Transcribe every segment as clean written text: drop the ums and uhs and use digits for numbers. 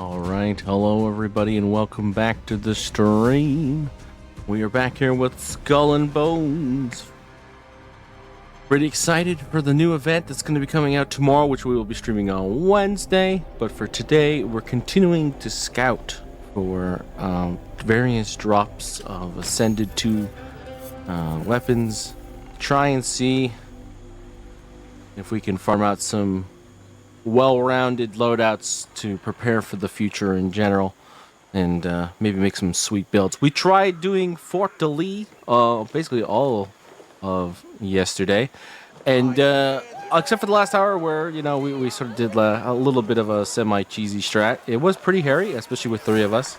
All right, hello everybody, and welcome back to the stream. We are back here with Skull and Bones. Pretty excited for the new event that's going to be coming out tomorrow, which we will be streaming on Wednesday. But for today, we're continuing to scout for various drops of Ascended 2 weapons. Try and see if we can farm out some well-rounded loadouts to prepare for the future in general, and maybe make some sweet builds. We tried doing Fort de Lis basically all of yesterday, and except for the last hour where we sort of did a little bit of a semi-cheesy strat. It was pretty hairy, especially with 3 of us.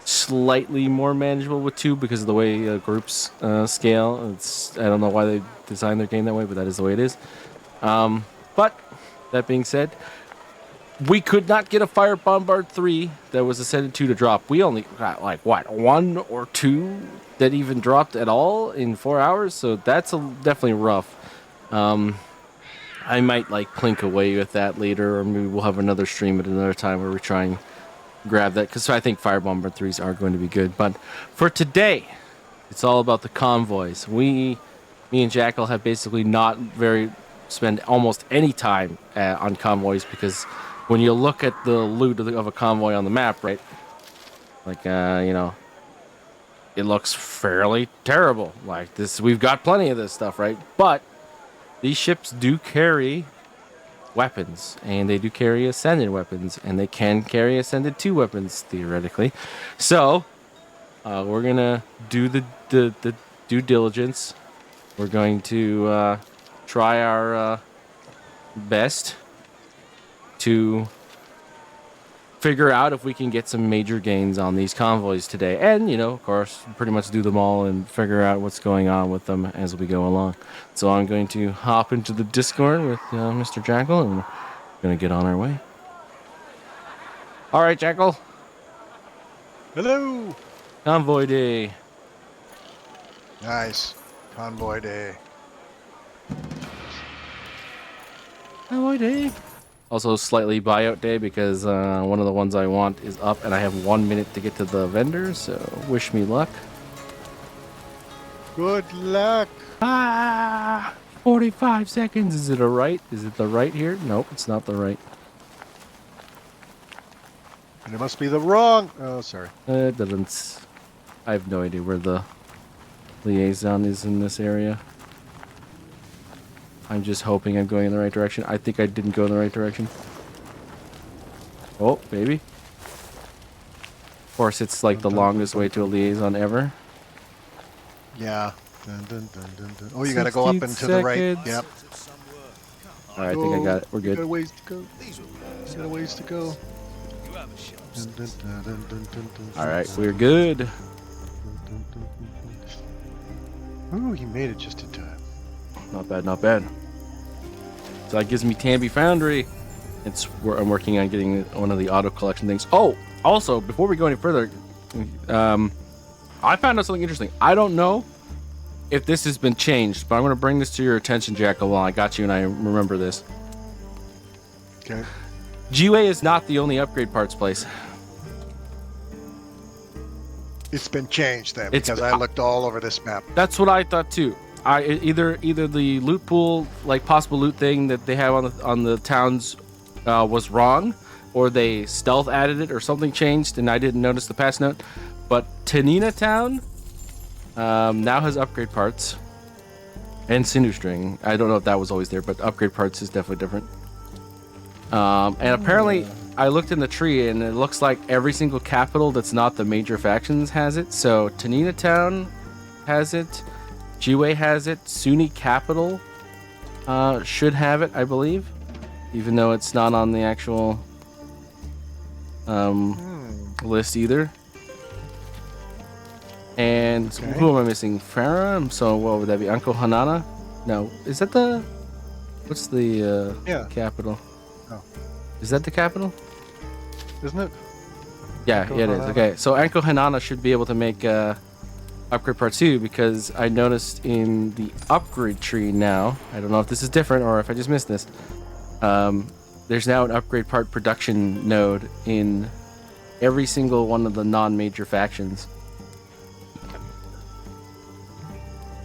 Slightly more manageable with 2 because of the way groups scale. I don't know why they designed their game that way, but that is the way it is. But that being said, we could not get a Fire Bombard 3 that was Ascended 2 to drop. We only got 1 or 2 that even dropped at all in 4 hours, so that's definitely rough. I might plink away with that later, or maybe we'll have another stream at another time where we try and grab that, because I think Fire Bombard 3s are going to be good. But for today, it's all about the convoys. Me and Jackal have basically not spend almost any time on convoys, because when you look at the loot of a convoy on the map, right, it looks fairly terrible. Like this, we've got plenty of this stuff, right? But these ships do carry weapons, and they do carry Ascended weapons, and they can carry Ascended 2 weapons theoretically. So we're gonna do the due diligence. We're going to try our best to figure out if we can get some major gains on these convoys today, and of course pretty much do them all and figure out what's going on with them as we go along. So I'm going to hop into the Discord with Mr. Jackal, and we're going to get on our way. All right, Jackal. Hello. Convoy day. Nice. Convoy day. Convoy day. Also slightly buyout day, because one of the ones I want is up, and I have 1 minute to get to the vendor, so wish me luck. Good luck. 45 seconds. Is it a right? Is it the right here? Nope, it's not the right. And it must be the wrong. Oh, sorry. It doesn't. I have no idea where the liaison is in this area. I'm just hoping I'm going in the right direction. I think I didn't go in the right direction. Oh, maybe. Of course, it's the longest way to a liaison ever. Yeah. Dun, dun, dun, dun, dun. Oh, you got to go up and to the right. Yep. All right, I think I got it. We're good. Got a ways to go. Got a ways to go. Dun, dun, dun, dun, dun, dun, dun, All right, we're good. Ooh, you made it just in time. Not bad, not bad. So that gives me Tambi Foundry. I'm working on getting one of the auto collection things. Oh, also, before we go any further, I found out something interesting. I don't know if this has been changed, but I'm going to bring this to your attention, Jackal, while I got you and I remember this. Okay. G-Way is not the only upgrade parts place. It's been changed then, because I looked all over this map. That's what I thought too. Either the loot pool, possible loot thing that they have on the towns, was wrong, or they stealth added it, or something changed, and I didn't notice the patch note. But Tanina Town now has upgrade parts and sinew string. I don't know if that was always there, but upgrade parts is definitely different. And apparently, I looked in the tree, and it looks like every single capital that's not the major factions has it. So Tanina Town has it. G-Way has it. Sunni Capital should have it, I believe, even though it's not on the actual list either. And who am I missing? Farah? So what would that be? Uncle Hanana? No. Is that the... What's the capital? Oh. Is that the capital? Isn't it? Yeah, it is. Okay, so Uncle Hanana should be able to make upgrade part 2, because I noticed in the upgrade tree now, I don't know if this is different or if I just missed this, there's now an upgrade part production node in every single one of the non-major factions.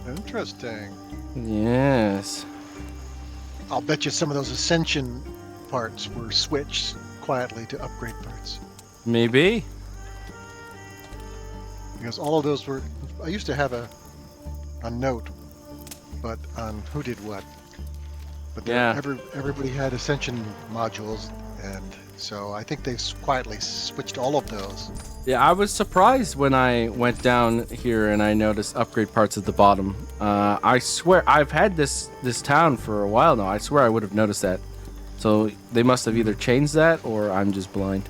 Interesting. Yes. I'll bet you some of those Ascension parts were switched quietly to upgrade parts. Maybe. Because all of those were... I used to have a note, but on who did what. But Yeah. everybody had Ascension modules, and so I think they quietly switched all of those. Yeah, I was surprised when I went down here and I noticed upgrade parts at the bottom. I swear, I've had this town for a while now. I swear I would have noticed that. So they must have either changed that or I'm just blind.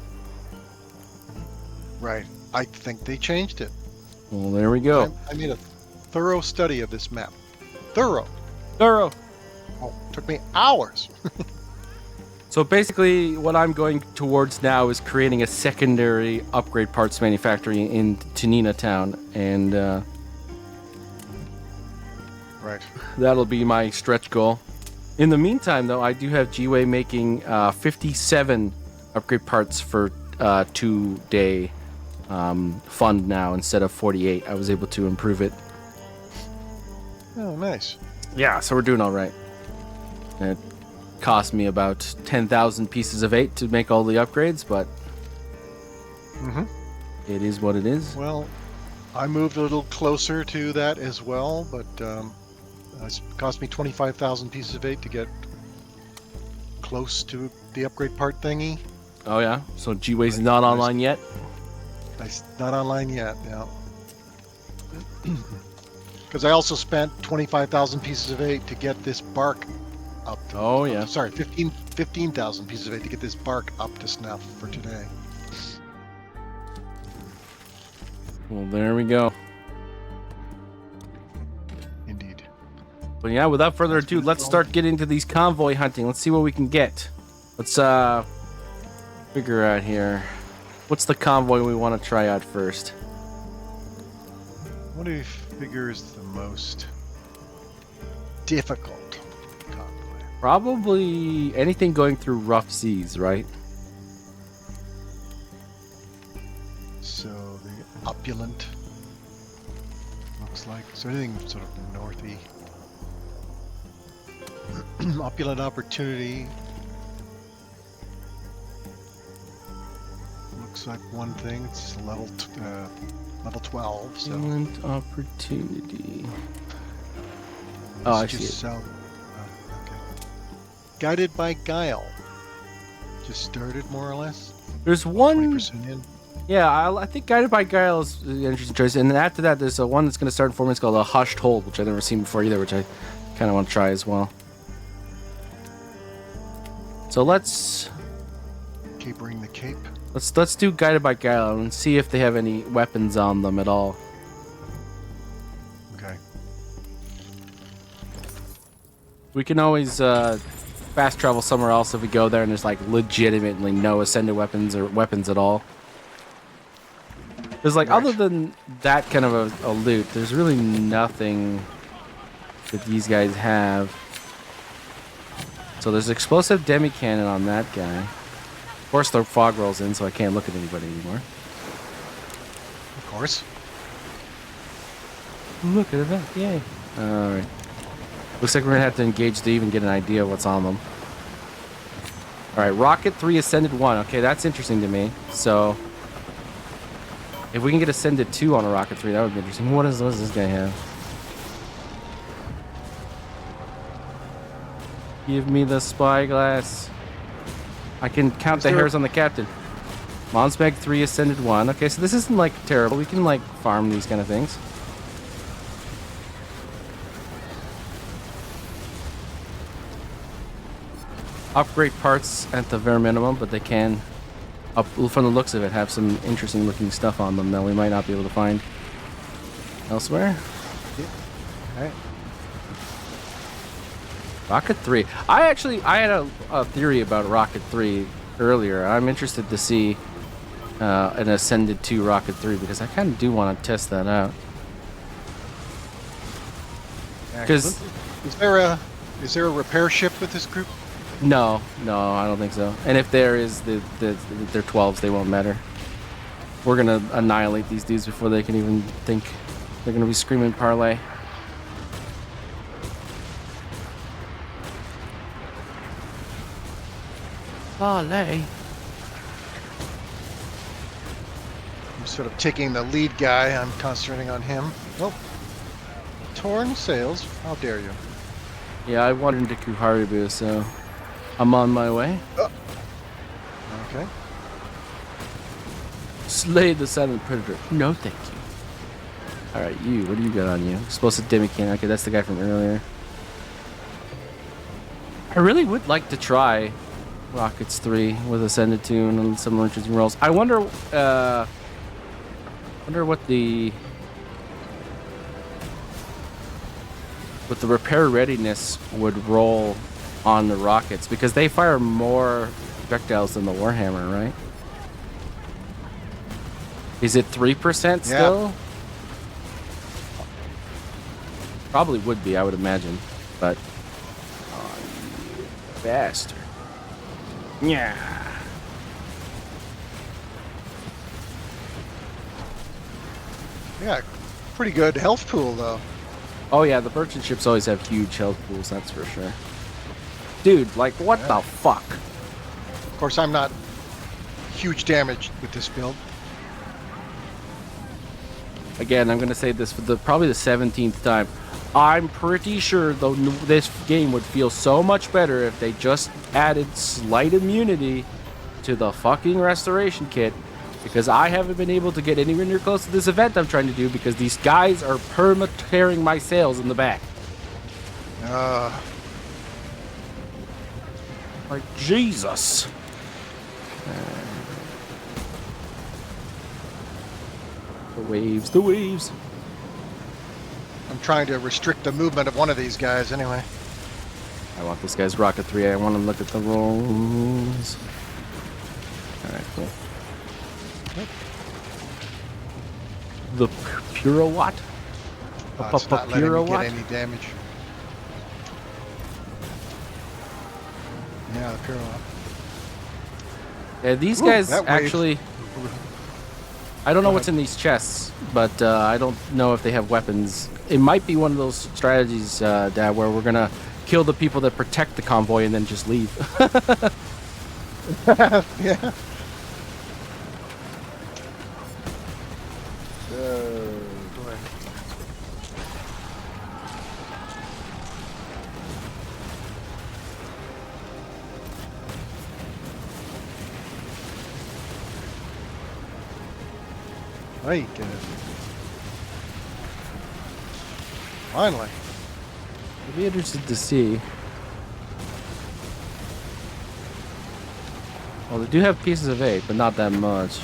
Right. I think they changed it. Well, there we go. I made a thorough study of this map. Thorough. Thorough. Oh, took me hours. So basically, what I'm going towards now is creating a secondary upgrade parts manufacturing in Tanina Town, and Right. that'll be my stretch goal. In the meantime, though, I do have G-Way making 57 upgrade parts for 2-day fund now instead of 48. I was able to improve it. Oh, nice. Yeah, so we're doing all right. It cost me about 10,000 pieces of 8 to make all the upgrades, but it is what it is. Well, I moved a little closer to that as well, but it cost me 25,000 pieces of 8 to get close to the upgrade part thingy. Oh yeah, so G-Way's not online yet? It's not online yet, now. Because I also spent 25,000 pieces of 8 to get this bark up to... Oh yeah. Sorry, 15,000 pieces of 8 to get this bark up to snuff for today. Well, there we go. Indeed. But yeah, without further ado, let's start getting into these convoy hunting. Let's see what we can get. Let's figure out here. What's the convoy we want to try out first? What do you figure is the most difficult convoy? Probably anything going through rough seas, right? So the opulent looks like, so anything sort of northy. Opulent opportunity looks like one thing. It's level 12. So Excellent opportunity. Oh, I see it. South. Okay. Guided by Guile. Just started more or less. There's one. 20% in. Yeah, I think Guided by Guile is an interesting choice. And then after that, there's one that's going to start in 4 minutes called a Hushed Hold, which I've never seen before either, which I kind of want to try as well. So let's Capering the Cape. let's do Guided by Guile and see if they have any weapons on them at all. Okay. We can always fast travel somewhere else if we go there and there's like legitimately no ascended weapons or weapons at all. There's like, Right. other than that kind of a loot, there's really nothing that these guys have. So there's explosive demi cannon on that guy. Of course, the fog rolls in, so I can't look at anybody anymore. Of course. Look at that! Yay! All right. Looks like we're gonna have to engage to even get an idea of what's on them. All right, Rocket 3 Ascended 1. Okay, that's interesting to me. So if we can get Ascended 2 on a Rocket 3, that would be interesting. What does this guy have? Give me the spyglass. I can count the hairs on the captain. Monsbag 3 Ascended 1. Okay, so this isn't like terrible. We can like farm these kind of things. Upgrade parts at the bare minimum, but they can, from the looks of it, have some interesting looking stuff on them that we might not be able to find elsewhere. Yeah. All right. Rocket 3. I had a theory about Rocket 3 earlier. I'm interested to see an Ascended 2 Rocket 3 because I kind of do want to test that out. Because is there a repair ship with this group? No, no, I don't think so. And if there is they're 12s, they won't matter. We're gonna annihilate these dudes before they can even think. They're gonna be screaming parlay. Parlay. I'm sort of taking the lead guy. I'm concentrating on him. Oh, torn sails. How dare you? Yeah, I wandered into Kuharibu, so I'm on my way. Okay. Slay the silent predator. No, thank you. All right, you. What do you got on you? Explosive Demican. Okay, that's the guy from earlier. I really would like to try Rockets 3 with Ascended Tune and some interesting rolls. I wonder what the repair readiness would roll on the rockets, because they fire more projectiles than the Warhammer, right? Is it 3% still? Yeah. Probably would be, I would imagine, but oh, you bastard. Yeah. Yeah, pretty good health pool though. Oh yeah, the merchant ships always have huge health pools, that's for sure. Dude, like what the fuck? Of course, I'm not huge damage with this build. Again, I'm gonna say this for probably the 17th time. I'm pretty sure though this game would feel so much better if they just added slight immunity to the fucking restoration kit, because I haven't been able to get anywhere near close to this event I'm trying to do because these guys are perma-tearing my sails in the back. Like Jesus. The waves, the waves. I'm trying to restrict the movement of one of these guys anyway. I want this guy's Rocket 3. I want to look at the rolls. Alright, cool. The Puro-Watt? It's not letting me get any damage. Yeah, the Puro-Watt. Yeah, these guys that wave. actually... I don't know what's in these chests, but I don't know if they have weapons. It might be one of those strategies, Dad, where we're gonna kill the people that protect the convoy and then just leave. Yeah. Boy. Right. Finally. I'd be interested to see. Well, they do have pieces of 8, but not that much.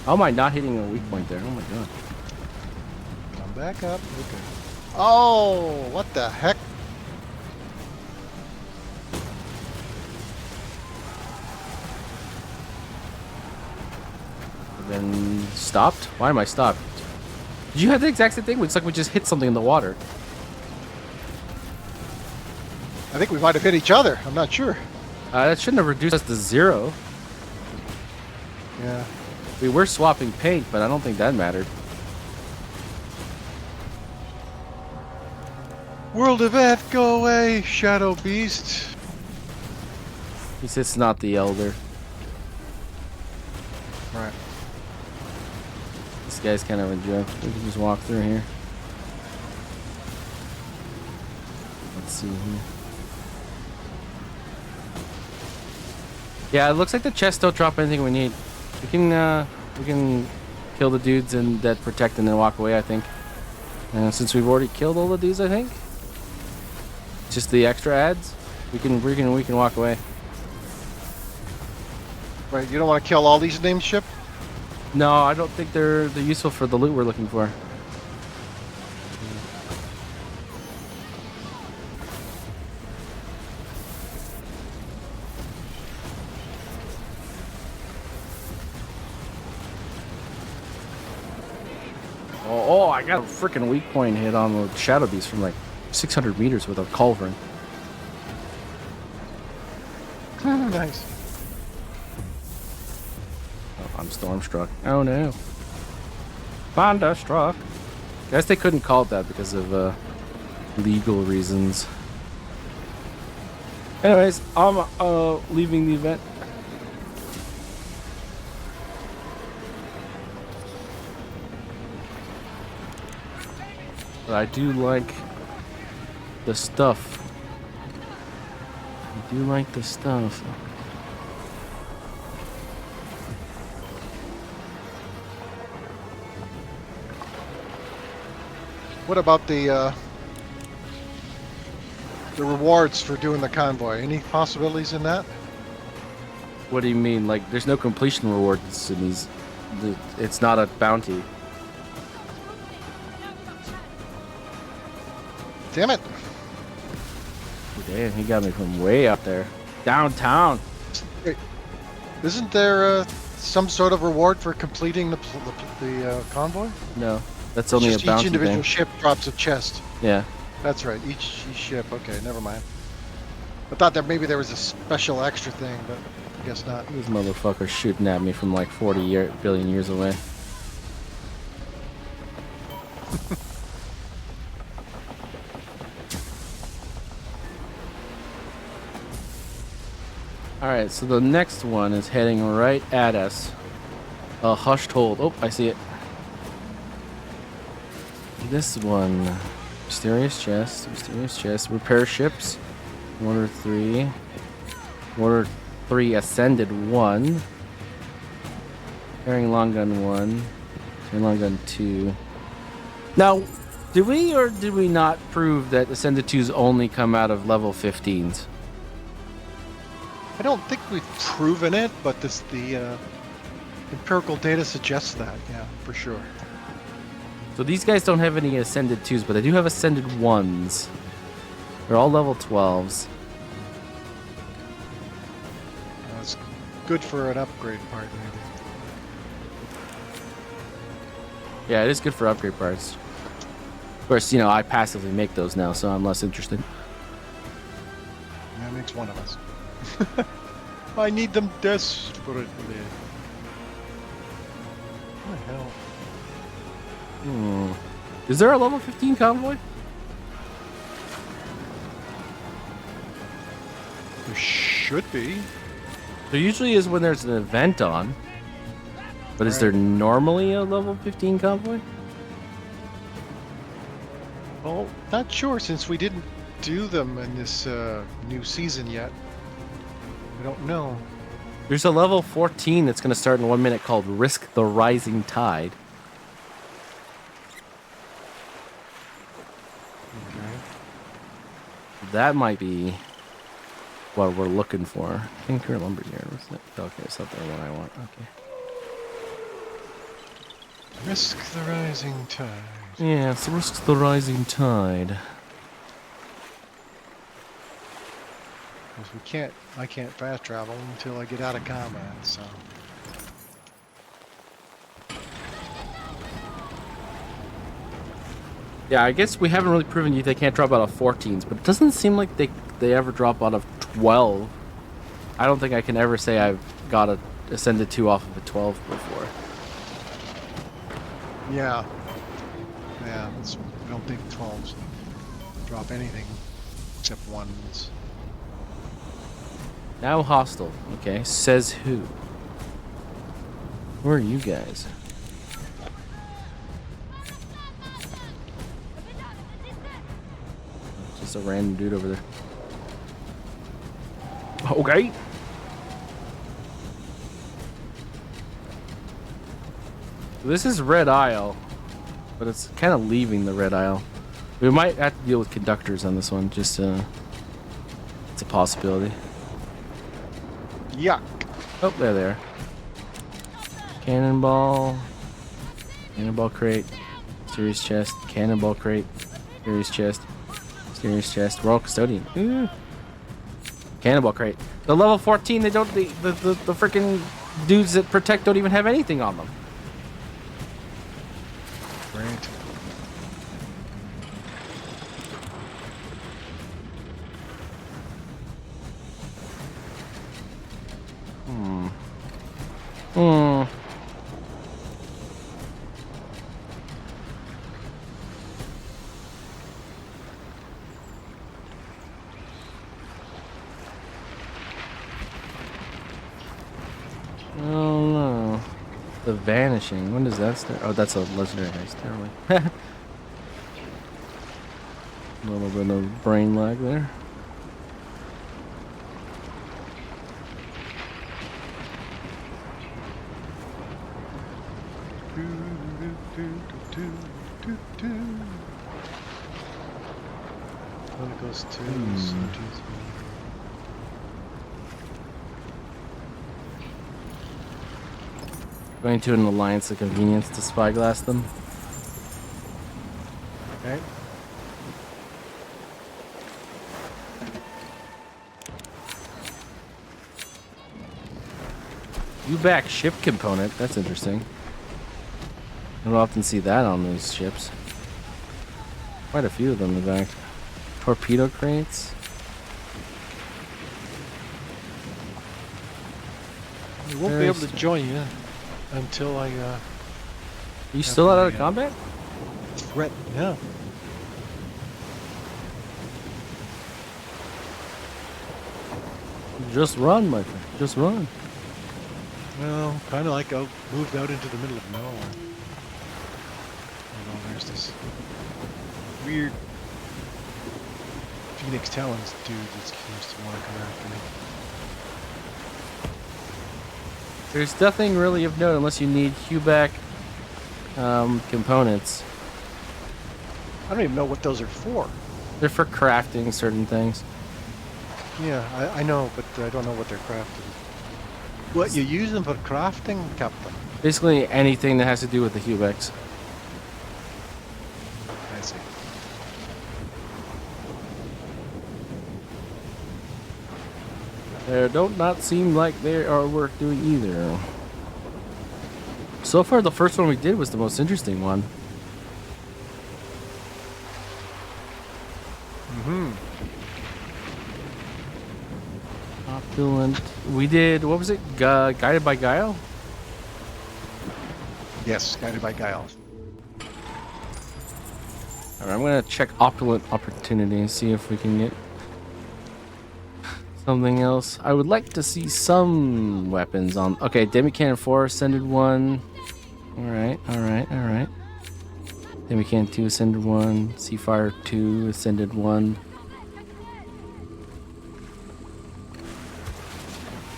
How am I not hitting a weak point there? Oh my god. Come back up. Okay. Oh, what the heck? Then stopped? Why am I stopped? Did you have the exact same thing? It's like we just hit something in the water. I think we might have hit each other. I'm not sure. That shouldn't have reduced us to 0. Yeah. We were swapping paint, but I don't think that mattered. World event, go away, Shadow Beast. He says it's not the Elder. Right. This guy's kind of a joke. We can just walk through here. Let's see here. Yeah, it looks like the chests don't drop anything we need. We can kill the dudes and that protect and then walk away, I think. Since we've already killed all of these, I think. Just the extra ads. We can walk away. Right, you don't want to kill all these named ship? No, I don't think they're useful for the loot we're looking for. Oh, I got a freaking weak point hit on the Shadow Beast from like 600 meters with a culverin. Nice. Oh, I'm stormstruck. Oh no. Thunderstruck. Guess they couldn't call it that because of legal reasons. Anyways, I'm leaving the event. But I do like the stuff. I do like the stuff. What about the rewards for doing the convoy? Any possibilities in that? What do you mean? Like, there's no completion rewards in these. It's not a bounty. Damn it! Damn, he got me from way up there. Downtown. Wait, isn't there some sort of reward for completing the convoy? No, that's It's only just a bounty each individual thing. ship drops a chest. Yeah. That's right. Each ship. Okay, never mind. I thought that maybe there was a special extra thing, but I guess not. This motherfucker's shooting at me from like 40 billion years away. Alright, so the next one is heading right at us. A hushed hold. Oh, I see it. This one. Mysterious chest. Repair ships. Order 3. Order 3 ascended 1. Carrying long gun 1. Carrying long gun 2. Now, did we or did we not prove that ascended 2s only come out of level 15s? I don't think we've proven it, but the empirical data suggests that. Yeah, for sure. So these guys don't have any ascended 2s, but they do have ascended 1s. They're all level 12s. That's good for an upgrade part, maybe. Yeah, it is good for upgrade parts. Of course, you know, I passively make those now, so I'm less interested. That makes one of us. I need them desperately. What the hell? Is there a level 15 convoy? There should be. There usually is when there's an event on. But is there normally a level 15 convoy? Well, not sure since we didn't do them in this new season yet. I don't know. There's a level 14 that's going to start in 1 minute called Risk the Rising Tide. Okay. That might be what we're looking for. Tinker Lumberyard. What's that? Okay, it's not the one I want. Okay. Risk the rising tide. Yeah, it's Risk the Rising Tide. Because I can't fast travel until I get out of combat, so. Yeah, I guess we haven't really proven you they can't drop out of 14s, but it doesn't seem like they ever drop out of 12. I don't think I can ever say I've got a Ascended 2 off of a 12 before. Yeah. Yeah, I don't think 12s drop anything except 1s. Now hostile. Okay, says who? Who are you guys? Just a random dude over there. Okay. This is Red Isle, but it's kind of leaving the Red Isle. We might have to deal with conductors on this one. Just it's a possibility. Yuck. Oh, there they are. Cannonball. Cannonball crate. Serious chest. Cannonball crate. Serious chest. Serious chest. Royal custodian. Ooh. Cannonball crate. The level 14, they don't. The freaking dudes that protect don't even have anything on them. Great. Hmm. Oh no. The vanishing. When does that start? Oh, that's a legendary heist. Never mind. A little bit of brain lag there. It goes to Going to an alliance of convenience to spyglass them. Okay. You back ship component. That's interesting. I don't often see that on these ships. Quite a few of them, in fact. Torpedo crates. We won't be able to join you until I. Are you still out of combat? Threat. Yeah. Just run, my friend. Just run. Well, kind of like I moved out into the middle of nowhere. Hold on, there's this weird Phoenix Talons dude that seems to want to come after me. There's nothing really of note unless you need Huback components. I don't even know what those are for. They're for crafting certain things. Yeah, I know, but I don't know what they're crafting. What, you use them for crafting, Captain? Basically anything that has to do with the Hubacks. I see. They don't not seem like they are worth doing either. So far, the first one we did was the most interesting one. Mm-hmm. Opulent. We did, what was it? Guided by Guile? Yes, guided by Guile. Alright, I'm gonna check Opulent Opportunity and see if we can get something else. I would like to see some weapons on. Okay, Demi Cannon 4 ascended 1. Alright. Demi Cannon 2 ascended 1. Seafire 2 ascended 1.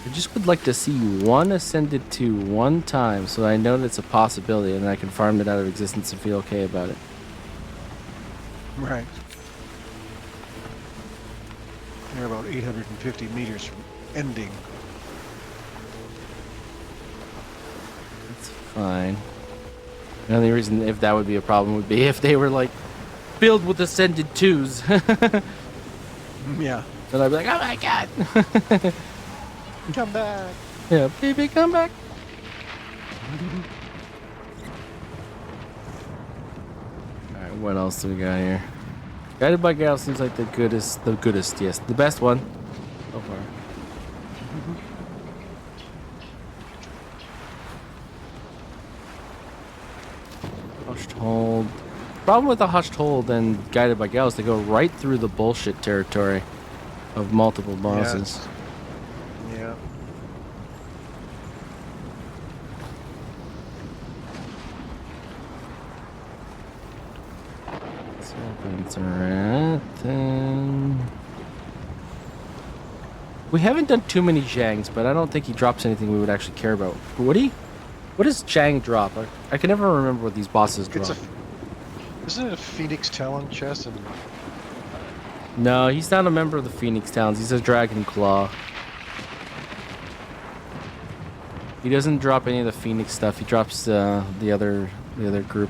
I just would like to see one ascended 2 one time so I know that it's a possibility and I can farm it out of existence and feel okay about it. Right. They're about 850 meters from ending. That's fine. The only reason if that would be a problem would be if they were like filled with ascended 2s. Yeah. Then I'd be like, oh my god. Come back. Yeah, baby, come back. Alright, what else do we got here? Guided by Guile seems like the goodest, yes. The best one so far. Hushed Hold. Problem with the Hushed Hold and Guided by Guile is they go right through the bullshit territory of multiple bosses. Yeah. So that's alright then. We haven't done too many Zhangs, but I don't think he drops anything we would actually care about. Would he? What does Zhang drop? I can never remember what these bosses drop. Isn't it a Phoenix Talon chest? And No, he's not a member of the Phoenix Towns. He's a Dragon Claw. He doesn't drop any of the Phoenix stuff. He drops the other group.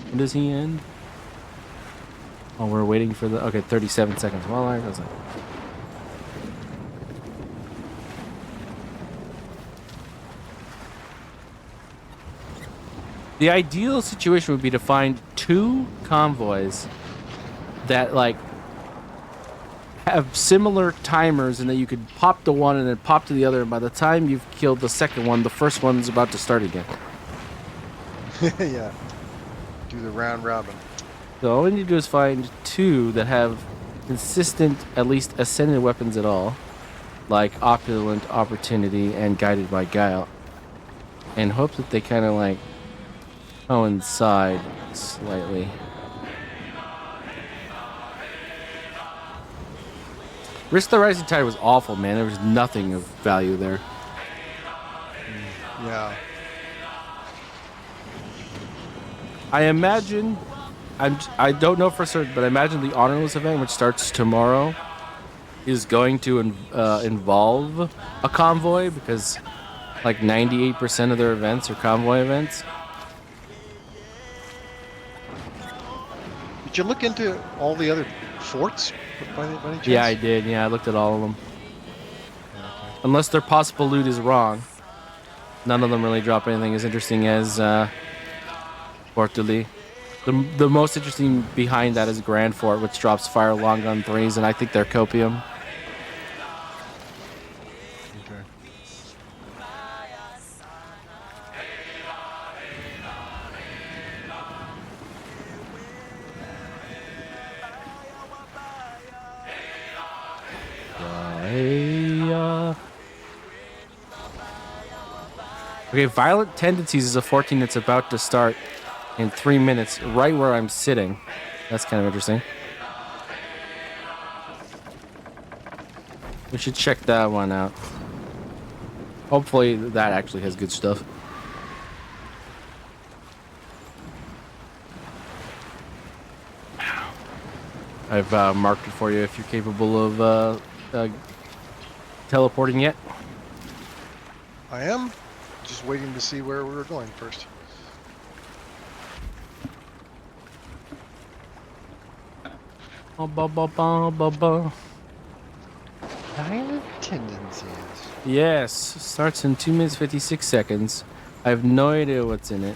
When does he end? Oh, we're waiting for the... Okay, 37 seconds. Well, I was like... The ideal situation would be to find 2 convoys that like have similar timers, and that you could pop to one and then pop to the other, and by the time you've killed the second one, the first one's about to start again. Yeah. Do the round robin. So all we need to do is find 2 that have consistent, at least ascended weapons at all, like Opulent Opportunity and Guided by Guile, and hope that they kind of like coincide slightly. Risk the Rising Tide was awful, man. There was nothing of value there. Yeah. I imagine, I don't know for certain, but I imagine the Honorless event, which starts tomorrow, is going to involve a convoy, because like 98% of their events are convoy events. Did you look into all the other forts by any chance? Yeah, I did. Yeah, I looked at all of them. Yeah, okay. Unless their possible loot is wrong, none of them really drop anything as interesting as Fort de Lis. The most interesting behind that is Grand Fort, which drops fire long gun 3s, and I think they're copium. Okay. Okay, Violent Tendencies is a 14 that's about to start in 3 minutes, right where I'm sitting. That's kind of interesting. We should check that one out. Hopefully that actually has good stuff. I've marked it for you if you're capable of teleporting yet. I am just waiting to see where we're going first. Violent tendencies. Yes, starts in 2 minutes 56 seconds. I have no idea what's in it.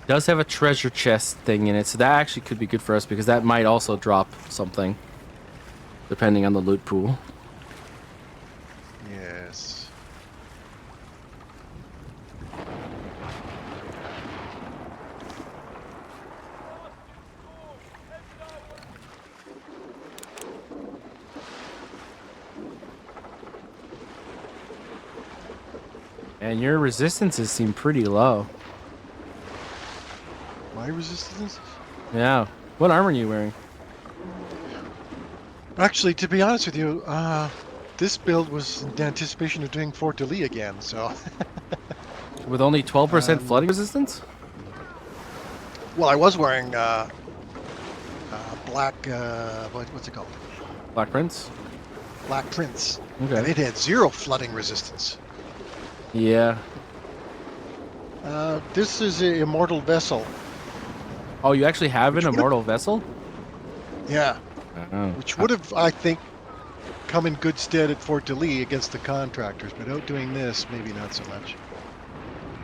Does have a treasure chest thing in it, so that actually could be good for us, because that might also drop something, depending on the loot pool. Yes. And your resistances seem pretty low. My resistance? Yeah. What armor are you wearing? Actually, to be honest with you, this build was in anticipation of doing Fort de Lis again, so... With only 12% flooding resistance? Well, I was wearing black, what's it called? Black Prince? Black Prince. Okay. And it had 0 flooding resistance. Yeah. This is an immortal vessel. Oh, you actually have an immortal vessel? Yeah. Oh. Which would have, I think, come in good stead at Fort de Lis against the contractors, but out doing this, maybe not so much.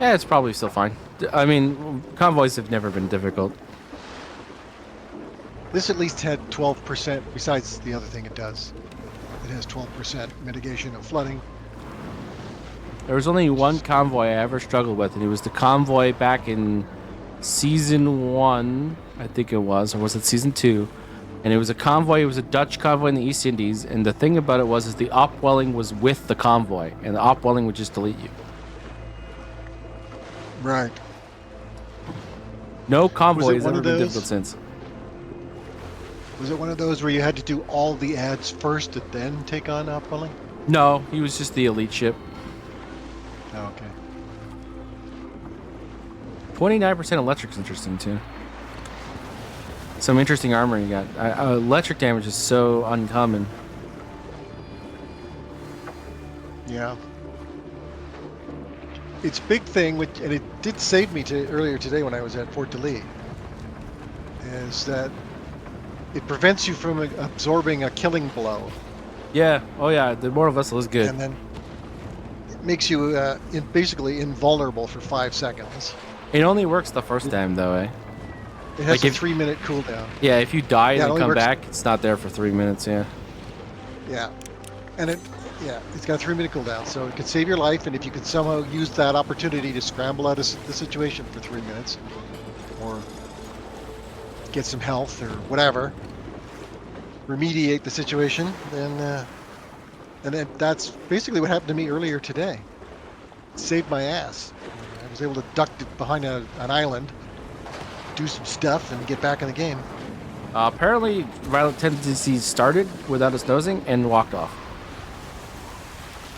Yeah, it's probably still fine. I mean, convoys have never been difficult. This at least had 12%, besides the other thing it does. It has 12% mitigation of flooding. There was only one convoy I ever struggled with, and it was the convoy back in Season 1, I think it was, or was it Season 2? And it was a convoy, it was a Dutch convoy in the East Indies, and the thing about it was is the opwelling was with the convoy, and the opwelling would just delete you. Right. No convoy has one ever of been those? difficult since. Was it one of those where you had to do all the ads first and then take on upwelling? No, he was just the elite ship. Oh, okay. 29% electric's interesting too. Some interesting armor you got. Electric damage is so uncommon. Yeah. Its big thing, which, and it did save me earlier today when I was at Fort de Lis, is that it prevents you from absorbing a killing blow. Yeah. Oh yeah. The immortal vessel is good. And then it makes you basically invulnerable for 5 seconds. It only works the first time though, eh? It has Like a if 3-minute cooldown. yeah, if you die and Yeah, it then only come works. back, it's not there for 3 minutes. Yeah. Yeah, and it's got a 3-minute cooldown, so it could save your life. And if you could somehow use that opportunity to scramble out of the situation for 3 minutes, or get some health or whatever, remediate the situation, then that's basically what happened to me earlier today. It saved my ass. I was able to duck behind an island, do some stuff, and get back in the game. Apparently, Violent Tendencies started without us nosing and walked off.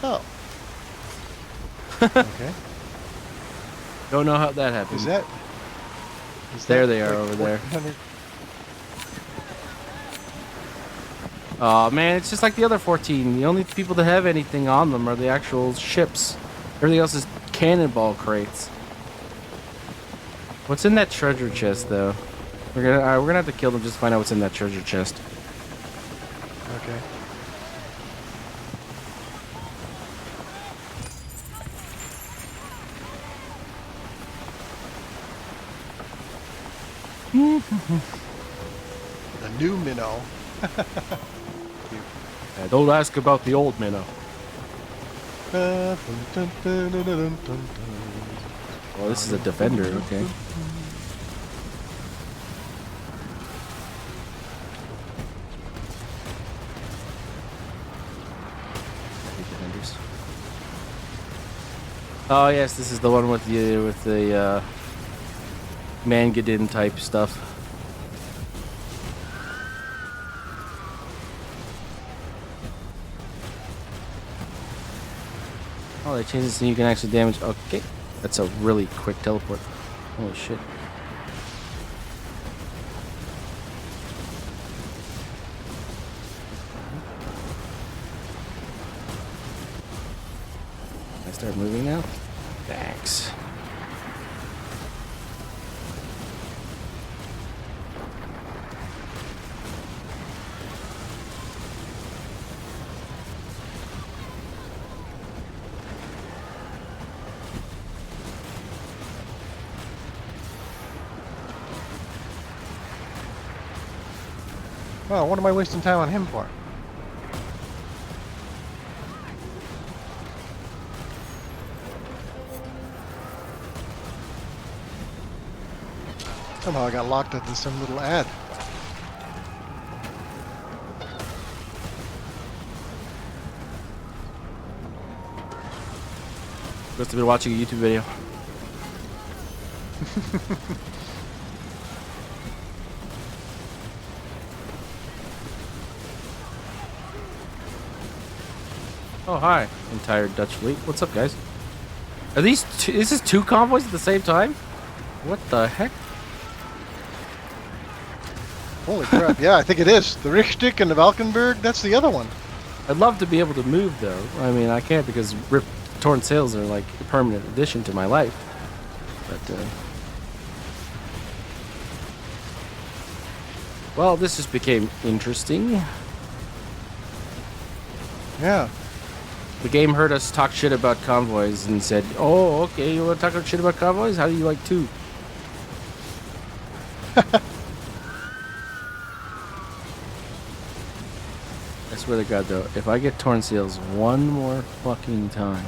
Oh, okay. Don't know how that happened. Is There that they are like over there. 1400? Oh man, it's just like the other 14. The only people that have anything on them are the actual ships. Everything else is cannonball crates. What's in that treasure chest, though? We're gonna have to kill them just to find out what's in that treasure chest. Okay. The new minnow. Don't ask about the old minnow. Oh, this is a defender. Okay. Defenders. Oh yes, this is the one with the Mangadin type stuff. Oh, they changed it so you can actually damage. Okay, that's a really quick teleport. Holy shit. I start moving now? Thanks. Well, what am I wasting time on him for? Somehow I got locked into some little ad. Must have been watching a YouTube video. Oh, hi, entire Dutch fleet. What's up, guys? Are these is this two convoys at the same time? What the heck? Holy crap. Yeah, I think it is. The Richtig and the Valkenburg, that's the other one. I'd love to be able to move, though. I mean, I can't because torn sails are like a permanent addition to my life. But, well, this just became interesting. Yeah. The game heard us talk shit about convoys and said, oh, okay, you want to talk shit about convoys? How do you like two? I swear to God, though, if I get torn sails one more fucking time.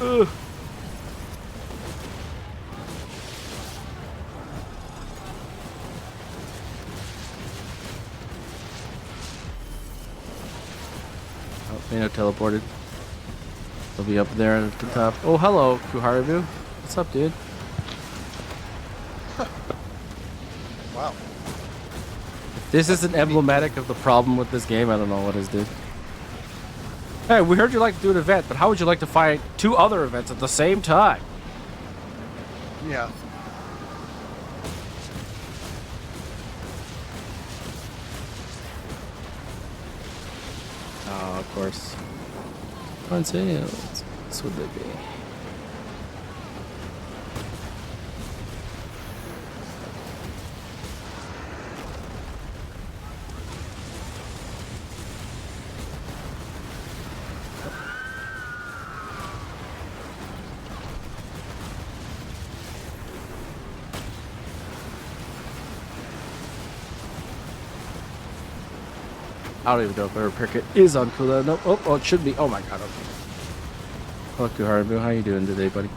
Ugh. Oh, Mano teleported. They'll be up there at the top. Oh, hello, Kuharibu. What's up, dude? Wow. If this isn't emblematic of the problem with this game, I don't know what is, dude. Hey, we heard you like to do an event, but how would you like to fight two other events at the same time? Yeah. Oh, of course. Torn sails. This would they be? I don't even know if our repair kit is on cooldown. No, oh, it should be. Oh my god. Okay. Fuck you, Haribu. How you doing today, buddy?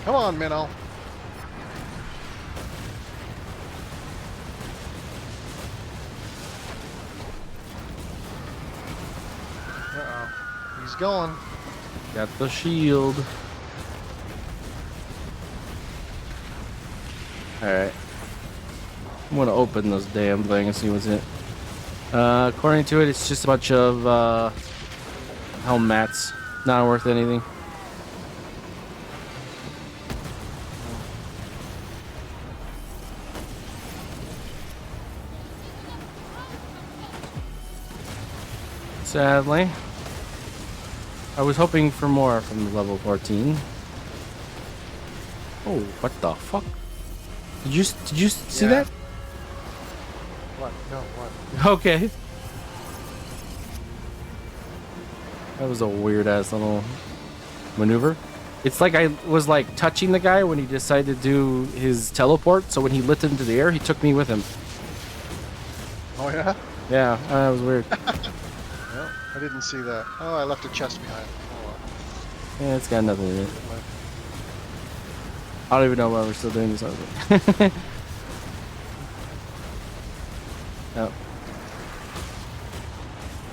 Come on, Minnow. Uh-oh. He's going. Got the shield. Alright. I'm gonna open this damn thing and see what's in it. According to it, it's just a bunch of helm mats. Not worth anything. Sadly. I was hoping for more from the level 14. Oh, what the fuck? Did you see that? What? No, what? Okay. That was a weird ass little maneuver. It's like I was like touching the guy when he decided to do his teleport, so when he lifted into the air, he took me with him. Oh, yeah? Yeah, that was weird. No, I didn't see that. Oh, I left a chest behind. Oh, Yeah, it's got nothing to do. I don't even know why we're still doing this. Oh.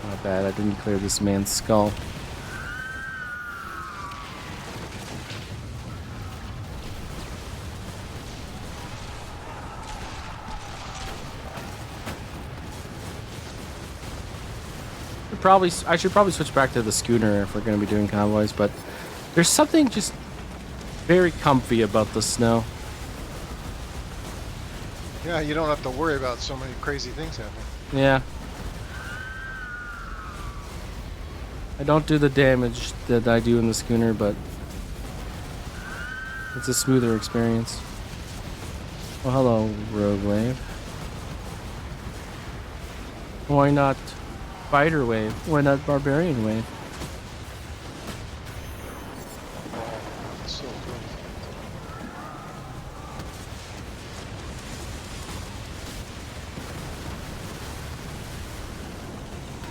Not bad. I didn't clear this man's skull. I should probably switch back to the schooner if we're going to be doing convoys, but there's something just very comfy about the snow. Yeah, you don't have to worry about so many crazy things happening. Yeah. I don't do the damage that I do in the schooner, but it's a smoother experience. Oh, hello, Rogue Wave. Why not Fighter Wave? Why not Barbarian Wave? Oh, so good.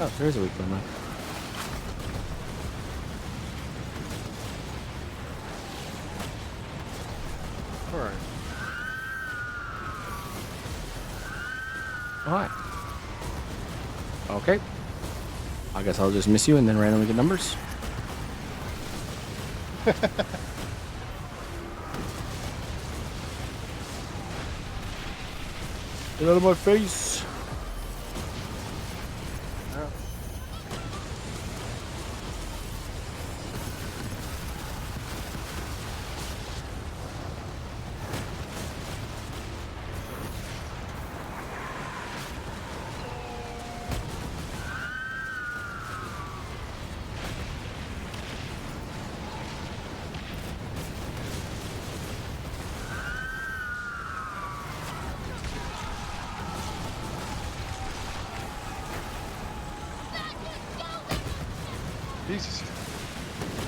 Oh, there's a weak one left. All right. Alright. Okay. I guess I'll just miss you and then randomly get numbers. Get out of my face. Yeah. Jesus.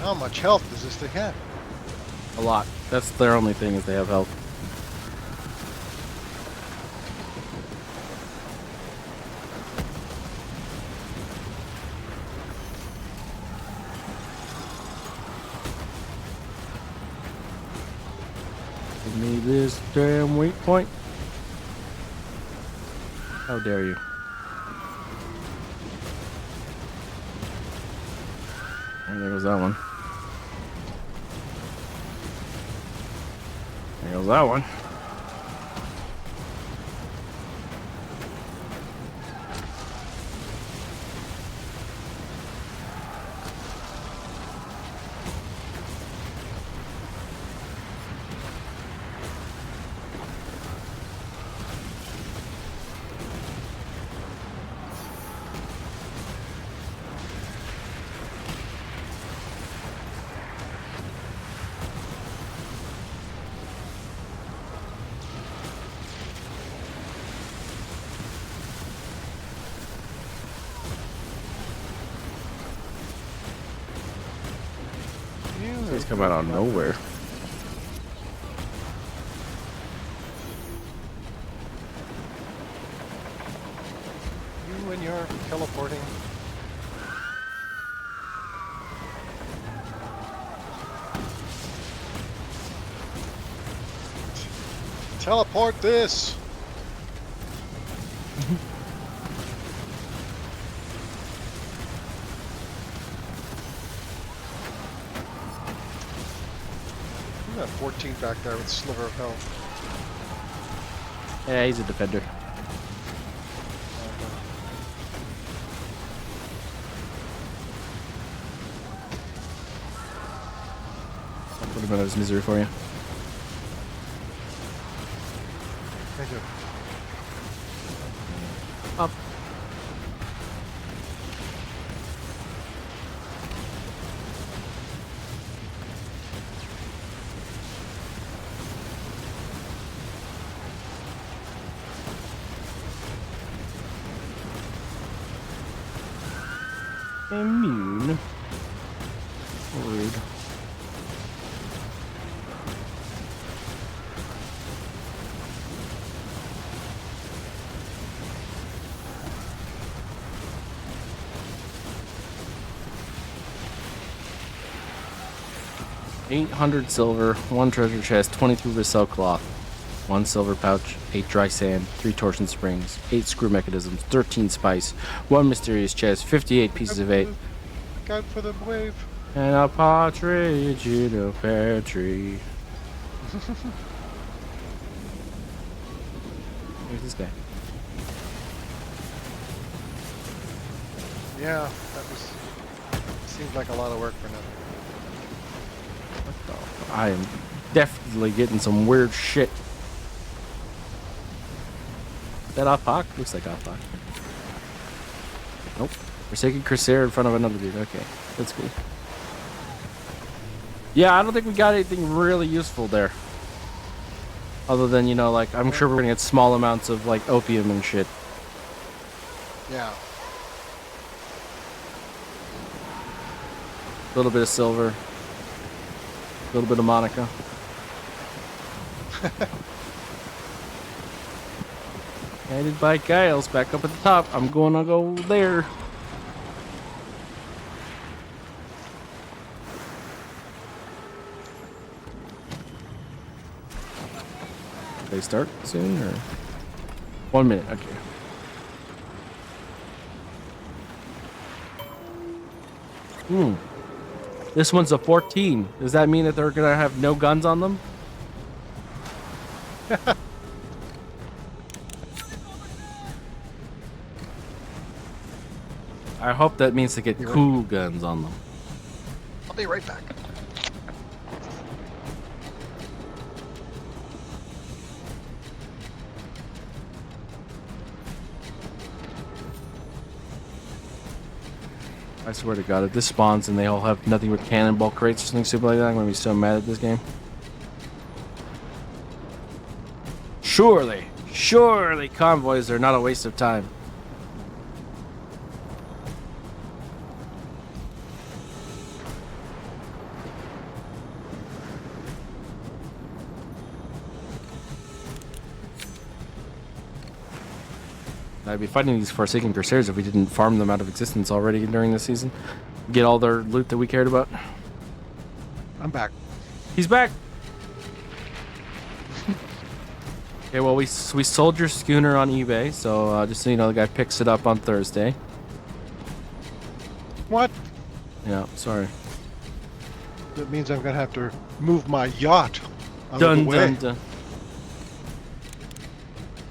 How much health does this thing have? A lot. That's their only thing is they have health. Give me this damn weak point. How dare you? And there goes that one. There goes that one. These come out of nowhere. are teleporting. Teleport this! You got 14 back there with a sliver of health. Yeah, he's a defender. I'll put him out of his misery for you. Thank you. Up. Immune. Rude. $800 silver, 1 treasure chest, 23 Vassal cloth, 1 silver pouch, 8 dry sand, 3 torsion springs, 8 screw mechanisms, 13 spice, 1 mysterious chest, 58 pieces of 8, Look out for the wave. and a partridge in a pear tree. Where's this guy? Yeah, that was. Seemed like a lot of work for nothing. I am definitely getting some weird shit. Is that Off-Hawk? Looks like Off-Hawk. Nope. Forsaken Corsair in front of another dude. Okay, that's cool. Yeah, I don't think we got anything really useful there. Other than, you know, like, I'm sure we're gonna get small amounts of, like, opium and shit. Yeah. A little bit of silver. A little bit of Monica. Guided by Giles, back up at the top. I'm going to go there. They start soon or 1 minute? Okay. This one's a 14. Does that mean that they're gonna have no guns on them? I hope that means to get cool guns on them. I'll be right back. I swear to God, if this spawns and they all have nothing but cannonball crates or something stupid like that, I'm gonna be so mad at this game. Surely convoys are not a waste of time. I'd be fighting these Forsaken Corsairs if we didn't farm them out of existence already during the season. Get all their loot that we cared about. I'm back. He's back! Okay, well, we sold your schooner on eBay, so just so you know, the guy picks it up on Thursday. What? Yeah, sorry. That means I'm gonna have to move my yacht out of Dun the way. dun dun.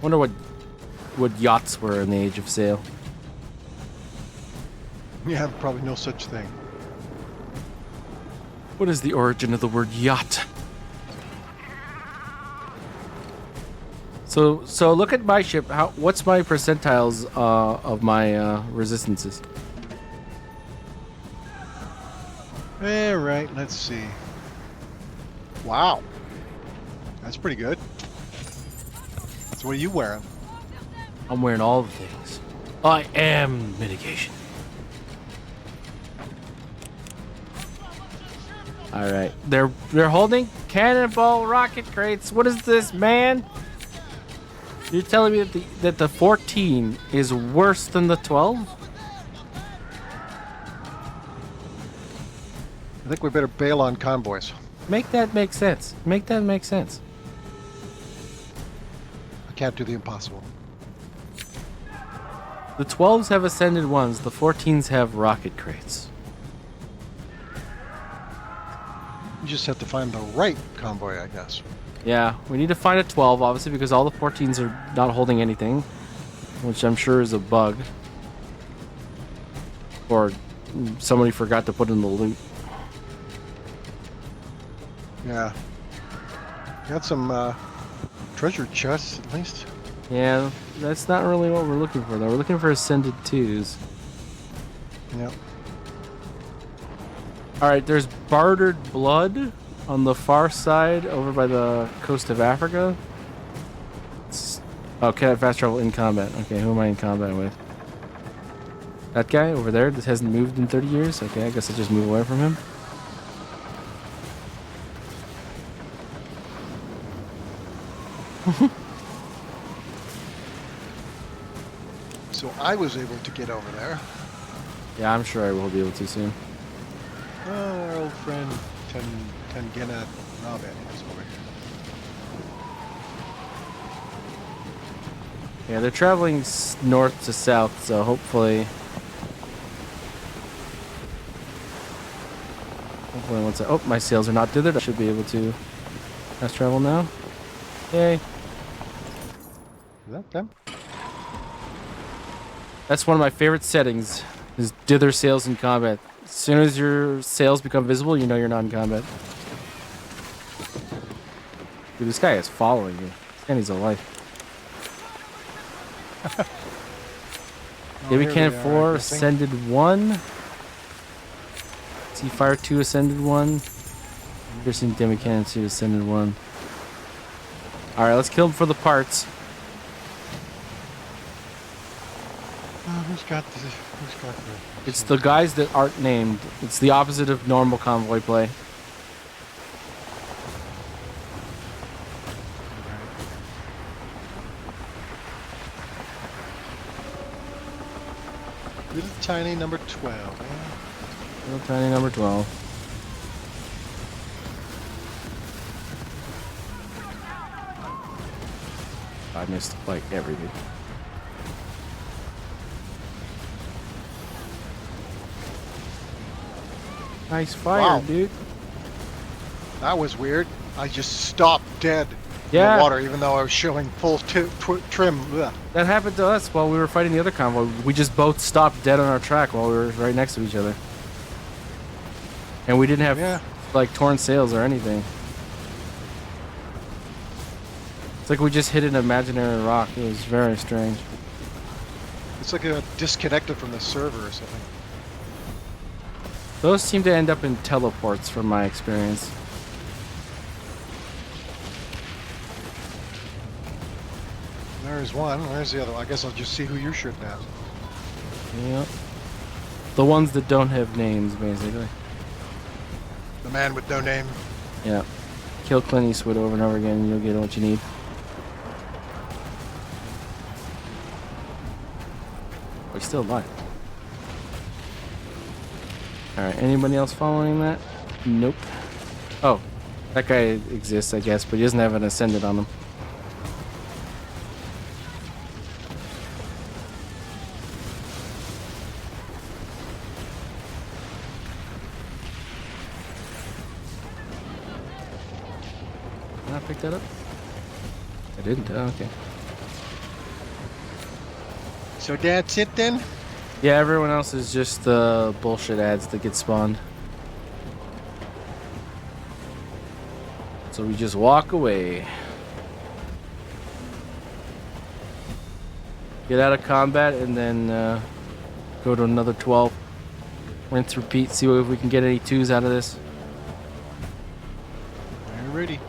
Wonder what yachts were in the age of sail. Yeah, probably no such thing. What is the origin of the word yacht? So look at my ship. What's my percentiles of my resistances? Right, let's see. Wow. That's pretty good. So what are you wearing? I'm wearing all the things. I am mitigation. All right, they're holding cannonball rocket crates. What is this, man? You're telling me that the 14 is worse than the 12? I think we better bail on convoys. Make that make sense. Make that make sense. I can't do the impossible. The 12s have ascended ones. The 14s have rocket crates. You just have to find the right convoy, I guess. Yeah, we need to find a 12, obviously, because all the 14s are not holding anything, which I'm sure is a bug. Or somebody forgot to put in the loot. Yeah. Got some treasure chests, at least. Yeah, that's not really what we're looking for, though. We're looking for ascended 2s. Yep. Alright, there's bartered blood on the far side over by the coast of Africa. Oh, can I fast travel in combat? Okay, who am I in combat with? That guy over there that hasn't moved in 30 years? Okay, I guess I'll just move away from him. So I was able to get over there. Yeah, I'm sure I will be able to soon. Oh, our old friend Tangena Nabe is over here. Yeah, they're traveling north to south, so hopefully once oh, my sails are not dithered, I should be able to fast travel now. Yay. Is that them? That's one of my favorite settings, is dither sails in combat. As soon as your sails become visible, you know you're not in combat. Dude, this guy is following you. This guy needs a life. Baby here Cannon they are, 4, I'm guessing. Ascended 1. Sea Fire 2, Ascended 1. Piercing Demi Cannon 2, Ascended 1. Alright, let's kill him for the parts. Who's got the? Who's got the? It's the guys that aren't named. It's the opposite of normal convoy play. Little tiny number 12. Yeah. Little tiny number 12. I missed like everything. Nice fire, Wow. dude. That was weird. I just stopped dead in Yeah. the water, even though I was showing full trim. Ugh. That happened to us while we were fighting the other convoy. We just both stopped dead on our track while we were right next to each other. And we didn't have Yeah. like torn sails or anything. It's like we just hit an imaginary rock. It was very strange. It's like a disconnected from the server or something. Those seem to end up in teleports from my experience. There's one. Where's the other one? I guess I'll just see who you're shooting at. Yep. The ones that don't have names, basically. The man with no name. Yeah. Kill Clint Eastwood over and over again and you'll get what you need. Oh, he's still alive. Alright, anybody else following that? Nope. Oh, that guy exists, I guess, but he doesn't have an ascendant on him. Did I pick that up? I didn't. Oh, okay. So that's it then? Yeah, everyone else is just the bullshit ads that get spawned. So we just walk away. Get out of combat and then go to another 12. Rinse, repeat, see if we can get any 2s out of this. Are you ready?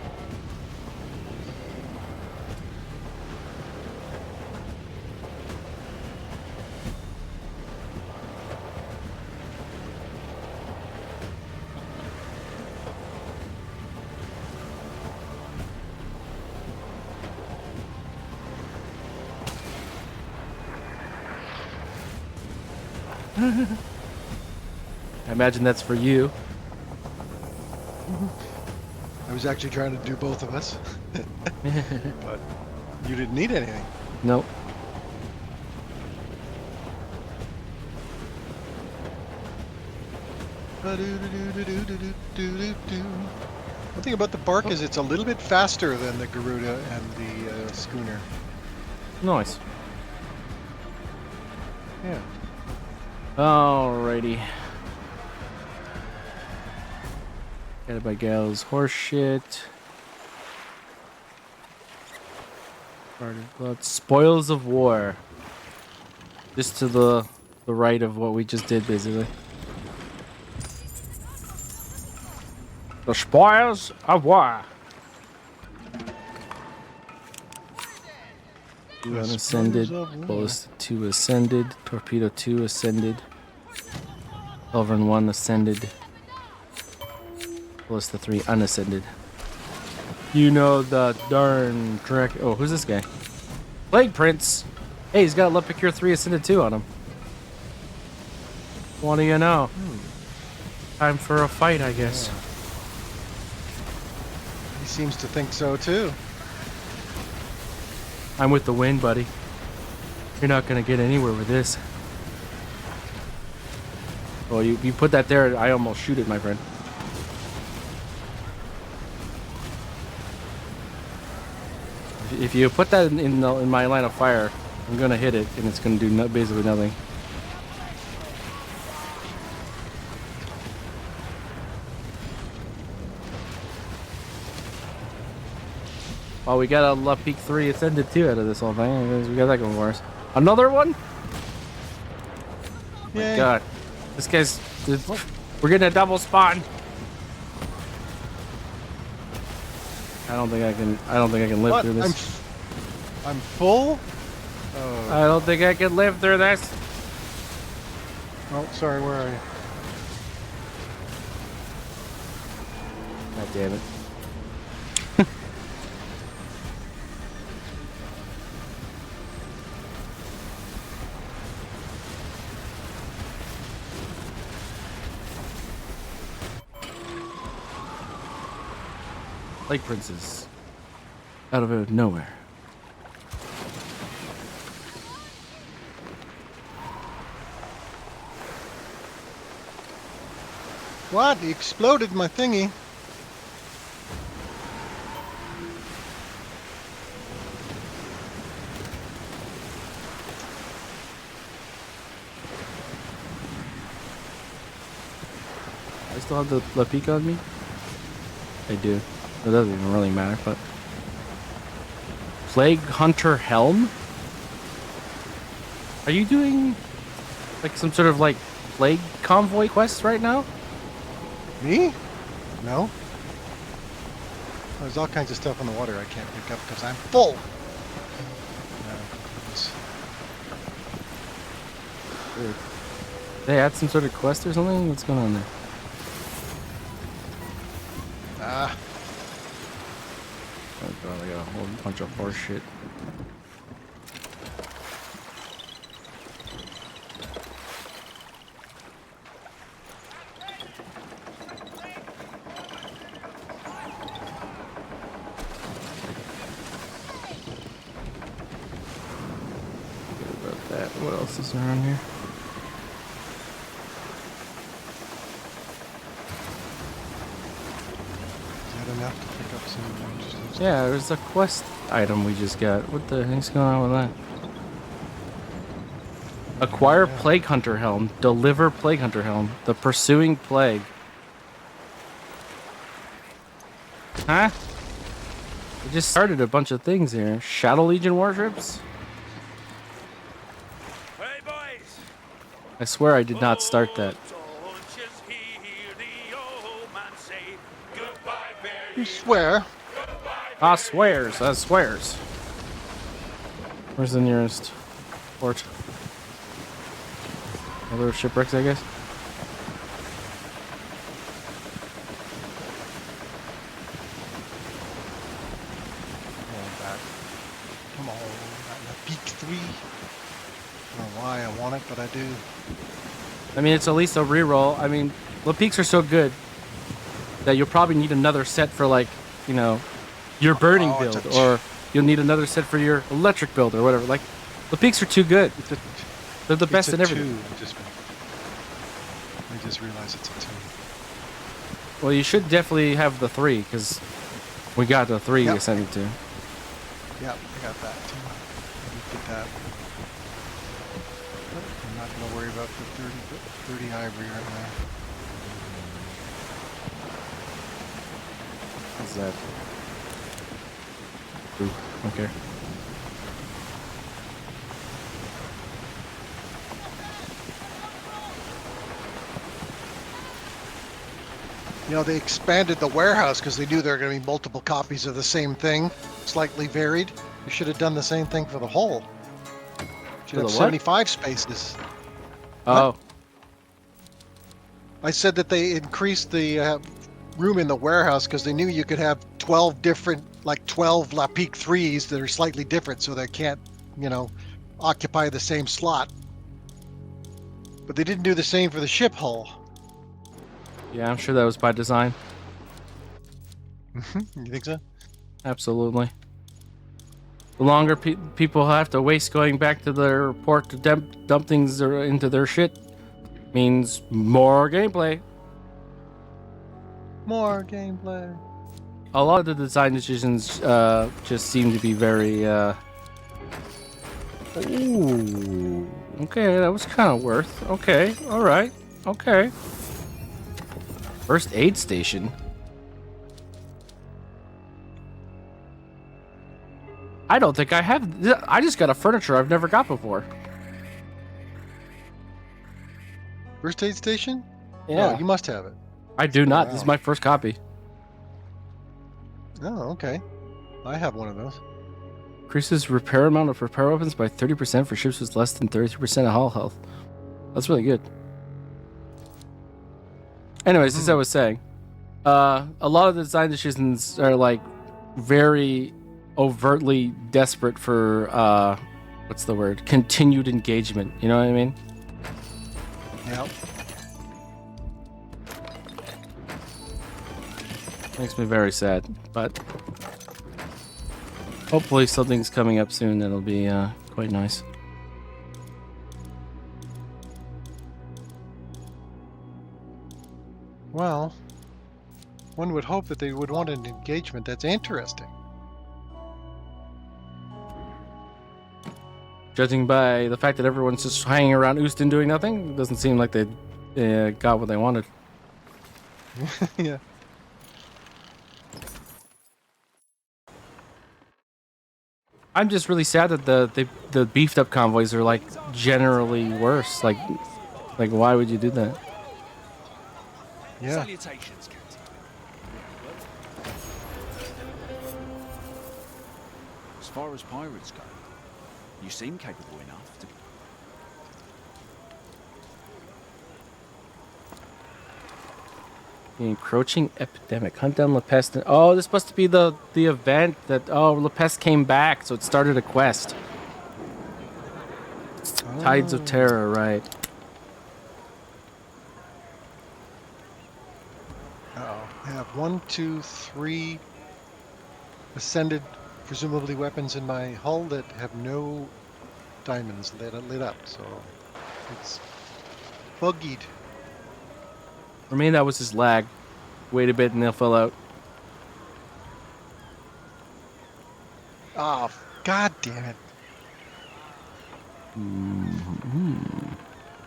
I imagine that's for you. I was actually trying to do both of us, but you didn't need anything. Nope. One thing about the bark is it's a little bit faster than the Garuda and the schooner. Nice. Yeah. Alrighty. Got by Gal's horse shit. Blood. Spoils of war. Just to the right of what we just did, basically. The spoils of war. Two The unascended. spoils of war. Ballista 2 ascended. Torpedo 2 ascended. Culverin 1 ascended. Ballista 3 unascended. You know the darn trick. Oh, who's this guy? Plague Prince. Hey, he's got Lepicure 3 ascended 2 on him. What do you know? Time for a fight, I guess. Yeah. He seems to think so too. I'm with the wind, buddy. You're not gonna get anywhere with this. Oh, you put that there, I almost shoot it, my friend. If you put that in my line of fire, I'm gonna hit it, and it's gonna do basically nothing. Well, we got a La Peak 3 ascended 2 out of this whole thing. We got that going for us. Another one? Oh my god. This guy's... We're getting a double spawn. I don't think I can live through this. I'm full? I don't think I can live through this. Oh, sorry, where are you? God damn it. Lake Princess. Out of nowhere. What? He exploded my thingy. I still have the La Peak on me? I do. It doesn't even really matter, but... Plague Hunter Helm? Are you doing like some sort of like plague convoy quest right now? Me? No. There's all kinds of stuff in the water I can't pick up because I'm full. Weird. They had some sort of quest or something? What's going on there? Ah. Oh god, I got a whole bunch of horse shit. Forget about that. What else is around here? Is that enough to pick up some interesting stuff? Yeah, there's a quest item we just got. What the heck's going on with that? Acquire Plague Hunter Helm. Deliver Plague Hunter Helm. The Pursuing Plague. Huh? We just started a bunch of things here. Shadow Legion warships? Hey boys! I swear I did not start that. You swear? I swears. I swears. Where's the nearest port? Other shipwrecks, I guess. Come on, that Peak 3. I don't know why I want it, but I do. I mean, it's at least a reroll. I mean, the peaks are so good that you'll probably need another set for, like, you know, your burning Oh, build, or you'll need another set for your electric build or whatever. Like, the peaks are too good. They're the best in everything. I just realized it's a 2. Well, you should definitely have the 3 because we got the 3 Yep. ascending to. Yep, I got that too. I did that. But I'm not going to worry about the 30 ivory right now. What's that? Ooh, okay. You know, they expanded the warehouse because they knew there were going to be multiple copies of the same thing, slightly varied. You should have done the same thing for the whole. Should For have the what? 75 spaces. Oh, I said that they increased the room in the warehouse because they knew you could have 12 different, like 12 Lapique 3s that are slightly different, so they can't, you know, occupy the same slot. But they didn't do the same for the ship hull. yeah, I'm sure that was by design. You think so? Absolutely. The longer people have to waste going back to their port to dump things into their shit means more gameplay. More gameplay. A lot of the design decisions just seem to be very. Ooh. Okay, that was kind of worth. Okay, all right. Okay. First aid station. I don't think I have. I just got a furniture I've never got before. First aid station? Yeah. Oh, you must have it. I do not. Wow. This is my first copy. Oh, okay. I have one of those. Increases repair amount of repair weapons by 30% for ships with less than 33% of hull health. That's really good. Anyways, as I was saying, a lot of the design decisions are like very overtly desperate for what's the word? Continued engagement. You know what I mean? Yep. Makes me very sad, but hopefully something's coming up soon that'll be quite nice. Well, one would hope that they would want an engagement that's interesting. Judging by the fact that everyone's just hanging around Houston doing nothing, it doesn't seem like they got what they wanted. Yeah. I'm just really sad that the beefed up convoys are like generally worse. Like why would you do that? Yeah. Salutations, Captain. As far as pirates go, you seem capable enough to... The encroaching epidemic. Hunt down La Peste. Oh, this must be the event that La Peste came back, so it started a quest. Tides of Terror, right? Uh-oh. I have 1, 2, 3 ascended, presumably weapons in my hull that have no diamonds lit up, so it's buggied. For me, that was just lag. Wait a bit and they'll fill out. Oh, god damn it.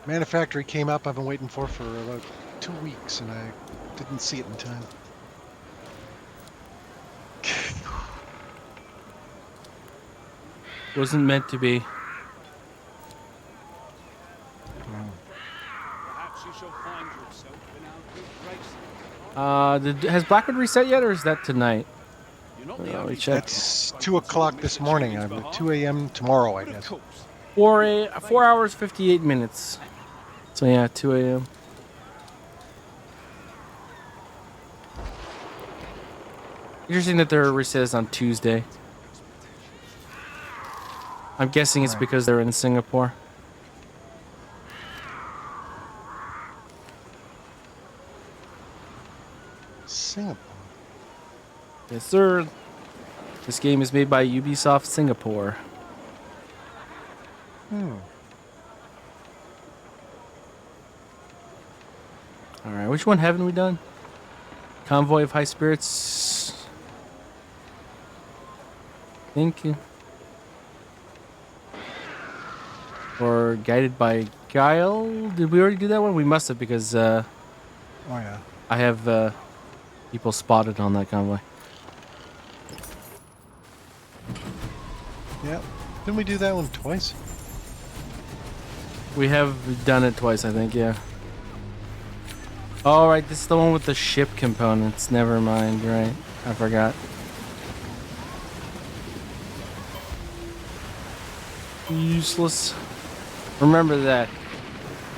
Manufactory came up, I've been waiting for about 2 weeks, and I didn't see it in time. Wasn't meant to be. Perhaps you shall find yourself in our good graces. Has Blackwood reset yet, or is that tonight? You're not the Oh, only... we checked. It's 2 o'clock this morning. I'm at 2 a.m. tomorrow, I But of guess. course, 4 hours 58 minutes. So yeah, 2 a.m. Interesting that their reset is on Tuesday. I'm guessing it's because they're in Singapore. Singapore. Yes, sir. This game is made by Ubisoft Singapore. Hmm. All right, which one haven't we done? Convoy of High Spirits. Thank you. Or Guided by Guile. Did we already do that one? We must have, because Oh yeah. I have people spotted on that convoy. Yeah. Didn't we do that one twice? We have done it twice, I think, yeah. All right, this is the one with the ship components. Never mind, you're right. I forgot. Useless. Remember that.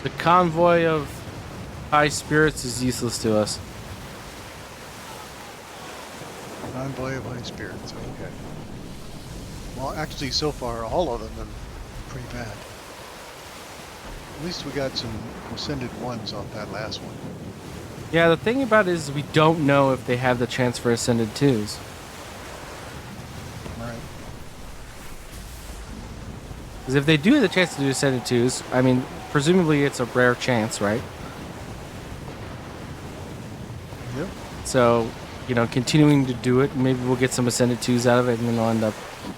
The convoy of high spirits is useless to us. Convoy of High Spirits. Okay. Well, actually, so far, all of them are pretty bad. At least we got some Ascended ones off that last one. Yeah, the thing about it is we don't know if they have the chance for Ascended 2s. Right. Because if they do have the chance to do Ascended 2s, I mean, presumably it's a rare chance, right? Yep. So, you know, continuing to do it, maybe we'll get some Ascended 2s out of it and then it'll end up,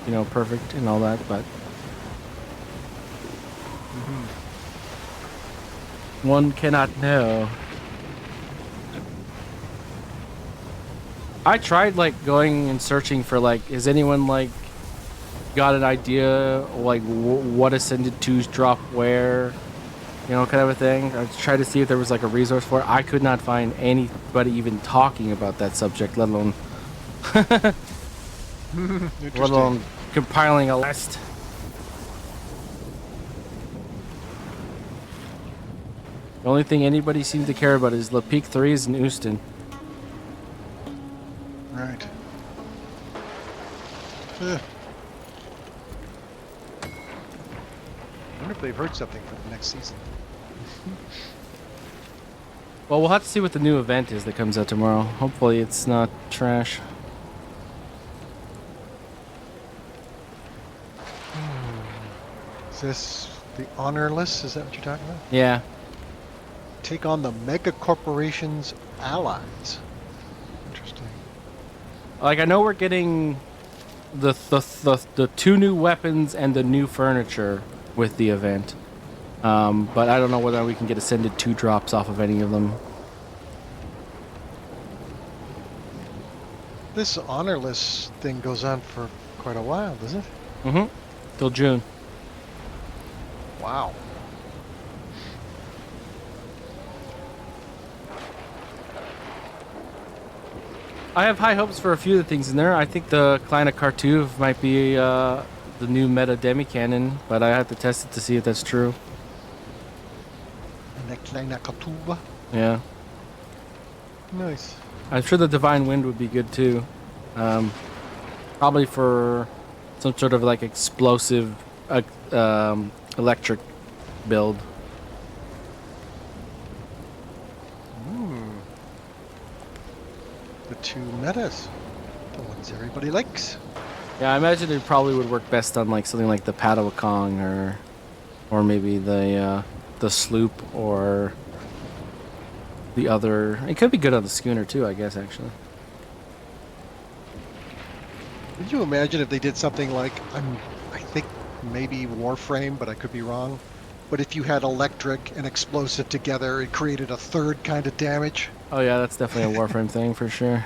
you know, perfect and all that, but... One cannot know. I tried, like, going and searching for, like, has anyone, like, got an idea, like, what Ascended 2s drop where, you know, kind of a thing. I tried to see if there was, like, a resource for it. I could not find anybody even talking about that subject, let alone, let alone compiling a list. The only thing anybody seemed to care about is La Peak 3s in Houston. Right. Ugh. I wonder if they've heard something for the next season. Well, we'll have to see what the new event is that comes out tomorrow. Hopefully it's not trash. Is this the Honorless? Is that what you're talking about? Yeah. Take on the mega corporation's allies. Interesting. Like, I know we're getting the two new weapons and the new furniture with the event. But I don't know whether we can get Ascended 2 drops off of any of them. This Honorless thing goes on for quite a while, doesn't it? Mm-hmm. Till June. Wow. I have high hopes for a few of the things in there. I think the Kleine Kartuv might be the new meta demi-cannon, but I have to test it to see if that's true. And the Kleine Katuba. Yeah. Nice. I'm sure the Divine Wind would be good too. Probably for some sort of like explosive electric build. The two metas. The ones everybody likes. Yeah, I imagine it probably would work best on like something like the Padawakong or maybe the sloop or the other. It could be good on the schooner too, I guess, actually. Could you imagine if they did something like, I think maybe Warframe, but I could be wrong. But if you had electric and explosive together, it created a third kind of damage. Oh yeah, that's definitely a Warframe thing for sure.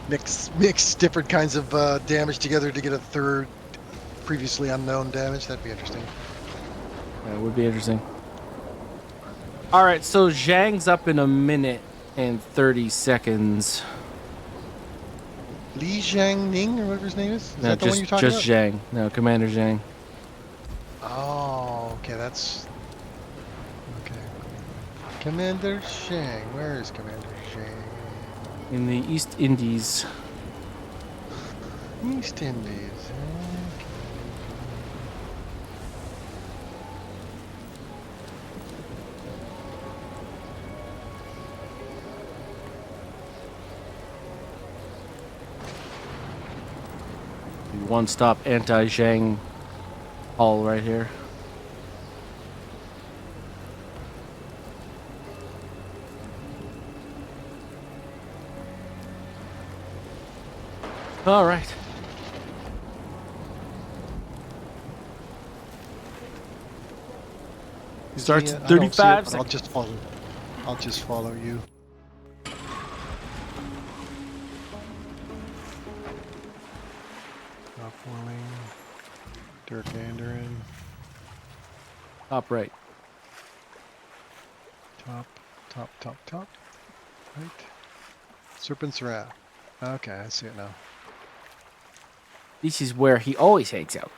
Mix different kinds of damage together to get a third previously unknown damage. That'd be interesting. Yeah, it would be interesting. All right, so Zhang's up in a minute and 30 seconds. Li Jiangning, or whatever his name is? Is No, that the one you're talking just about? Zhang. No, Commander Zhang. Oh, okay, that's... Okay. Commander Zhang. Where is Commander Zhang? In the East Indies. East Indies. Okay. one-stop anti-Zhang hull right here. All right. Starts at I don't see it, 35 but I'll just follow you. Top forming. Dirk Anderin. Top right. Top. Right. Serpent's Wrath. Okay, I see it now. This is where he always hangs out.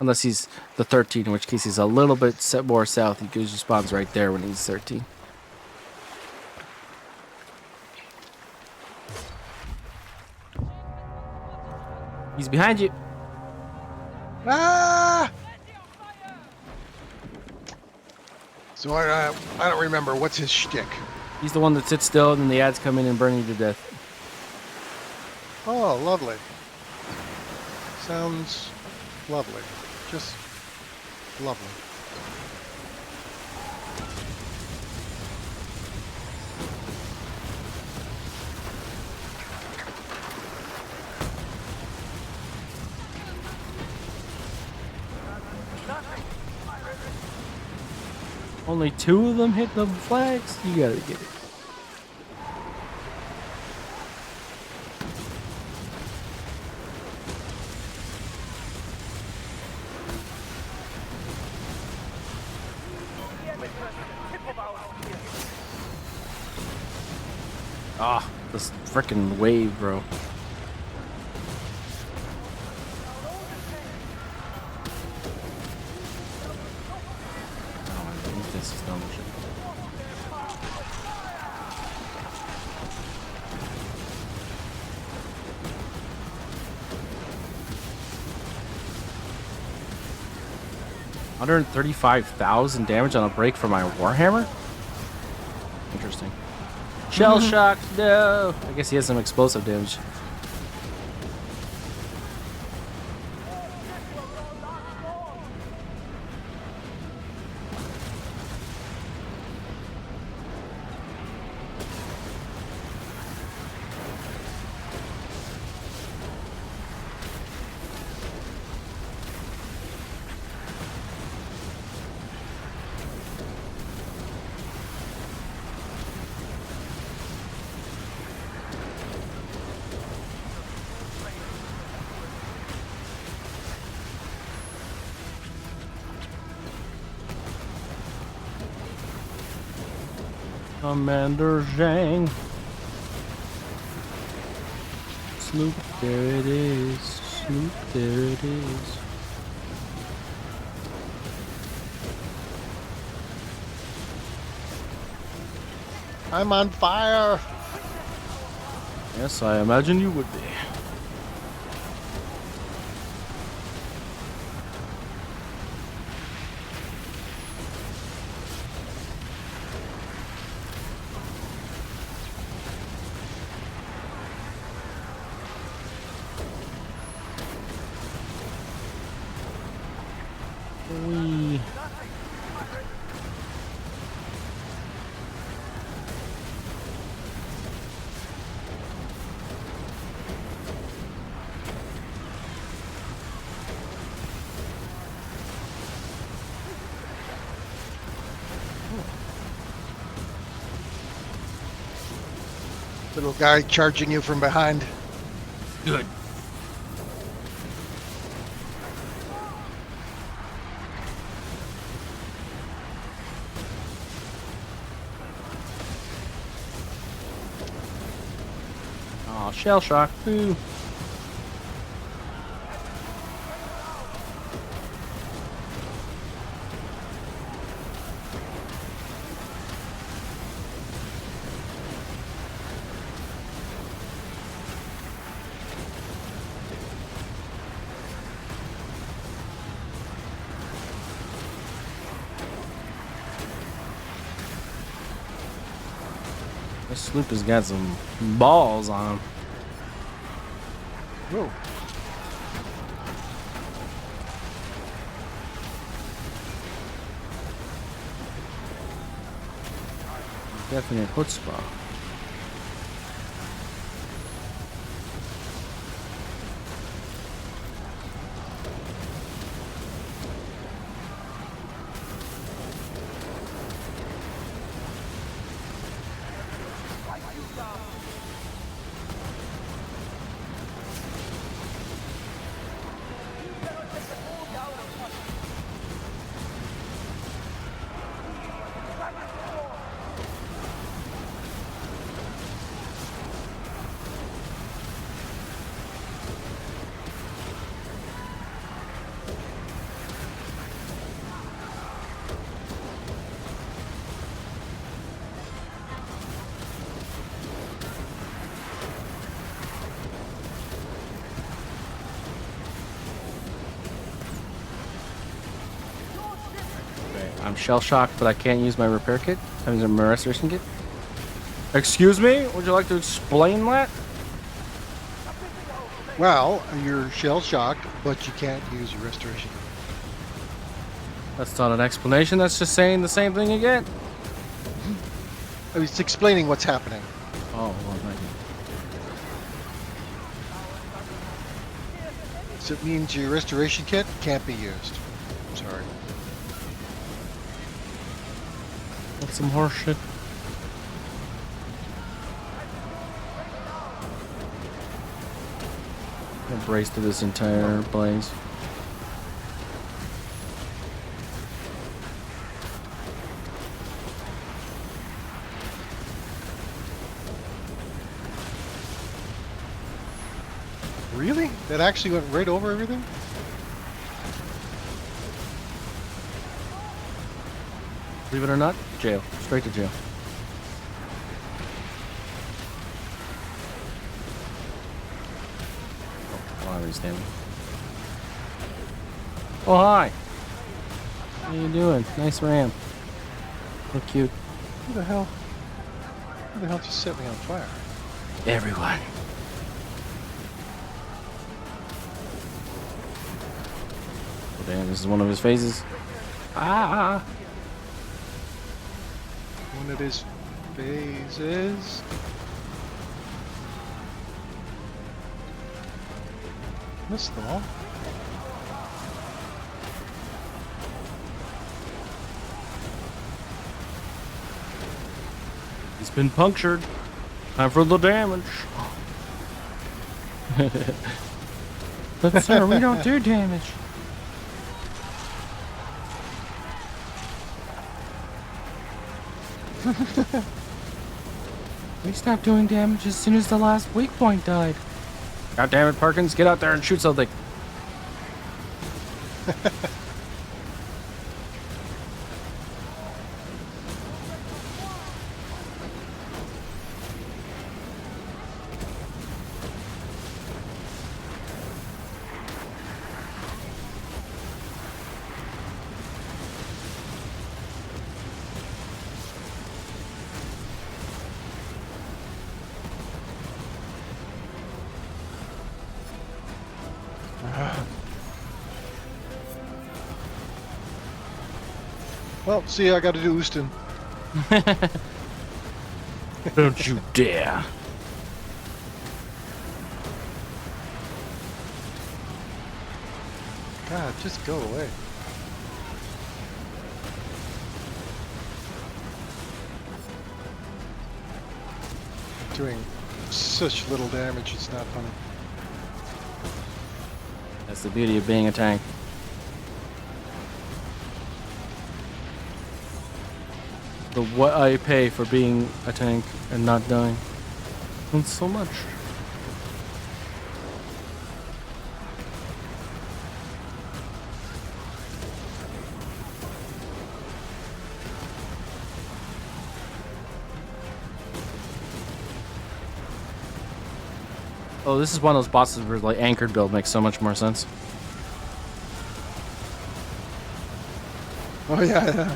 Unless he's the 13, in which case he's a little bit more south. He goes, spawns right there when he's 13. He's behind you. Ah! So I don't remember. What's his shtick? He's the one that sits still, and then the ads come in and burn you to death. Oh, lovely. Sounds lovely. Just lovely. Only 2 of them hit the flags? You gotta get it. Ah, this frickin' wave, bro. This is dumb shit. $135,000 damage on a break for my Warhammer? Interesting. Shell shock, no! I guess he has some explosive damage. Commander Zhang. Sloop, there it is. Sloop, there it is. I'm on fire. Yes, I imagine you would be. Wee. Little guy charging you from behind. Good. Oh, shell shock. Ooh. This sloop has got some balls on him. Whoa. Definite chutzpah. I'm shell shocked, but I can't use my repair kit. I mean, my restoration kit. Excuse me? Would you like to explain that? Well, you're shell shocked, but you can't use your restoration. That's not an explanation. That's just saying the same thing again. I was explaining what's happening. Oh, well, thank you. So it means your restoration kit can't be used. Sorry. That's some horse shit. Embrace to this entire place. Really? That actually went right over everything? Believe it or not, jail. Straight to jail. Oh, lottery's standing. Oh, hi. How you doing? Nice ramp. Look cute. Who the hell? Who the hell just set me on fire? Everyone. Oh, damn, this is one of his phases. Ah! One of his phases. Missed them all. He's been punctured. Time for the damage. But sir, we don't do damage. We stopped doing damage as soon as the last weak point died. God damn it, Perkins, get out there and shoot something. Well, see, I got to do Houston. Don't you dare. God, just go away. Doing such little damage, it's not funny. That's the beauty of being a tank. The what I pay for being a tank and not dying. Not so much. Oh, this is one of those bosses where like anchored build makes so much more sense. Oh yeah.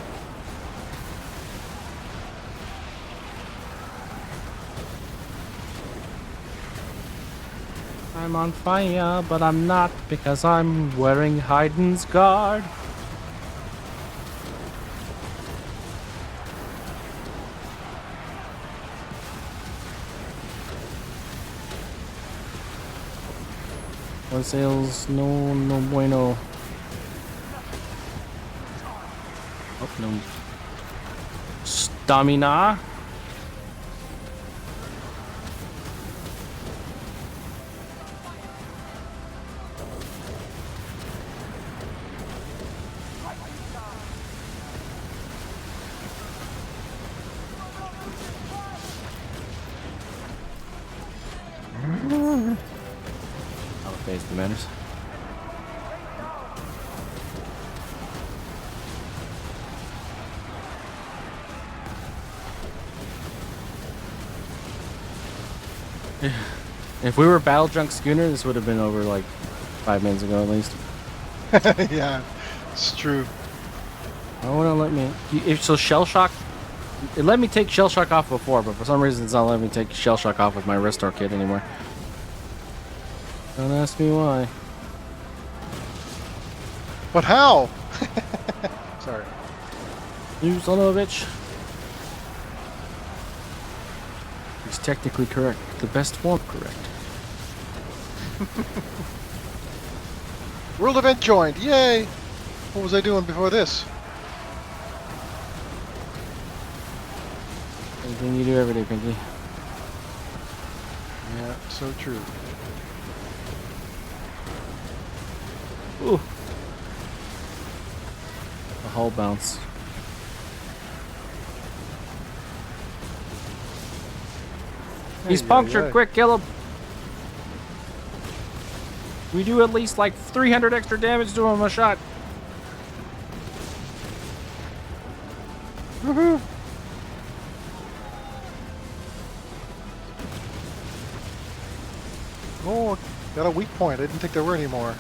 I'm on fire, but I'm not because I'm wearing Haydn's guard. One sails, no bueno. Oh, no. Stamina. I'll face the matters. If we were battle drunk schooner, this would have been over like 5 minutes ago at least. Yeah, it's true. I wouldn't let me. If so, shell shock. It let me take shell shock off before, but for some reason it's not letting me take shell shock off with my restore kit anymore. Don't ask me why. But how? Sorry. You son of a bitch. He's technically correct. The best form correct. World event joined. Yay! What was I doing before this? Everything you do every day, Pinky. Yeah, so true. Ooh. A hull bounce. He's punctured. Quick, kill him. We do at least like 300 extra damage to him a shot. Woohoo! Oh, got a weak point. I didn't think there were any more.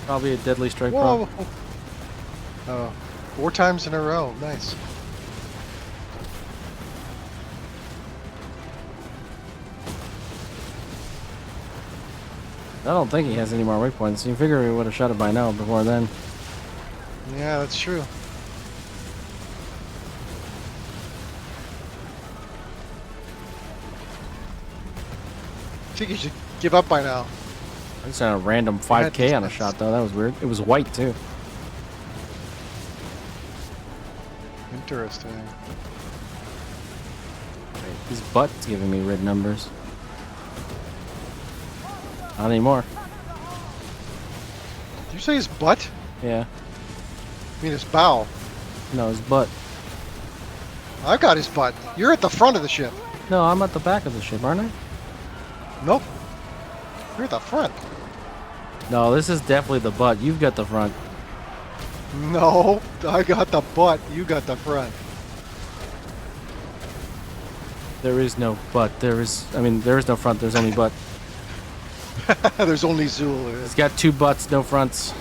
Probably a deadly strike. Whoa! Oh, 4 times in a row. Nice. I don't think he has any more waypoints. You figure we would have shot it by now before then. Yeah, that's true. I think you should give up by now. I just had a random 5K on a shot though. That was weird. It was white too. Interesting. His butt's giving me red numbers. Not anymore. Did you say his butt? Yeah. I mean his bow. No, his butt. I've got his butt. You're at the front of the ship. No, I'm at the back of the ship, aren't I? Nope. You're at the front. No, this is definitely the butt. You've got the front. No, I got the butt. You got the front. There is no butt. There is no front. There's only butt. There's only Zool. He's got 2 butts, no fronts.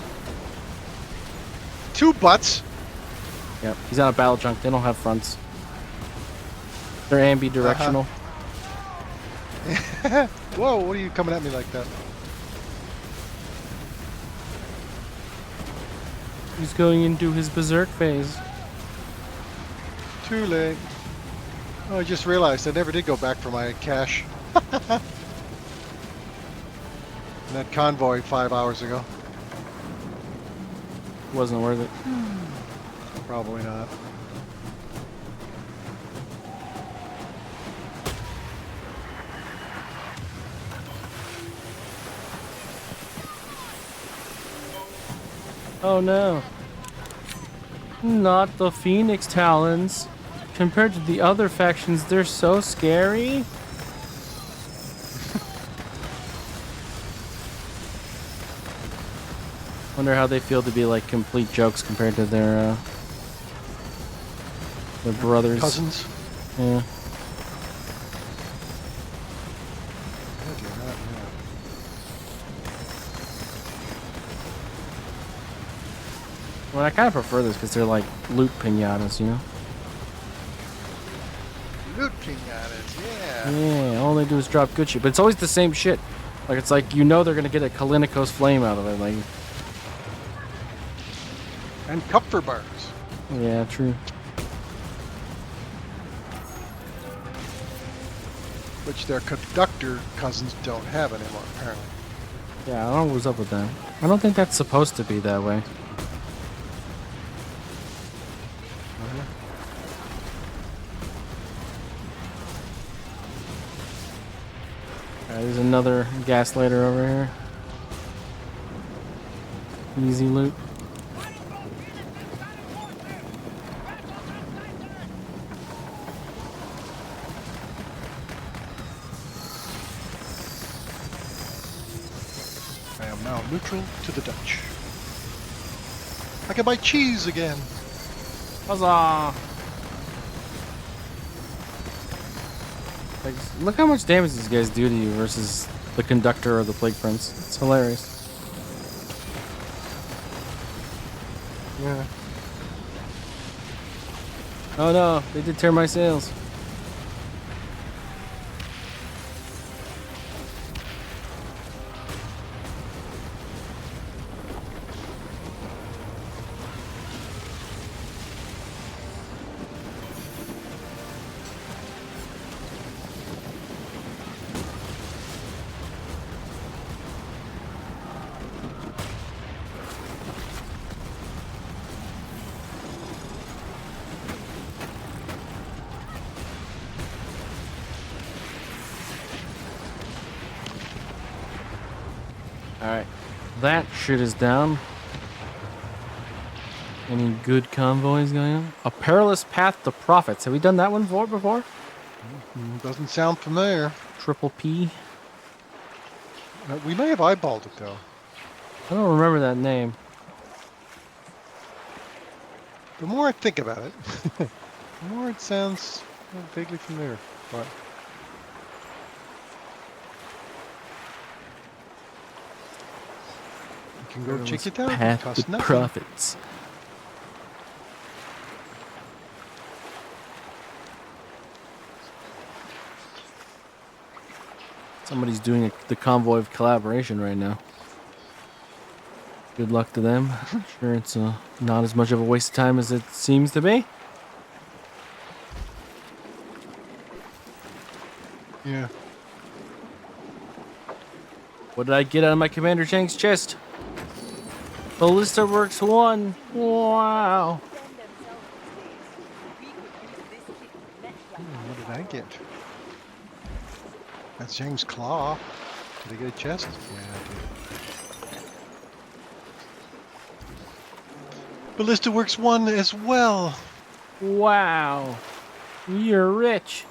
2 butts? Yep. He's on a battle junk. They don't have fronts. They're ambidirectional. Whoa, what are you coming at me like that? He's going into his berserk phase. Too late. Oh, I just realized I never did go back for my cash. That convoy 5 hours ago. Wasn't worth it. Probably not. Oh no. Not the Phoenix Talons. Compared to the other factions, they're so scary. Wonder how they feel to be like complete jokes compared to their brothers. Cousins? Yeah. Well, I kind of prefer this because they're like loot pinatas, you know? Loot pinatas, yeah. Yeah, all they do is drop good shit. But it's always the same shit. Like, it's like, you know they're going to get a Kalinikos flame out of it. Like, And Kupfer bars. yeah, true. Which their conductor cousins don't have anymore, apparently. Yeah, I don't know what's up with that. I don't think that's supposed to be that way. Alright, there's another gas lighter over here. Easy loot. I am now neutral to the Dutch. I can buy cheese again. Huzzah! Like, look how much damage these guys do to you versus the conductor or the plague prince. It's hilarious. Yeah. Oh no, they did tear my sails. Alright, that shit is down. Any good convoys going on? A perilous path to profits. Have we done that one before? Doesn't sound familiar. Triple P. We may have eyeballed it though. I don't remember that name. The more I think about it, the more it sounds vaguely familiar. But you can go check it out. It Path costs to nothing. profits. Somebody's doing the convoy of collaboration right now. Good luck to them. Sure, it's not as much of a waste of time as it seems to be. Yeah. What did I get out of my Commander Chang's chest? Ballista Works 1. Wow. What did I get? That's James Claw. Did I get a chest? Yeah, I did. Ballista Works 1 as well. Wow. You're rich.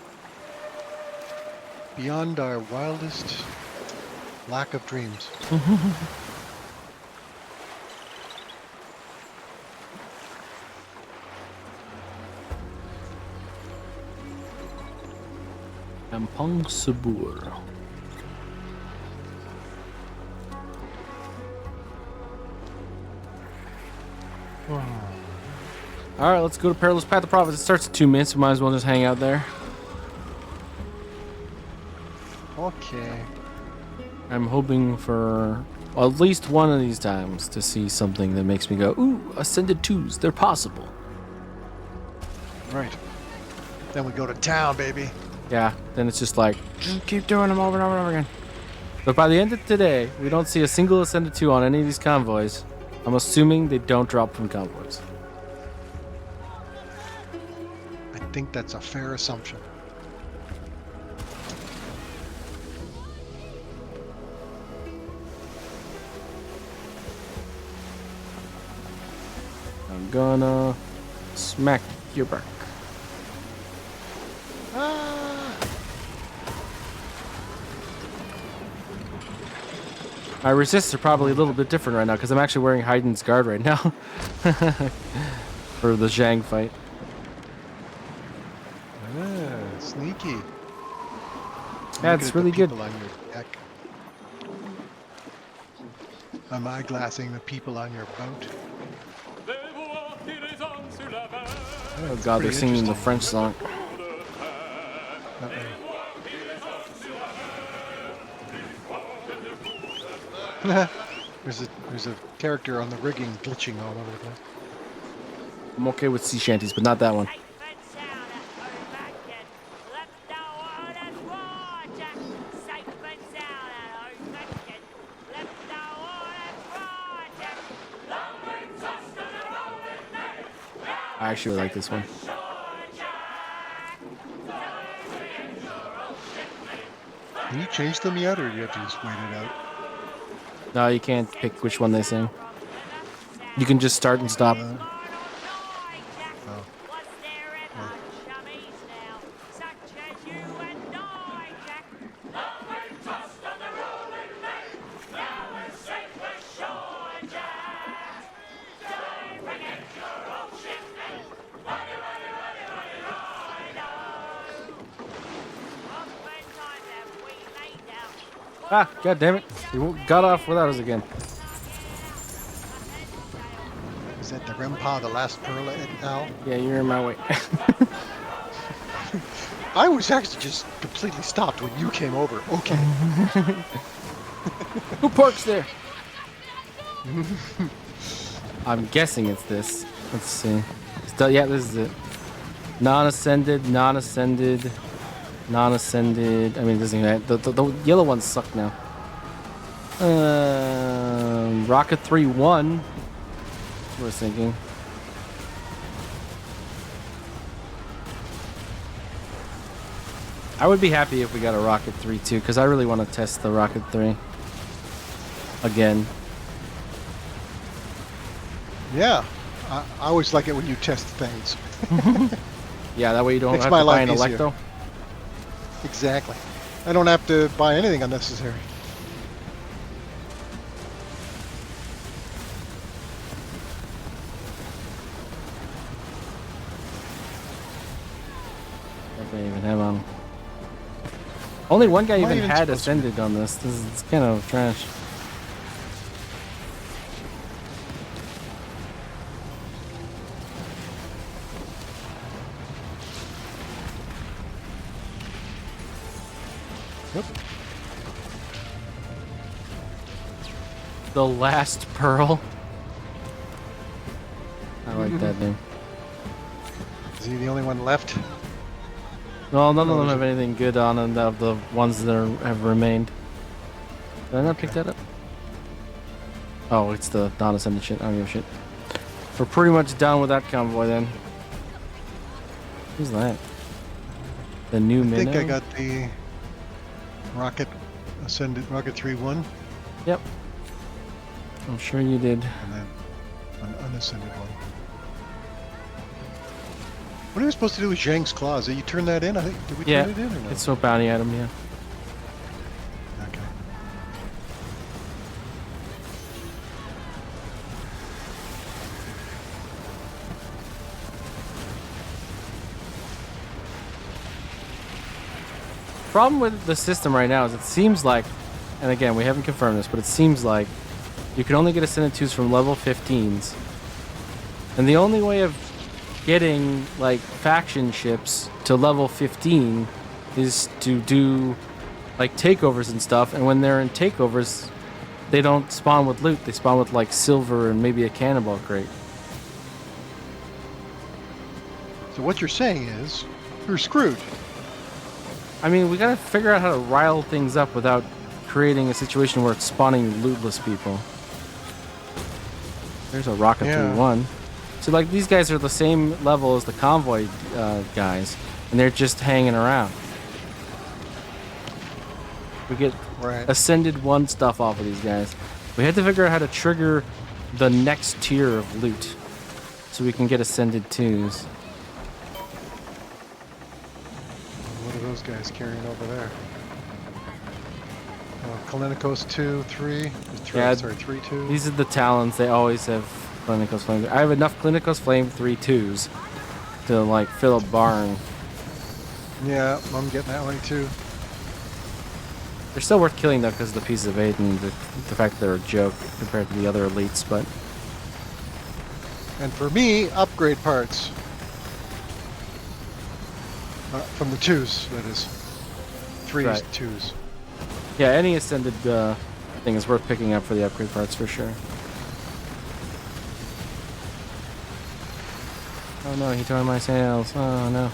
Beyond our wildest lack of dreams. Ampong Sabur. Alright, let's go to Perilous Path of Profits. It starts at 2 minutes. We might as well just hang out there. Okay. I'm hoping for at least one of these times to see something that makes me go, ooh, Ascended 2s, they're possible. Right. Then we go to town, baby. Yeah, then it's just like, just keep doing them over and over and over again. But by the end of today, we don't see a single Ascended 2 on any of these convoys. I'm assuming they don't drop from convoys. I think that's a fair assumption. I'm gonna smack your back. Ah! My resists are probably a little bit different right now because I'm actually wearing Hayden's guard right now for the Zhang fight. Ah, sneaky. Yeah, Looking it's at really the good. people on your deck. I'm eyeglassing the people on your boat. Oh god, they're pretty singing the interesting. French song. There's a character on the rigging glitching all over the place. I'm okay with sea shanties, but not that one. I actually like this one. Can you change them yet, or do you have to just wait it out? No, you can't pick which one they sing. You can just start and stop. Oh. Ah, god damn it. You got off without us again. Is that the Rempa, the last pearl et al? Yeah, you're in my way. I was actually just completely stopped when you came over. Okay. Who parks there? I'm guessing it's this. Let's see. Still, yeah, this is it. Non-ascended, non-ascended, non-ascended. I mean, this isn't the yellow ones suck now. Rocket 3-1. I was thinking. I would be happy if we got a Rocket 3-2 because I really want to test the Rocket 3 again. Yeah. I always like it when you test things. Yeah, that way you don't Makes have my to buy life an easier. Electro. Exactly. I don't have to buy anything unnecessary. What do they even have on? Only one guy Am I even even had supposed to be- ascended on this. This is kind of trash. Yep. The last pearl. I like that name. Is he the only one left? Well, none of them there's have anything good on them of the ones that have remained. Did I not pick that up? Oh, it's the non-ascended shit. I don't give a shit. We're pretty much done with that convoy then. Who's that? The new I think I minnow? got the rocket ascended rocket 3-1 Yep. I'm sure you did. and then an unascended one. What are we supposed to do with Zhang's claws? Did you turn that in? I think did we Yeah, turn it in or no? it's no bounty item, yeah. Okay. Problem with the system right now is it seems like, and again, we haven't confirmed this, but it seems like you can only get Ascended 2s from level 15s. And the only way of getting, like, faction ships to level 15 is to do, like, takeovers and stuff. And when they're in takeovers, they don't spawn with loot. They spawn with, like, silver and maybe a cannonball crate. So what you're saying is you're screwed. I mean, we gotta figure out how to rile things up without creating a situation where it's spawning lootless people. There's a Rocket Yeah. 3-1. So, like, these guys are the same level as the Convoy guys, and they're just hanging around. We get Right. Ascended 1 stuff off of these guys. We had to figure out how to trigger the next tier of loot so we can get Ascended 2s. What are those guys carrying over there? Kalinikos 2, 3. Yeah, Sorry, 3, 2. These are the Talons. They always have Clinicos Flame. I have enough Clinicos Flame 3-2s to, like, fill a barn. Yeah, I'm getting that one too. They're still worth killing, though, because of the pieces of 8 and the fact that they're a joke compared to the other elites, but... And for me, upgrade parts. From the 2s, that is. 3s, Right. 2s. Yeah, any Ascended thing is worth picking up for the upgrade parts, for sure. Oh no, he tore my sails. Oh no.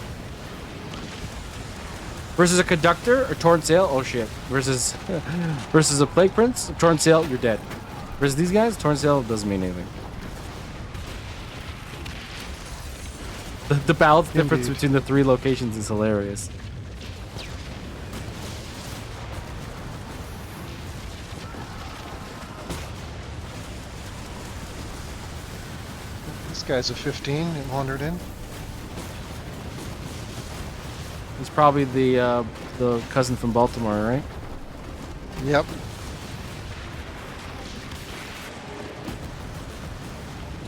Versus a conductor or torn sail? Oh shit. Versus versus a plague prince, torn sail, you're dead. Versus these guys, torn sail doesn't mean anything. The balance difference Indeed. between the 3 locations is hilarious. This guy's a 15 and wandered in. He's probably the cousin from Baltimore, right? Yep.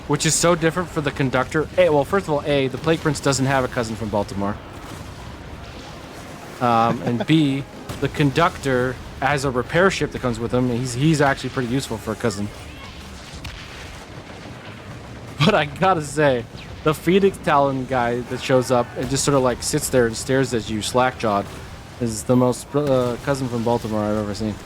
Which is so different for the conductor. Well, first of all, the Plague Prince doesn't have a cousin from Baltimore. And B, the conductor has a repair ship that comes with him. And he's actually pretty useful for a cousin. But I gotta say, the Phoenix Talon guy that shows up and just sort of like sits there and stares at you, slack-jawed, is the most cousin from Baltimore I've ever seen.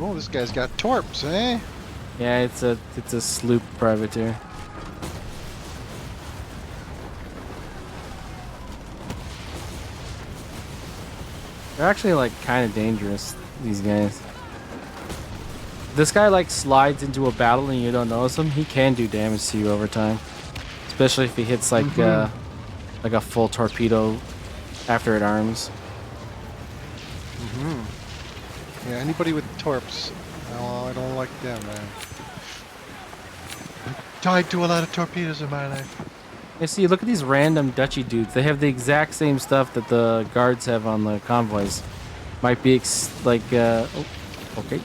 Oh, this guy's got torps, eh? Yeah, it's a sloop privateer. They're actually like kind of dangerous, these guys. This guy like slides into a battle and you don't notice him. He can do damage to you over time, especially if he hits like a full torpedo after it arms. Yeah, anybody with torps, oh, I don't like them, man. Died to a lot of torpedoes in my life. You see, look at these random Dutchy dudes. They have the exact same stuff that the guards have on the convoys. Might be okay.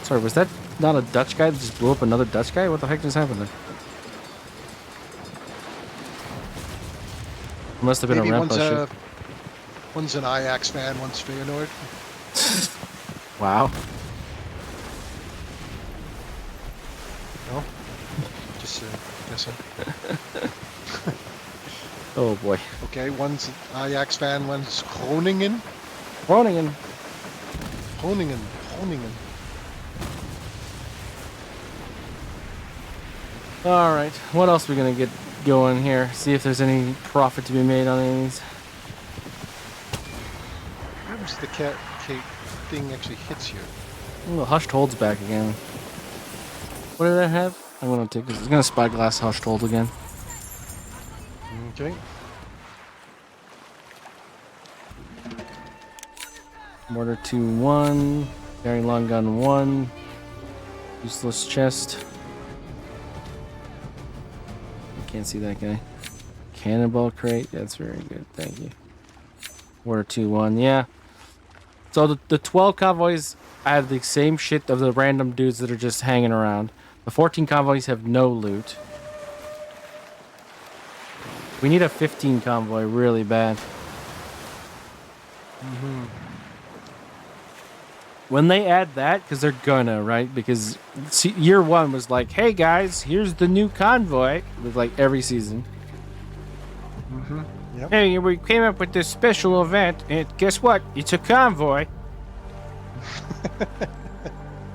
Sorry, was that not a Dutch guy that just blew up another Dutch guy? What the heck just happened there? Must have been Maybe a Rempo ship. one's an Ajax fan, one's Feyenoord. Wow. No? Just guessing. Oh boy. Okay, one's an Ajax fan, one's Groningen. Groningen. Groningen. All right. What else are we gonna get going here? See if there's any profit to be made on any of these. What happens if the thing actually hits you? Oh, Hushed Hold's back again. What did that have? I'm gonna take this. It's gonna spyglass Hushed Hold again. Okay. Mortar 2-1. Very long gun 1. Useless chest. Can't see that guy. Cannonball crate. That's very good. Thank you. Mortar 2-1. Yeah. So the 12 convoys have the same shit of the random dudes that are just hanging around. The 14 convoys have no loot. We need a 15 convoy really bad. When they add that, because they're gonna, right? Because year 1 was like, hey guys, here's the new convoy. With like every season. Yep. Hey, we came up with this special event, and guess what? It's a convoy. But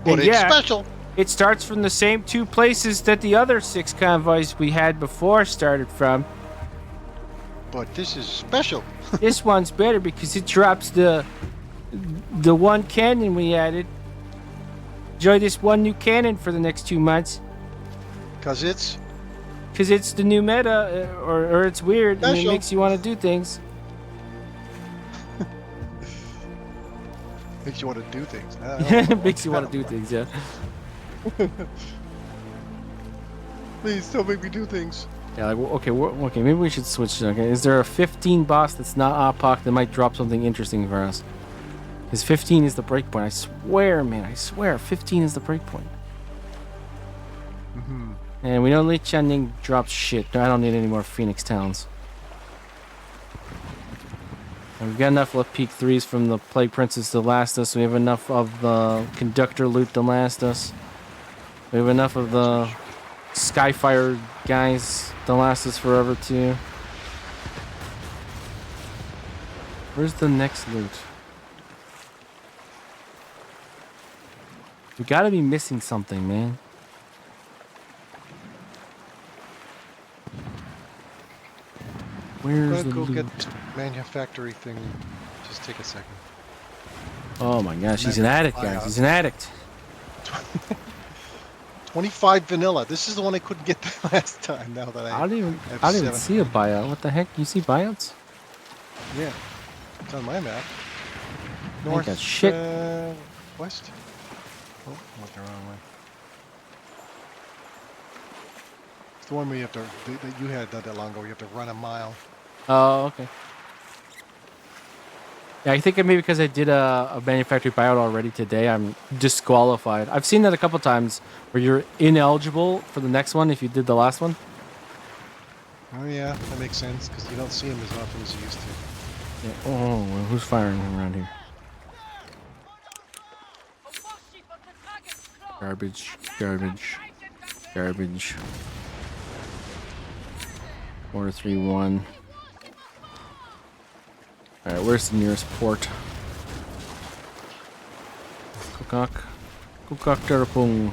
And it's yeah, special. it starts from the same 2 places that the other 6 convoys we had before started from. But this is special. This one's better because it drops the 1 cannon we added. Enjoy this 1 new cannon for the next 2 months. Because it's Because it's the new meta, or it's weird, and it Special. makes you want to do things. makes you want to do things. I don't know. Makes you want to do things, yeah. Please don't make me do things. Yeah, like, okay, maybe we should switch. Okay, is there a 15 boss that's not APOC that might drop something interesting for us? Because 15 is the breakpoint. I swear, man, I swear, 15 is the breakpoint. And we know Lee Channing drops shit. I don't need any more Phoenix Towns. And we've got enough left peak 3s from the Plague Princess to last us. We have enough of the Conductor loot to last us. We have enough of the Skyfire guys to last us forever too. Where's the next loot? We gotta be missing something, man. Where's the Go loot? get manufactory thing. Just take a second. Oh my gosh, he's an addict, guys. He's an addict. 25 vanilla. This is the one I couldn't get the last time. Now that I don't even have I don't even 7. see a buyout. What the heck? You see buyouts? Yeah, it's on my map. I ain't got North, shit. west. Oh, I went the wrong way. It's the one where you have to that you had not that long ago. You have to run a mile. Oh, okay. Yeah, I think maybe because I did a manufacturer buyout already today, I'm disqualified. I've seen that a couple times where you're ineligible for the next one if you did the last one. Oh yeah, that makes sense because you don't see them as often as you used to. Yeah. Oh, well, who's firing around here? Garbage, garbage, garbage. 431. All right, where's the nearest port? Kukak. Kukak Terapung.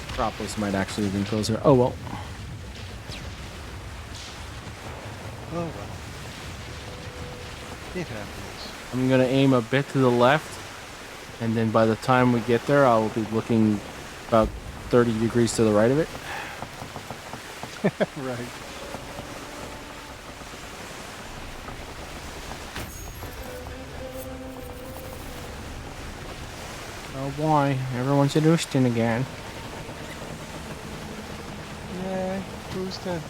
Metropolis might actually have been closer. Oh well. Oh well. It happens. I'm gonna aim a bit to the left, and then by the time we get there, I'll be looking about 30 degrees to the right of it. Right. Oh boy, everyone's at Houston again. Yeah, who's that?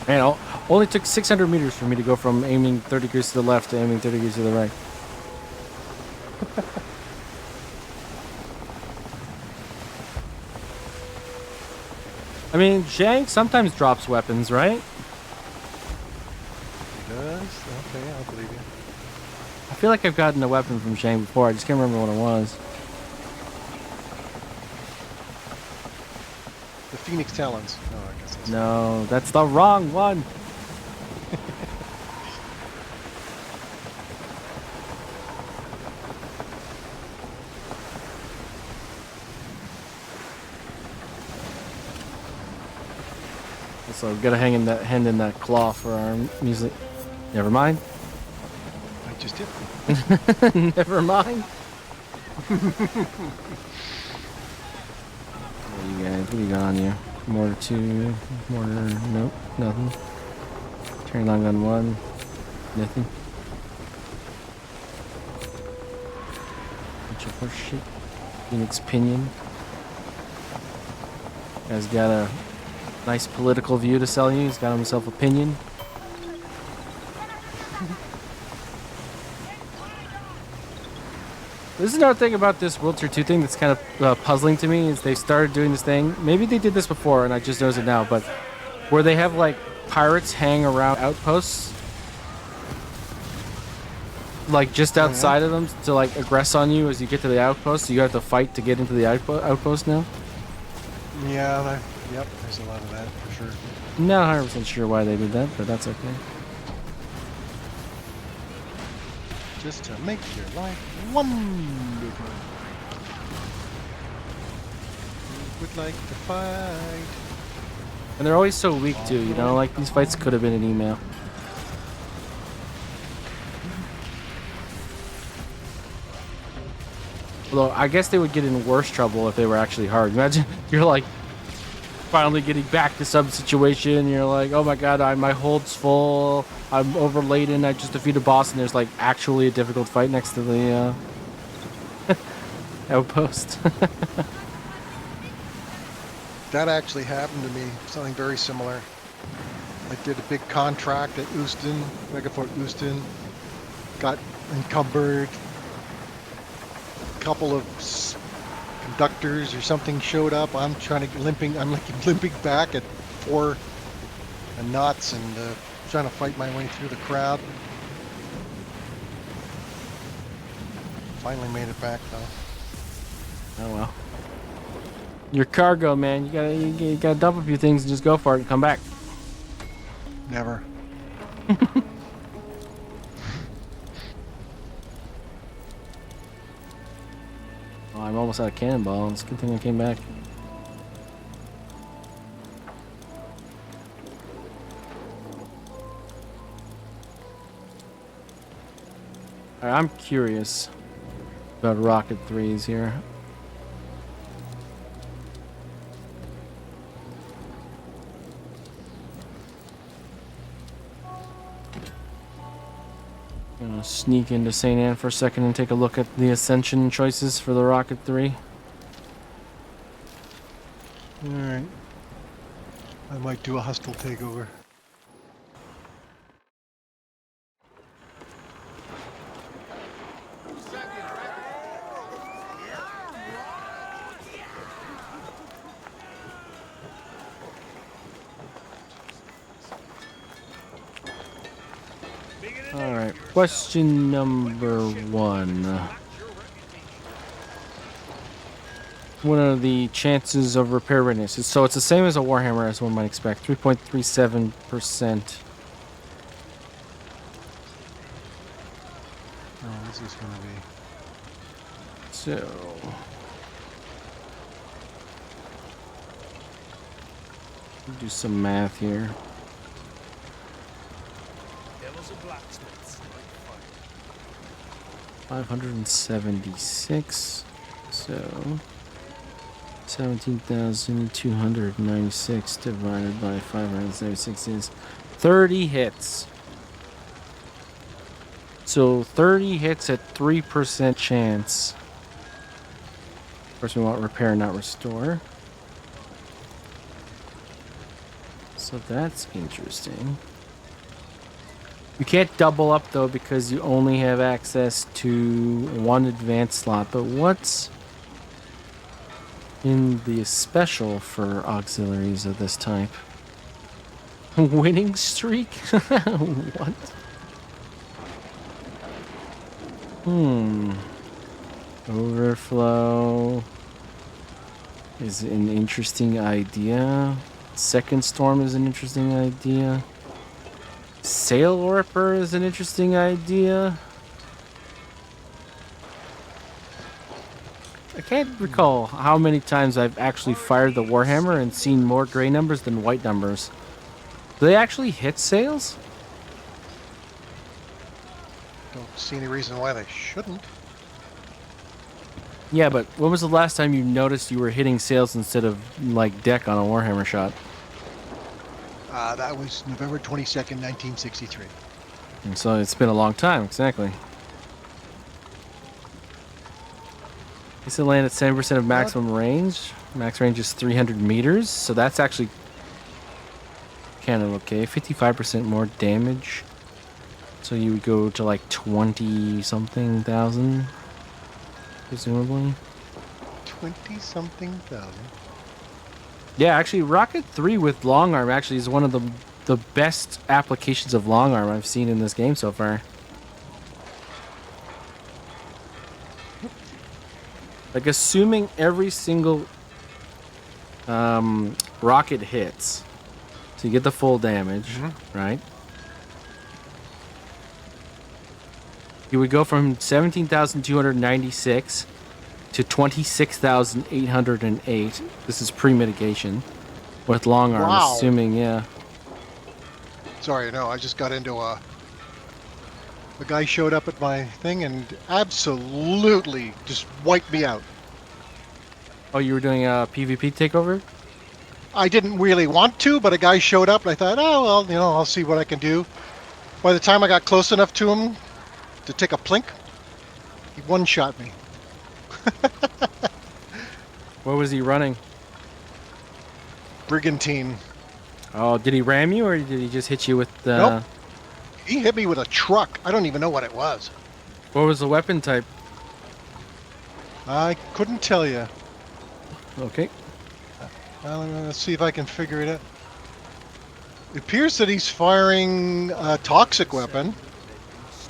Man, only took 600 meters for me to go from aiming 30 degrees to the left to aiming 30 degrees to the right. I mean, Zhang sometimes drops weapons, right? He does? Okay, I'll believe you. I feel like I've gotten a weapon from Zhang before. I just can't remember what it was. The Phoenix Talons. No, I guess that's No, that's the wrong one. So we gotta hang in that hand in that claw for our music. Never mind. I just did. Never mind. What do you guys? What do you got on you? Mortar 2, mortar, nope, nothing. Turn long gun 1, nothing. Bunch of horse shit. Phoenix Pinion. Guy's got a nice political view to sell you. He's got himself a pinion. This is another thing about this World War 2 thing that's kind of puzzling to me is they started doing this thing. Maybe they did this before and I just noticed it now, but where they have like pirates hang around outposts, like just outside of them to like aggress on you as you get to the outpost. So you have to fight to get into the outpost now. Yeah, yep, there's a lot of that for sure. Not 100% sure why they did that, but that's okay. Just to make your life wonderful. Who would like to fight? And they're always so weak too, you know, like these fights could have been an email. Although I guess they would get in worse trouble if they were actually hard. Imagine you're like finally getting back to some situation, you're like, oh my god, my hold's full, I'm overladen, I just defeated a boss, and there's like actually a difficult fight next to the outpost. That actually happened to me, something very similar. I did a big contract at Houston, Megafort Houston, got encumbered. A couple of conductors or something showed up. I'm limping back at 4 knots and trying to fight my way through the crowd. Finally made it back though. Oh well. Your cargo, man, you gotta dump a few things and just go for it and come back. Never. Oh, I'm almost out of cannonball. It's a good thing I came back. I'm curious about Rocket 3s here. Gonna sneak into St. Anne for a second and take a look at the Ascension choices for the Rocket 3. Alright. I might do a hostile takeover. Alright, question number 1. What are the chances of repair readiness? So it's the same as a Warhammer, as one might expect. 3.37%. Oh, this is going to be... So... do some math here. 576. So 17,296 divided by 576 is 30 hits. So 30 hits at 3% chance. Of course, we want repair, not restore. So that's interesting. You can't double up though because you only have access to one advanced slot. But what's in the special for auxiliaries of this type? Winning streak? What? Overflow is an interesting idea. Second storm is an interesting idea. Sail Ripper is an interesting idea. I can't recall how many times I've actually fired the Warhammer and seen more gray numbers than white numbers. Do they actually hit sails? Don't see any reason why they shouldn't. Yeah, but when was the last time you noticed you were hitting sails instead of, like, deck on a Warhammer shot? That was November 22nd, 1963. And so it's been a long time, exactly. It's to land at 7% of maximum range. Max range is 300 meters, so that's actually kind of okay. 55% more damage. So you would go to like 20-something thousand, presumably. 20-something thousand. Yeah, actually, Rocket 3 with long arm actually is one of the best applications of long arm I've seen in this game so far. Like, assuming every single rocket hits, so you get the full damage, right? You would go from 17,296 to 26,808. This is pre-mitigation with long arm, Wow. assuming, yeah. Sorry, no, I just got into a guy showed up at my thing and absolutely just wiped me out. Oh, you were doing a PvP takeover? I didn't really want to, but a guy showed up and I thought, oh, well, you know, I'll see what I can do. By the time I got close enough to him to take a plink, he one-shot me. What was he running? Brigantine. Oh, did he ram you or did he just hit you with the... Nope. He hit me with a truck. I don't even know what it was. What was the weapon type? I couldn't tell you. Okay. Let's see if I can figure it out. It appears that he's firing a toxic weapon.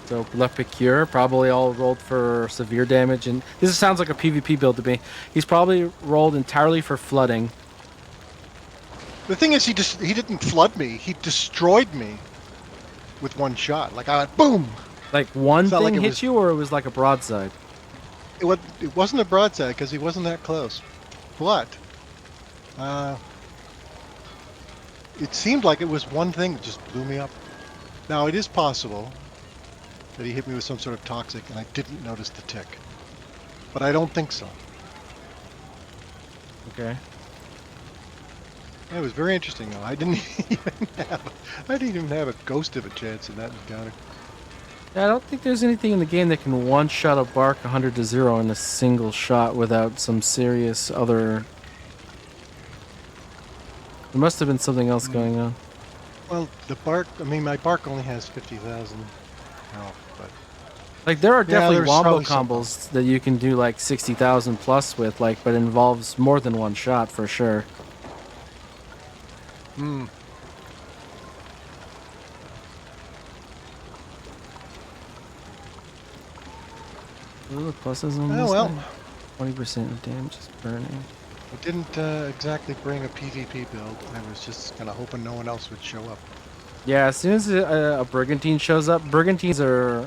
So left Picure, probably all rolled for severe damage, and this sounds like a PvP build to me. He's probably rolled entirely for flooding. The thing is, he didn't flood me. He destroyed me with one shot. Like, I went boom. Like one It's not thing like it hit was- you, or it was like a broadside? It wasn't a broadside because he wasn't that close. But it seemed like it was one thing that just blew me up. Now, it is possible that he hit me with some sort of toxic and I didn't notice the tick. But I don't think so. Okay. It was very interesting though. I didn't even have a ghost of a chance in that encounter. Yeah, I don't think there's anything in the game that can one-shot a bark 100 to 0 in a single shot without some serious other... There must have been something else going on. Well, the bark, I mean, my bark only has 50,000 health, but... Like, there are definitely there's wombo probably some- combos that you can do like 60,000 plus with, like, but it involves more than one shot for sure. Hmm. What are the pluses on Oh, this well. thing? 20% of damage is burning. I didn't exactly bring a PvP build. I was just kind of hoping no one else would show up. Yeah, as soon as a brigantine shows up, brigantines are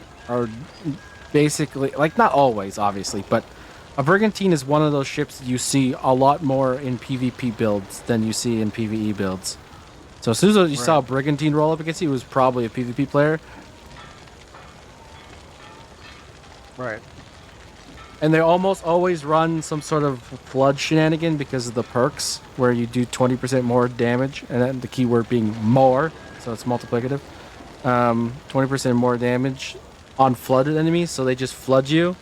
basically, like, not always, obviously, but a brigantine is one of those ships you see a lot more in PvP builds than you see in PvE builds. So as soon as you saw a brigantine roll up against you, it was probably a PvP player. Right. And they almost always run some sort of flood shenanigan because of the perks, where you do 20% more damage, and then the keyword being more, so it's multiplicative. 20% more damage on flooded enemies, so they just flood you,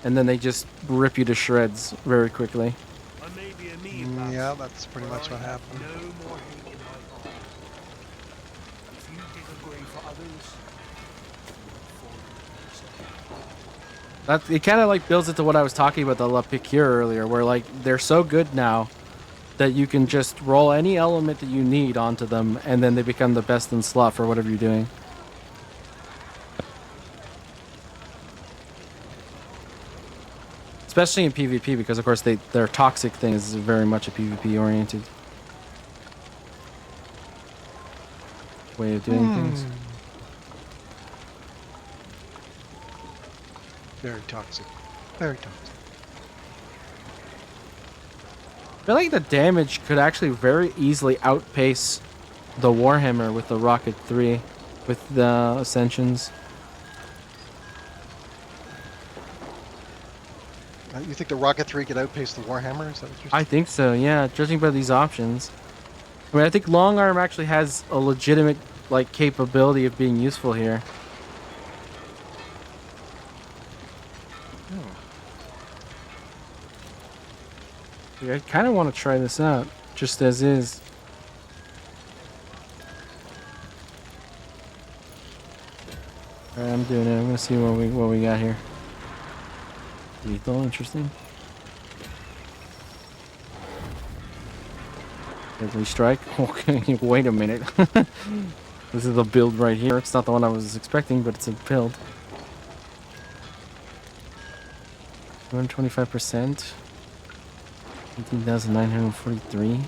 and then they just rip you to shreds very quickly. Yeah, that's pretty much what happened. It kind of like builds it to what I was talking about the La Piqûre earlier, where like they're so good now that you can just roll any element that you need onto them, and then they become the best in slot for whatever you're doing. Especially in PvP, because of course their toxic thing is very much a PvP oriented way of doing things. Very toxic. Very toxic. I feel like the damage could actually very easily outpace the Warhammer with the Rocket 3, with the Ascensions. You think the Rocket 3 could outpace the Warhammer? Is that what you're saying? I think so, yeah, judging by these options. I mean, I think Long Arm actually has a legitimate, like, capability of being useful here. I kind of want to try this out, just as is. Alright, I'm doing it. I'm gonna see what we got here. Lethal, interesting. Deadly strike. Okay, wait a minute. This is a build right here. It's not the one I was expecting, but it's a build. 225%. 18,943.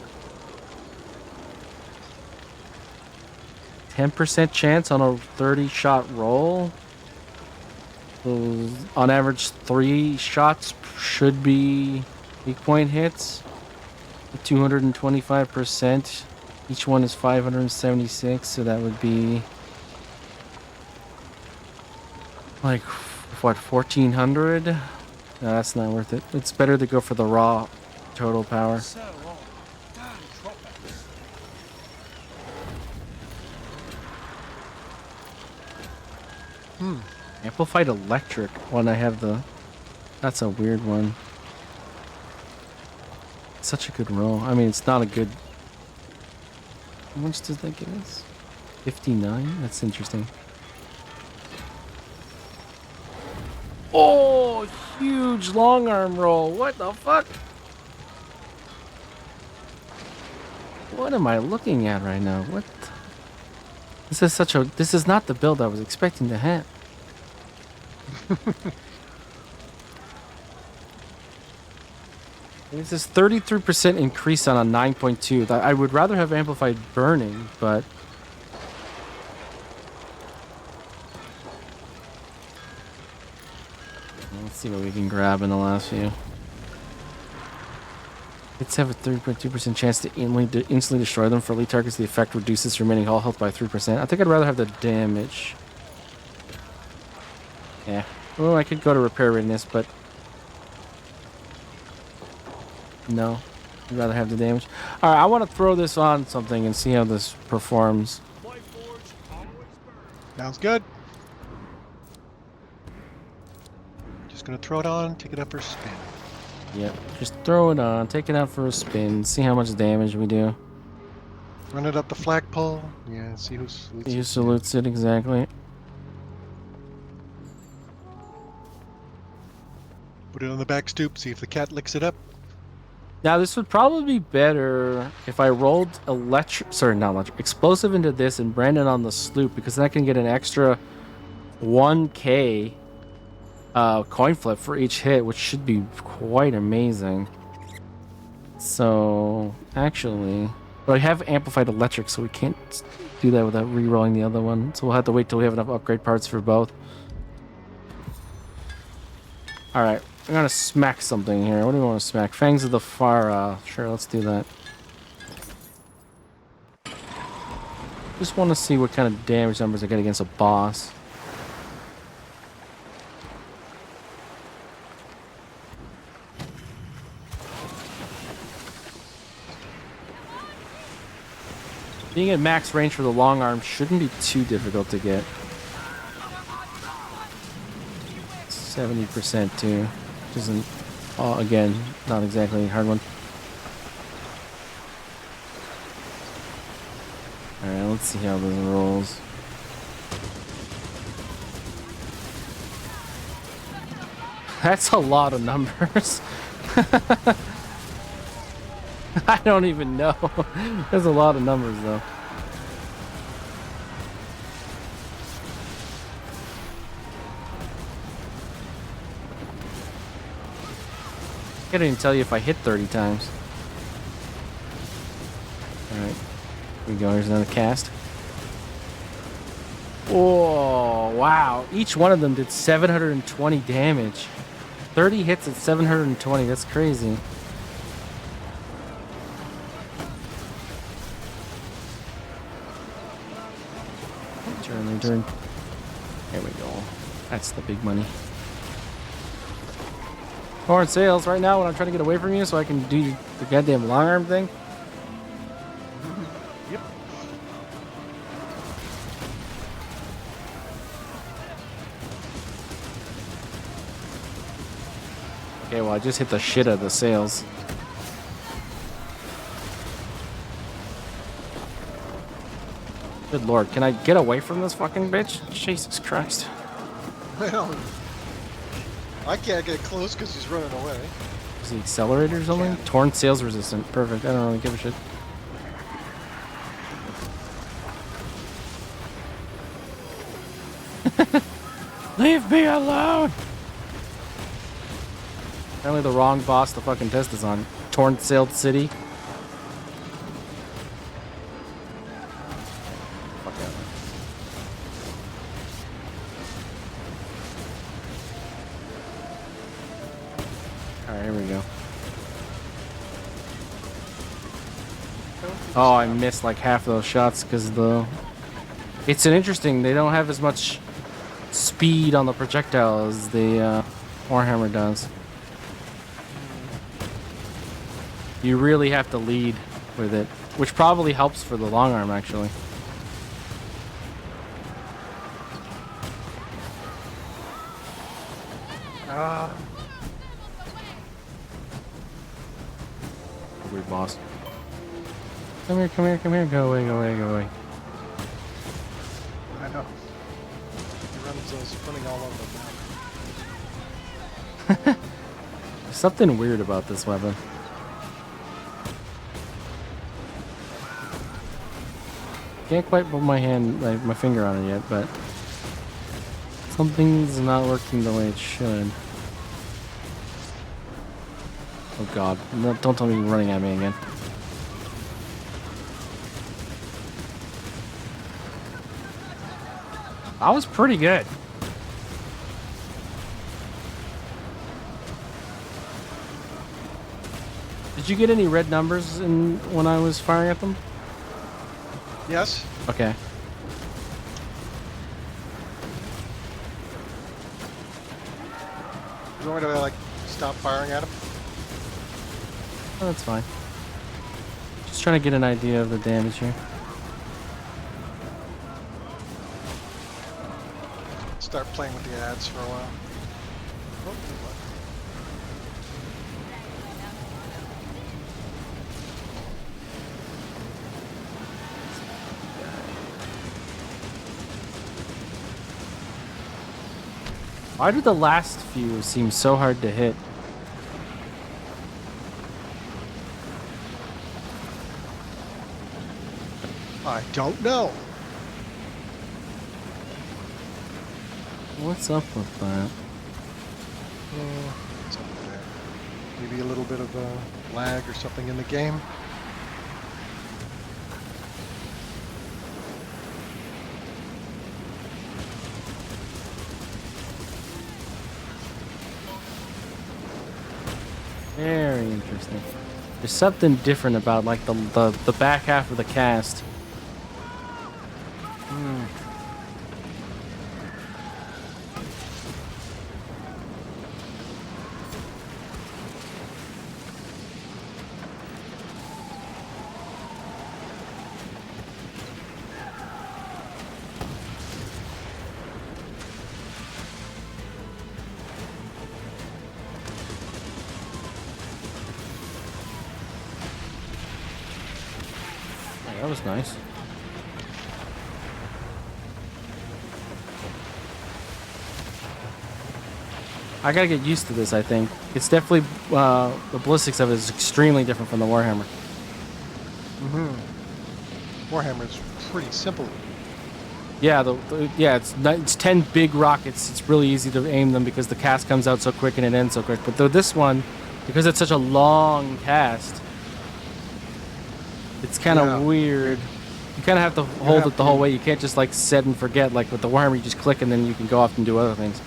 10% chance on a 30-shot roll. So on average, 3 shots should be weak point hits. 225%. Each one is 576, so that would be like what, 1,400? No, that's not worth it. It's better to go for the raw total power. Amplified electric when I have the... That's a weird one. Such a good roll. I mean, it's not a good... How much does that give us? 59? That's interesting. Oh, huge long arm roll. What the fuck? What am I looking at right now? What? This is such a... This is not the build I was expecting to have. This is 33% increase on a 9.2. I would rather have amplified burning, but... Let's see what we can grab in the last few. Let's have a 3.2% chance to instantly destroy them. For elite targets, the effect reduces remaining hull health by 3%. I think I'd rather have the damage. Yeah. Oh, I could go to repair readiness, but no. I'd rather have the damage. All right, I want to throw this on something and see how this performs. Sounds good. Just gonna throw it on, take it up for a spin. Yep. Just throw it on, take it out for a spin, see how much damage we do. Run it up the flagpole. Yeah, see who salutes You it. salutes it exactly. Put it on the back stoop, see if the cat licks it up. Now this would probably be better if I rolled explosive into this and brand it on the sloop, because then I can get an extra 1k coin flip for each hit, which should be quite amazing. So actually, but I have amplified electric, so we can't do that without re-rolling the other one. So we'll have to wait till we have enough upgrade parts for both. All right. I'm gonna smack something here. What do we want to smack? Fangs of the Far. Sure, let's do that. Just want to see what kind of damage numbers I get against a boss. Being at max range for the long arm shouldn't be too difficult to get. 70% too, which isn't, again, not exactly a hard one. Alright, let's see how this rolls. That's a lot of numbers. I don't even know. There's a lot of numbers though. I can't even tell you if I hit 30 times. Alright. Here we go. Here's another cast. Oh, wow. Each one of them did 720 damage. 30 hits at 720. That's crazy. Turn. There we go. That's the big money. Horn sales right now when I'm trying to get away from you so I can do the goddamn long arm thing. Yep. Okay, well I just hit the shit out of the sails. Good lord, can I get away from this fucking bitch? Jesus Christ. Well, I can't get close because he's running away. Is the accelerator or something? Yeah. Torn sails resistant. Perfect. I don't really give a shit. Leave me alone! Apparently the wrong boss the fucking test is on. Torn sailed city. Fuck out. Alright, here we go. Oh, I missed like half of those shots because it's an interesting, they don't have as much speed on the projectile as the Warhammer does. You really have to lead with it, which probably helps for the long arm actually. Weird boss. Come here, come here, come here. Go away, go away, go away. I know. He runs running all over the map. There's something weird about this weapon. Can't quite put my hand, like my finger on it yet, but something's not working the way it should. Oh god, no, don't tell me you're running at me again. That was pretty good. Did you get any red numbers when I was firing at them? Yes. Okay. you want me to like stop firing at him? Oh, that's fine. Just trying to get an idea of the damage here. Start playing with the ads for a while. Oh, Why do the last few seem so hard to hit? I don't know. What's up with that? What's up with that? Maybe a little bit of lag or something in the game. Very interesting. There's something different about like the back half of the cast. Oh, that was nice. I gotta get used to this, I think. It's definitely, the ballistics of it is extremely different from the Warhammer. Warhammer's pretty simple. Yeah, it's 10 big rockets. It's really easy to aim them because the cast comes out so quick and it ends so quick. But this one, because it's such a long cast, it's kind of weird. You kind of have to hold it the whole way. You can't just like set and forget. Like with the Warhammer, you just click and then you can go off and do other things.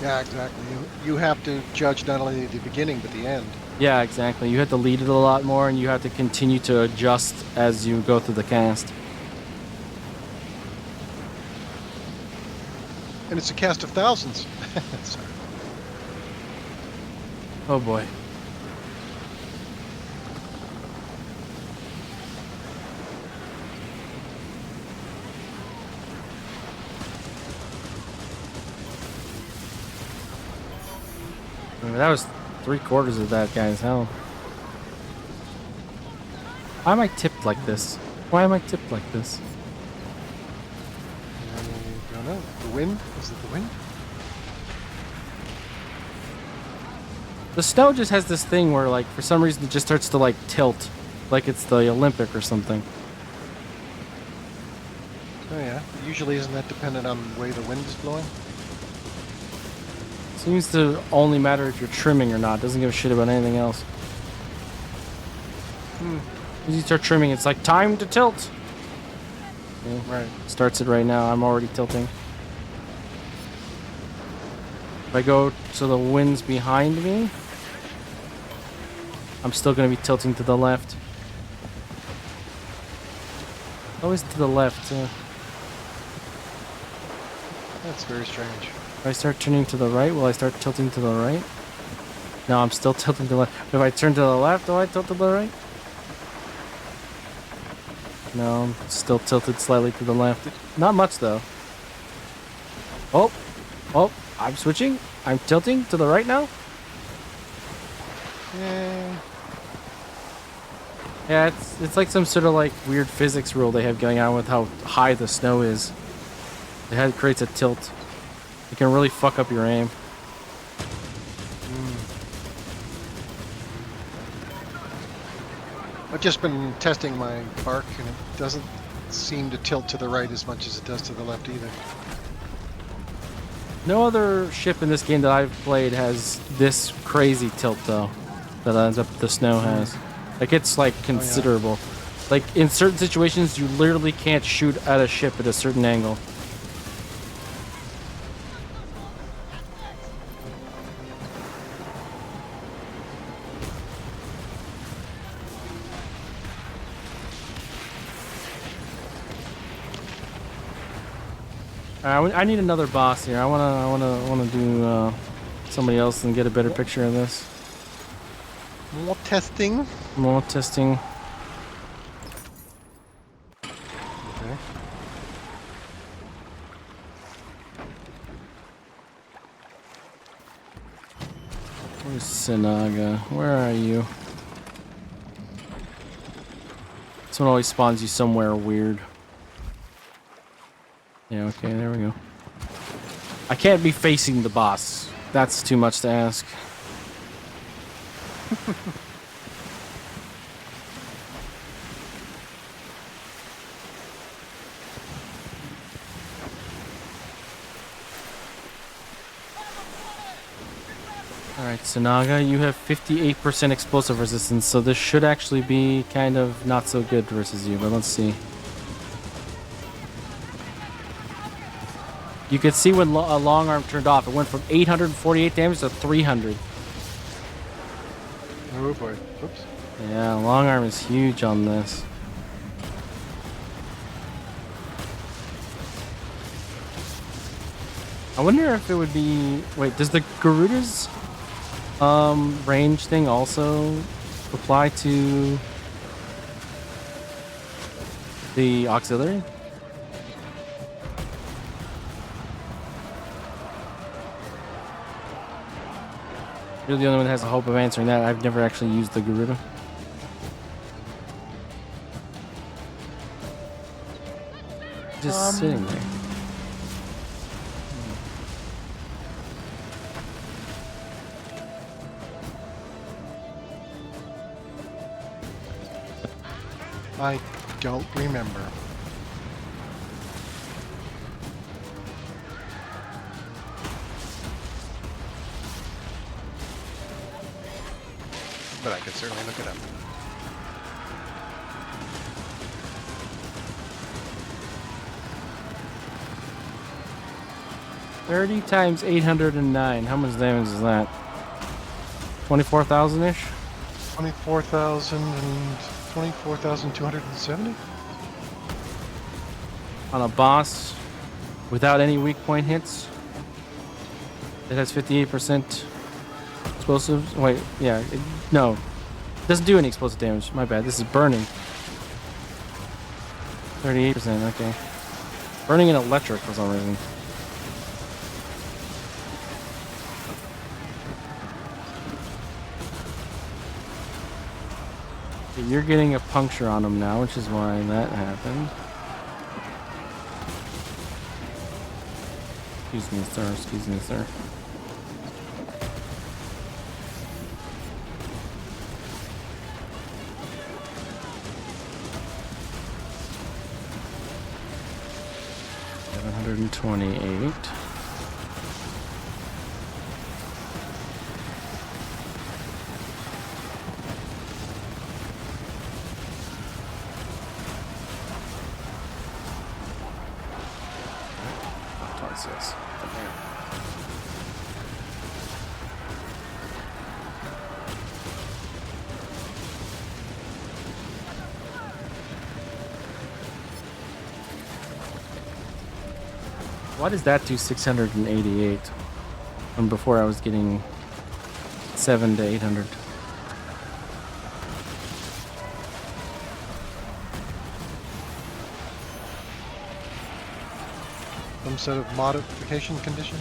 Yeah, exactly. You have to judge not only the beginning but the end. Yeah, exactly. You have to lead it a lot more, and you have to continue to adjust as you go through the cast. And it's a cast of thousands. Sorry. Oh boy. I mean, that was 3/4 of that guy's health. Why am I tipped like this? Why am I tipped like this? I don't know. The wind? Is it the wind? The snow just has this thing where, like, for some reason it just starts to, like, tilt. Like it's the Olympic or something. Oh yeah. Usually isn't that dependent on the way the wind is blowing? Seems to only matter if you're trimming or not. Doesn't give a shit about anything else. As you start trimming, it's like, time to tilt! Yeah, Right. starts it right now. I'm already tilting. If I go to the wind's behind me, I'm still going to be tilting to the left. Always to the left, too. That's very strange. If I start turning to the right, will I start tilting to the right? No, I'm still tilting to the left. If I turn to the left, do I tilt to the right? No, I'm still tilted slightly to the left. Not much, though. Oh, I'm switching. I'm tilting to the right now. Yeah, it's like some sort of like weird physics rule they have going on with how high the snow is. It creates a tilt. It can really fuck up your aim. I've just been testing my bark, and it doesn't seem to tilt to the right as much as it does to the left either. No other ship in this game that I've played has this crazy tilt, though, that the snow has. Like, it's, like, considerable. Like, in certain situations, you literally can't shoot at a ship at a certain angle. I need another boss here. I wanna do somebody else and get a better picture of this. More testing. More testing. Okay. Where's Sinaga? Where are you? This one always spawns you somewhere weird. Yeah, okay, there we go. I can't be facing the boss. That's too much to ask. Alright, Sinaga, you have 58% explosive resistance, so this should actually be kind of not so good versus you, but let's see. You could see when a long arm turned off, it went from 848 damage to 300. Oh boy. Oops. Yeah, long arm is huge on this. I wonder if it would be... Wait, does the Garuda's range thing also apply to the auxiliary? You're the only one that has a hope of answering that. I've never actually used the Garuda. Just sitting there. I don't remember. But I could certainly look it up. $30 times 809. How much damage is that? 24,000-ish? 24,270? On a boss without any weak point hits. It has 58% explosives. Wait, yeah. No. It doesn't do any explosive damage. My bad. This is burning. 38%, okay. Burning and electric for some reason. You're getting a puncture on him now, which is why that happened. Excuse me, sir. Excuse me, sir. $728. This. Why does that do 688? And before I was getting 700 to 800. Some sort of modification condition?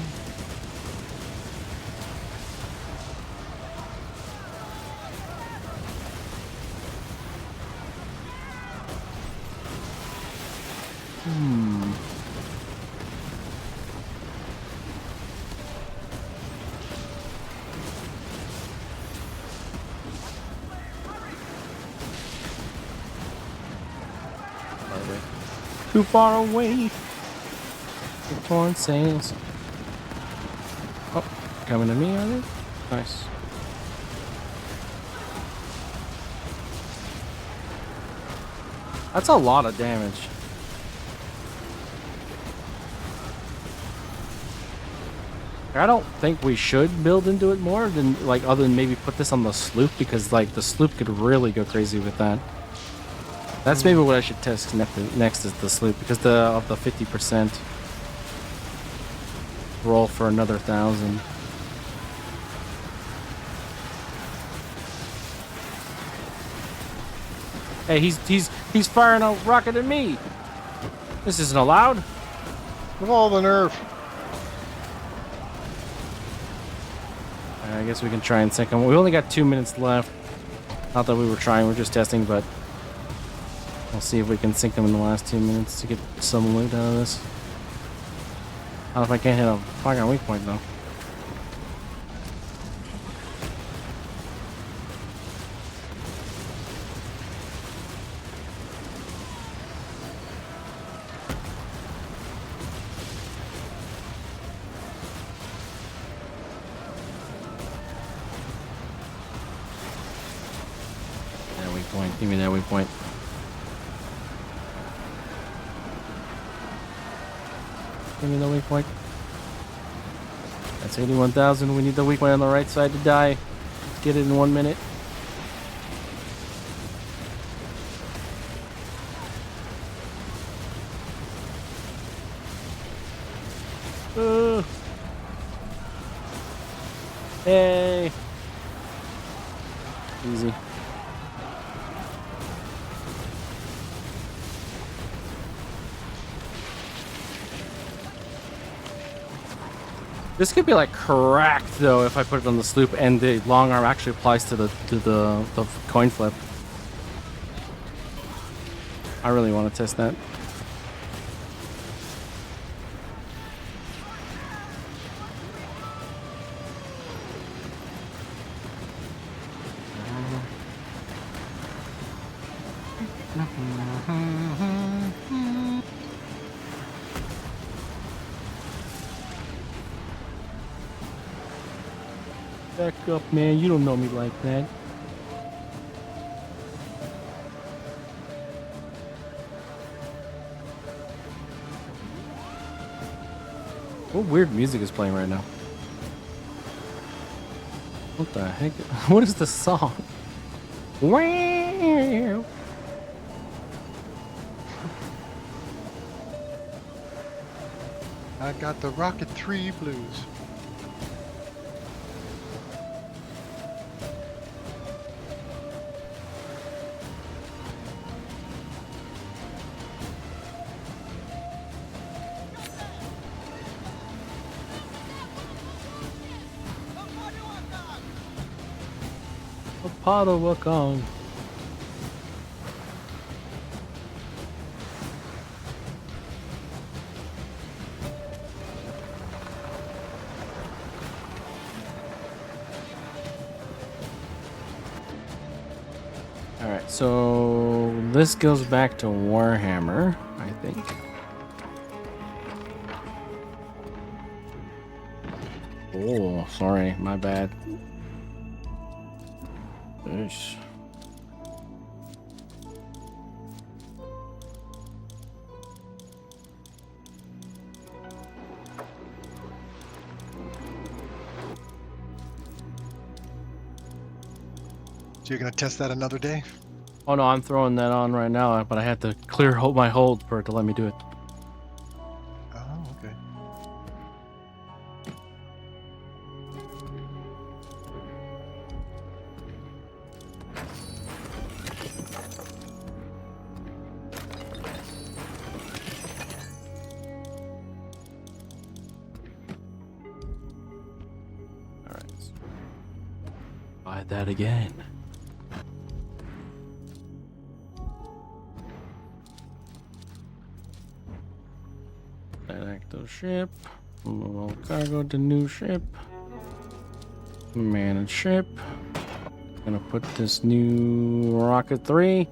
Too far away. The torn sails. Oh, coming to me, are they? Nice. That's a lot of damage. I don't think we should build into it more than, like, other than maybe put this on the sloop, because, like, the sloop could really go crazy with that. That's maybe what I should test next is the sloop, because of the 50%. roll for another 1,000. Hey, he's firing a rocket at me. This isn't allowed. With all the nerve. I guess we can try and sink him. We only got 2 minutes left. Not that we were trying, we're just testing, but we'll see if we can sink him in the last 2 minutes to get some loot out of this. I don't know if I can't hit a fucking weak point though. That weak point. Give me that weak point. Give me the weak point. That's 81,000. We need the weak point on the right side to die. Let's get it in 1 minute. Hey. Easy. This could be like cracked though if I put it on the sloop and the long arm actually applies to the coin flip. I really want to test that. Back up, man. You don't know me like that. What weird music is playing right now? What the heck? What is the song? Wow. I got the Rocket 3 blues. Part of work on. Alright, so this goes back to Warhammer, I think. Oh, sorry, my bad. Oosh. So you're going to test that another day? Oh no, I'm throwing that on right now, but I had to clear my hold for it to let me do it. Oh, okay. Alright. Buy that again. Active ship. All cargo to new ship. Manage ship. Gonna put this new Rocket 3,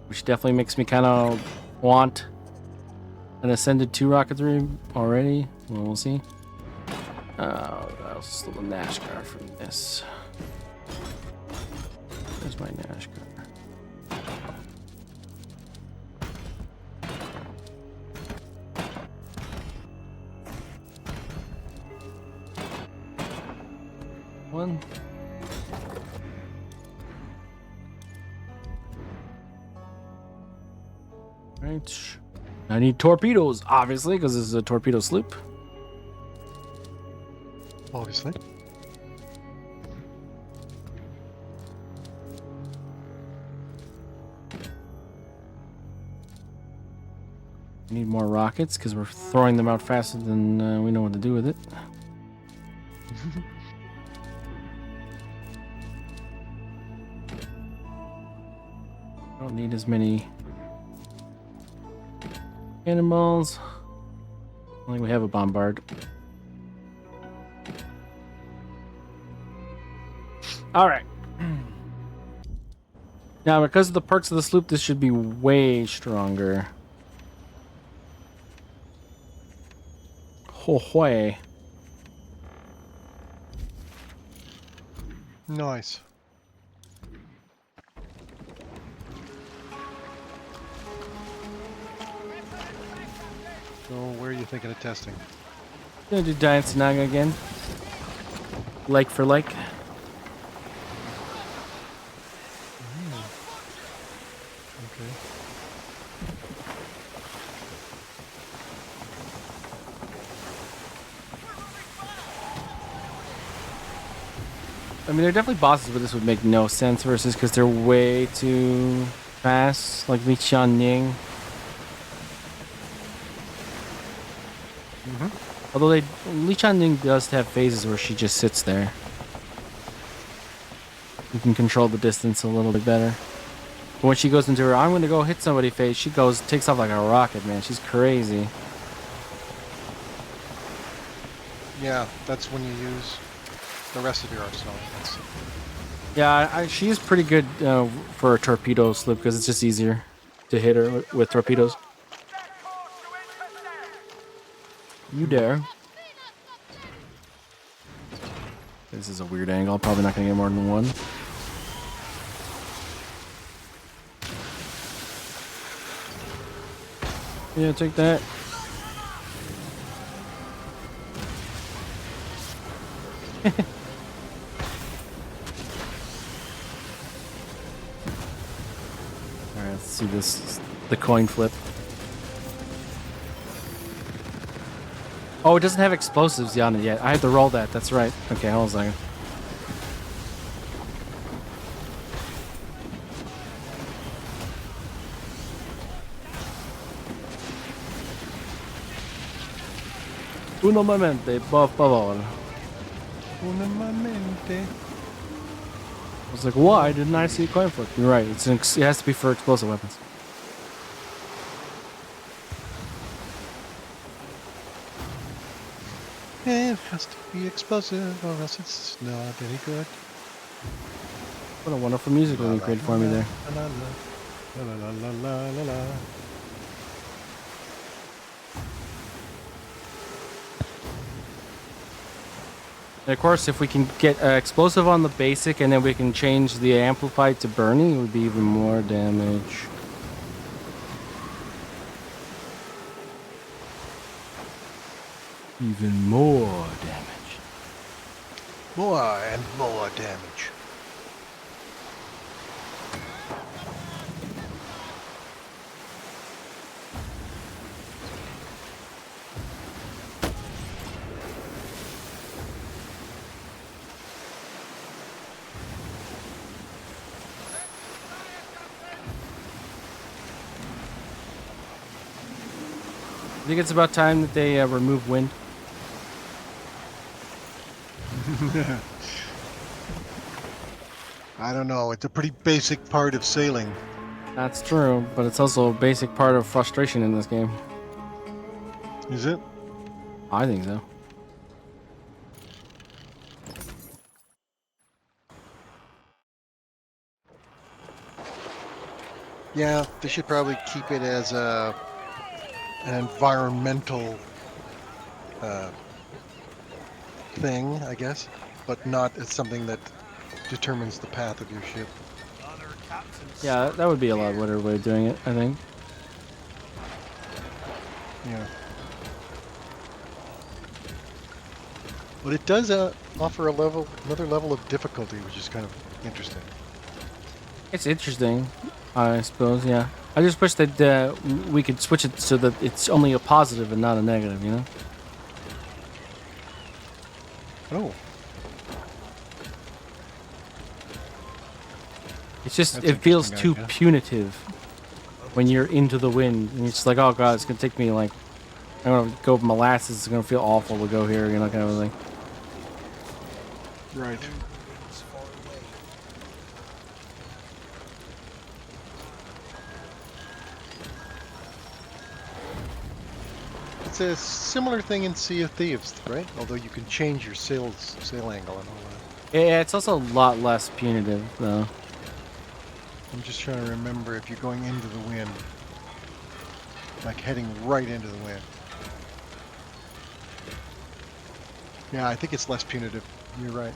which definitely makes me kind of want an Ascended 2 Rocket 3 already. Well, we'll see. I'll steal the NASCAR from this. Where's my NASCAR? One. Right. I need torpedoes, obviously, because this is a torpedo sloop. Obviously. We need more rockets because we're throwing them out faster than we know what to do with it. Don't need as many cannonballs. I think we have a bombard. All right. Now, because of the perks of the sloop, this should be way stronger. Ho hoi. Nice. So, where are you thinking of testing? Gonna do Giant Sanaga again. Like for like. Okay. I mean, there are definitely bosses where this would make no sense versus because they're way too fast, like Li Xianning. Although Li Xianning does have phases where she just sits there. You can control the distance a little bit better. But when she goes into her, I'm going to go hit somebody phase, she takes off like a rocket, man. She's crazy. Yeah, that's when you use the rest of your arsenal. Yeah, she is pretty good for a torpedo slip because it's just easier to hit her with torpedoes. You dare. This is a weird angle. Probably not going to get more than one. Yeah, take that. Alright, let's see this. The coin flip. Oh, it doesn't have explosives on it yet. I have to roll that. That's right. Okay, hold on a second. Uno momente, por favor. I I was like, why didn't I see a coin flip? You're right. It has to be for explosive weapons. It has to be explosive or else it's not any good. What a wonderful music you created for me there. La la la la la la la. And of course, if we can get explosive on the basic and then we can change the amplified to burning, it would be even more damage. Even more damage. More and more damage. I think it's about time that they remove wind. I don't know. It's a pretty basic part of sailing. That's true, but it's also a basic part of frustration in this game. Is it? I think so. Yeah, they should probably keep it as an environmental thing, I guess, but not as something that determines the path of your ship. Yeah, that would be a lot better way of doing it, I think. Yeah. But it does offer another level of difficulty, which is kind of interesting. It's interesting, I suppose, yeah. I just wish that we could switch it so that it's only a positive and not a negative, you know? Oh, It's just, That's it feels interesting too idea. punitive when you're into the wind. And it's like, oh god, it's gonna take me like, I'm gonna go molasses. It's gonna feel awful to go here, you know, kind of thing. right. It's a similar thing in Sea of Thieves, right? Although you can change your sail angle and all that. Yeah, it's also a lot less punitive, though. I'm just trying to remember if you're going into the wind, like heading right into the wind. Yeah, I think it's less punitive. You're right.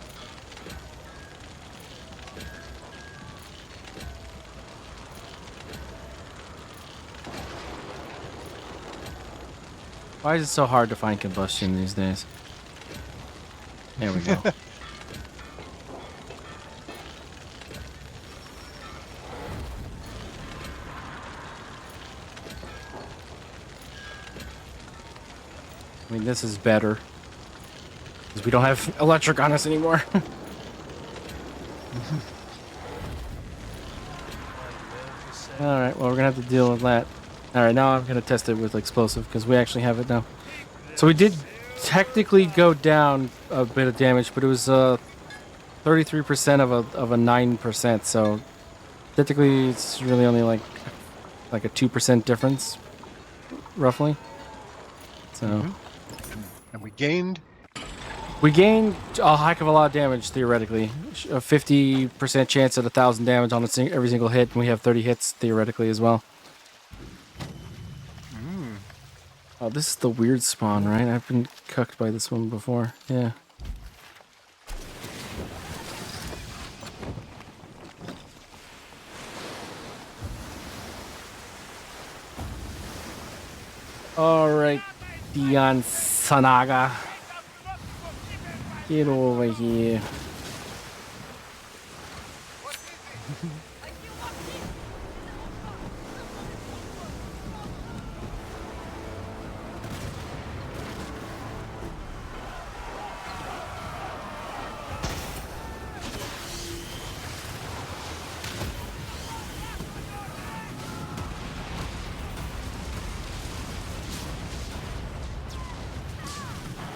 Why is it so hard to find combustion these days? There we go. I mean, this is better. Because we don't have electric on us anymore. Alright, well, we're gonna have to deal with that. Alright, now I'm gonna test it with explosive, because we actually have it now. So we did technically go down a bit of damage, but it was 33% of a 9%, so technically it's really only like a 2% difference, roughly. So And we gained. we gained a heck of a lot of damage theoretically. A 50% chance at 1,000 damage on every single hit, and we have 30 hits theoretically as well. Oh, this is the weird spawn, right? I've been cucked by this one before. Yeah. Alright, Dion Sanaga. Get over here.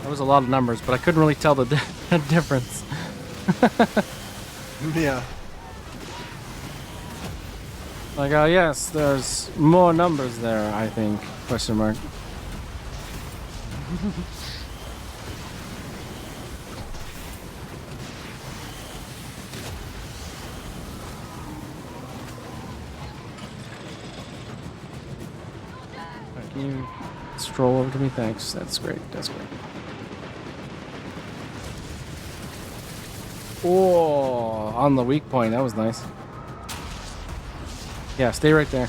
That was a lot of numbers, but I couldn't really tell the difference. Yeah. Like, oh yes, there's more numbers there, I think. Question mark. Can you stroll over to me? Thanks. That's great. That's great. Oh, on the weak point. That was nice. Yeah, stay right there.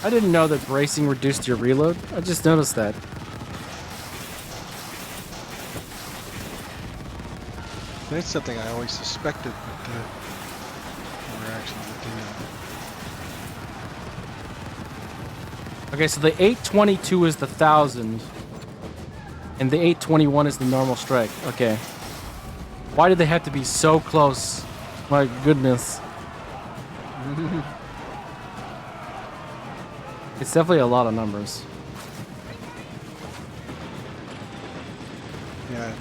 I didn't know that bracing reduced your reload. I just noticed that. That's something I always suspected, but we're actually looking at. Okay, so the 822 is the 1,000, and the 821 is the normal strike. Okay. Why did they have to be so close? My goodness. It's definitely a lot of numbers. Yeah.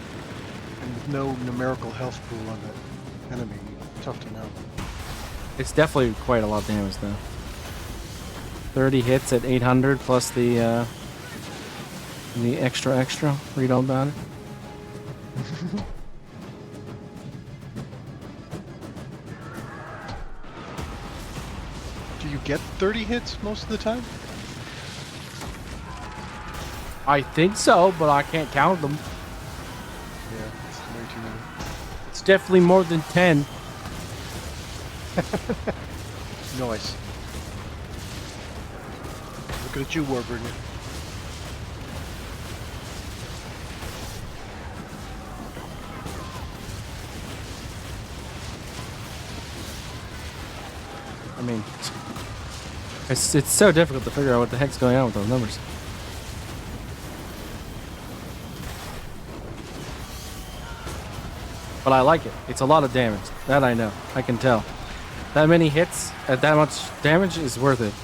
And with no numerical health pool on the enemy, tough to know. It's definitely quite a lot of damage, though. 30 hits at 800 plus the extra. Read all about it. Do you get 30 hits most of the time? I think so, but I can't count them. Yeah, it's way too many. It's definitely more than 10. Nice. Looking at you, Warburton. I mean, it's so difficult to figure out what the heck's going on with those numbers. But I like it. It's a lot of damage. That I know. I can tell. That many hits at that much damage is worth it.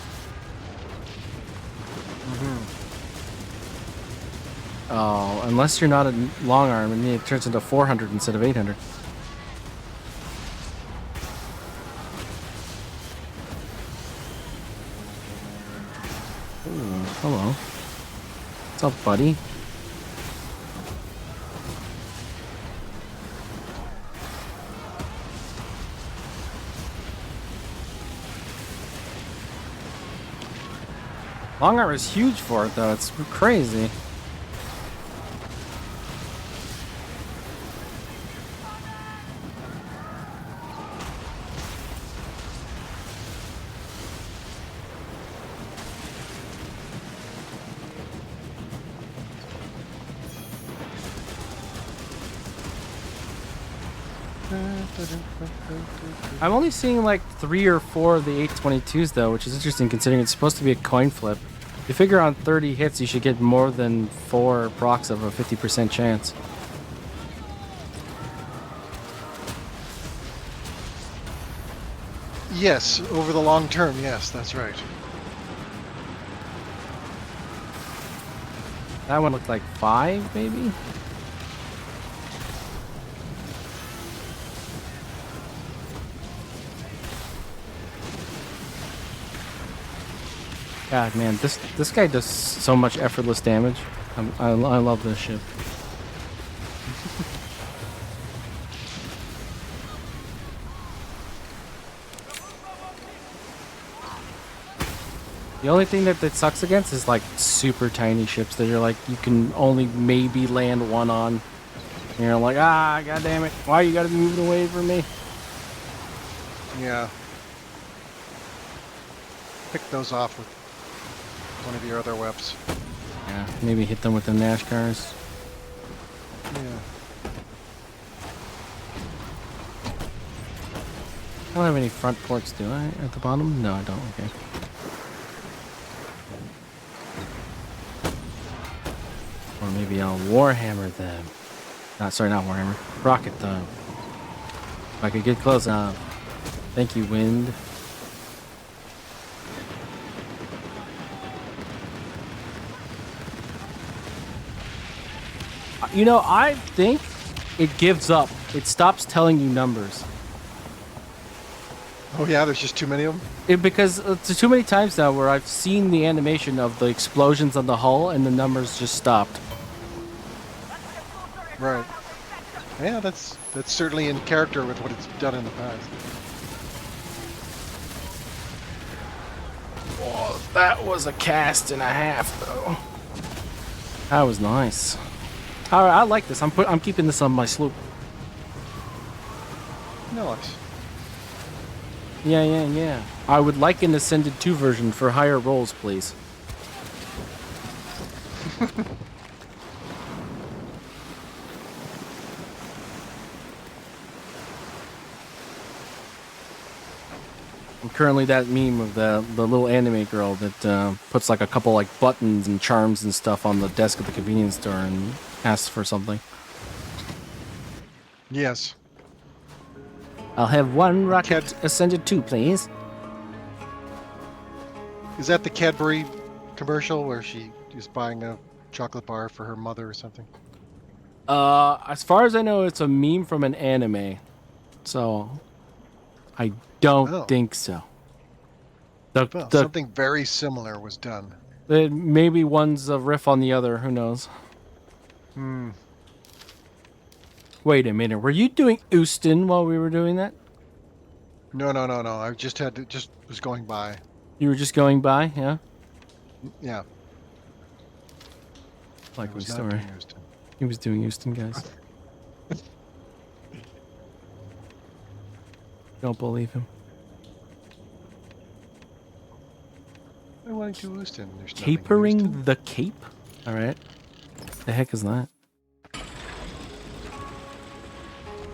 Oh, unless you're not a long arm and it turns into 400 instead of 800. Ooh, hello. What's up, buddy? Long arm is huge for it, though. It's crazy. I'm only seeing like 3 or 4 of the 822s though, which is interesting considering it's supposed to be a coin flip. You figure on 30 hits you should get more than 4 procs of a 50% chance. Yes, over the long term, yes, that's right. That one looked like 5 maybe? God, man, this guy does so much effortless damage. I love this ship. The only thing that sucks against is like super tiny ships that you're like you can only maybe land one on. And you're like, ah, god damn it! Why you gotta be moving away from me? Yeah. Pick those off with one of your other weaps. Yeah, maybe hit them with the Nash cars. Yeah. I don't have any front ports, do I? At the bottom? No, I don't. Okay. Or maybe I'll Warhammer them. Sorry, not Warhammer. Rocket them. If I could get close enough. Thank you, wind. You know, I think it gives up. It stops telling you numbers. Oh yeah, there's just too many of them? Because it's too many times now where I've seen the animation of the explosions on the hull and the numbers just stopped. Right. Yeah, that's certainly in character with what it's done in the past. Oh, that was a cast and a half, though. That was nice. All right, I like this. I'm keeping this on my sloop. Nice. Yeah. I would like an Ascended 2 version for higher rolls, please. I'm currently that meme of the little anime girl that puts like a couple like buttons and charms and stuff on the desk at the convenience store and asks for something. Yes. I'll have one rocket Cad- Ascended 2, please. Is that the Cadbury commercial where she is buying a chocolate bar for her mother or something? As far as I know, it's a meme from an anime. So, I don't think so. Well, something very similar was done. Maybe one's a riff on the other. Who knows? Wait a minute. Were you doing Houston while we were doing that? No. I just was going by. You were just going by, yeah? Yeah. Likely was not story. doing Houston. He was doing Houston, guys. Don't believe him. I went to Houston. There's nothing in Capering Houston. the Cape? Alright. The heck is that?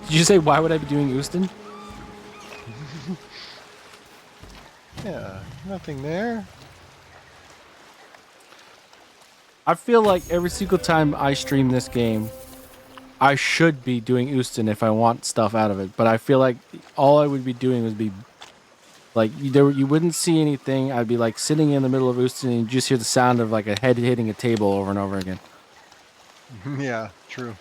Did you say why would I be doing Houston? Yeah, nothing there. I feel like every single time I stream this game, I should be doing Houston if I want stuff out of it. But I feel like all I would be doing would be like you wouldn't see anything. I'd be like sitting in the middle of Houston and you just hear the sound of like a head hitting a table over and over again. Yeah, true.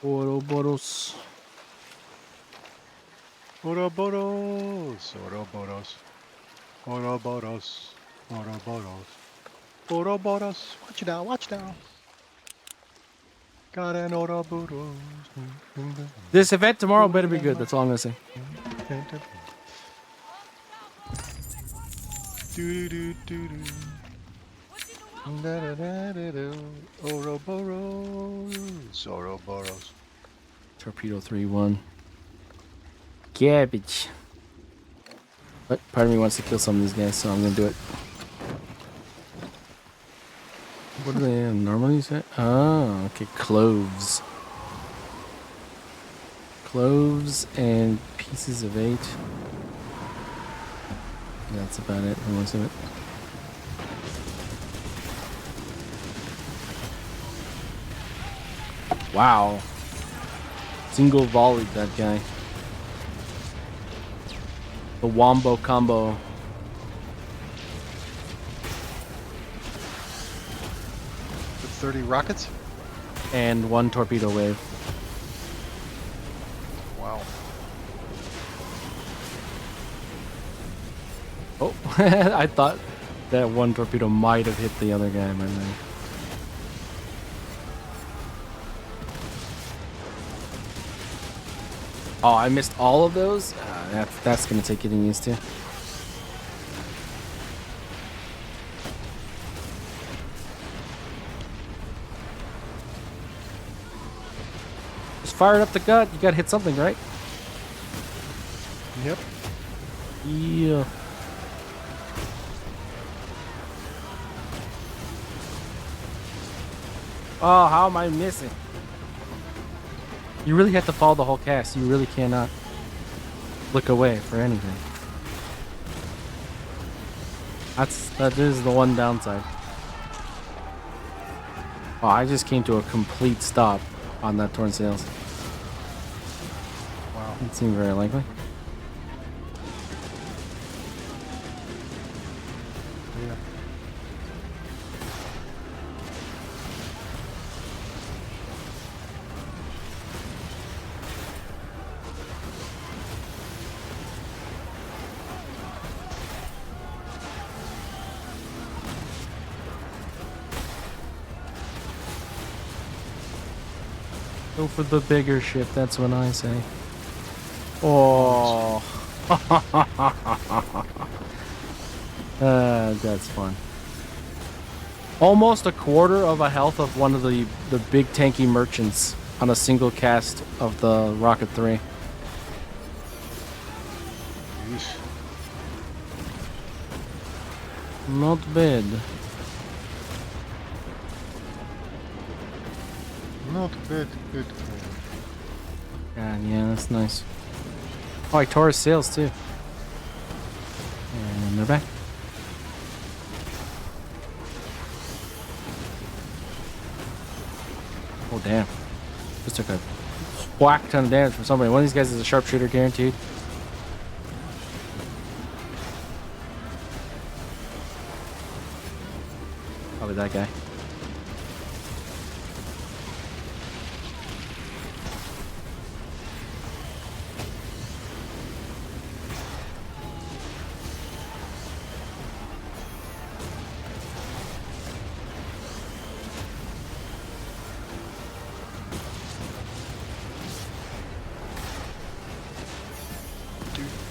Ouroboros. Ouroboros, Ouroboros, Ouroboros, Ouroboros, Ouroboros. Watch it now, watch it now. Got an Ouroboros. This event tomorrow better be good. That's all I'm gonna say. Ouroboros, Ouroboros. Torpedo 3-1. Garbage. But part of me wants to kill some of these guys, so I'm gonna do it. What do they normally say? Oh, okay, cloves. Cloves and pieces of 8. That's about it for most of it. Wow. Single volleyed that guy. The wombo combo. With 30 rockets? And 1 torpedo wave. Wow. Oh, I thought that 1 torpedo might have hit the other guy. But then. Oh, I missed all of those? That's going to take getting used to. Just fired up the gut. You got to hit something, right? Yep. Yeah. Oh, how am I missing? You really have to follow the whole cast. You really cannot look away for anything. That is the one downside. Oh, I just came to a complete stop on that torn sails. Wow. It seemed very likely. Yeah. Go for the bigger ship, that's what I say. Oh. That's fun. Almost a quarter of a health of one of the big tanky merchants on a single cast of the Rocket 3. Yeesh. Not bad. Not bad, good. God, yeah, that's nice. Oh, I tore his sails too. And they're back. Oh, damn. Just took a whack ton of damage from somebody. One of these guys is a sharpshooter guaranteed. Probably that guy.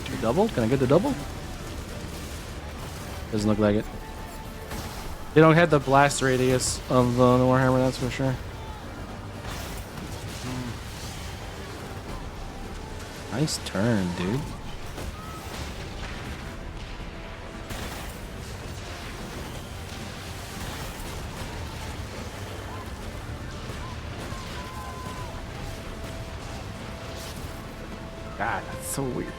The double? Can I get the double? Doesn't look like it. They don't have the blast radius of the Warhammer, that's for sure. Nice turn, dude. It's so weird.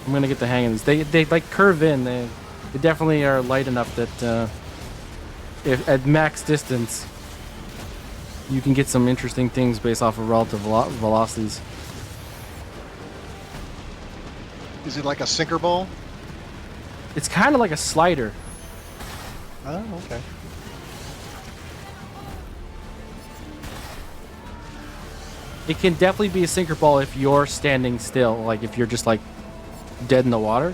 I'm gonna get the hang of this. They like curve in. They definitely are light enough that if at max distance, you can get some interesting things based off of relative velocities. Is it like a sinker ball? It's kind of like a slider. Oh, okay. It can definitely be a sinker ball if you're standing still, like if you're just like dead in the water.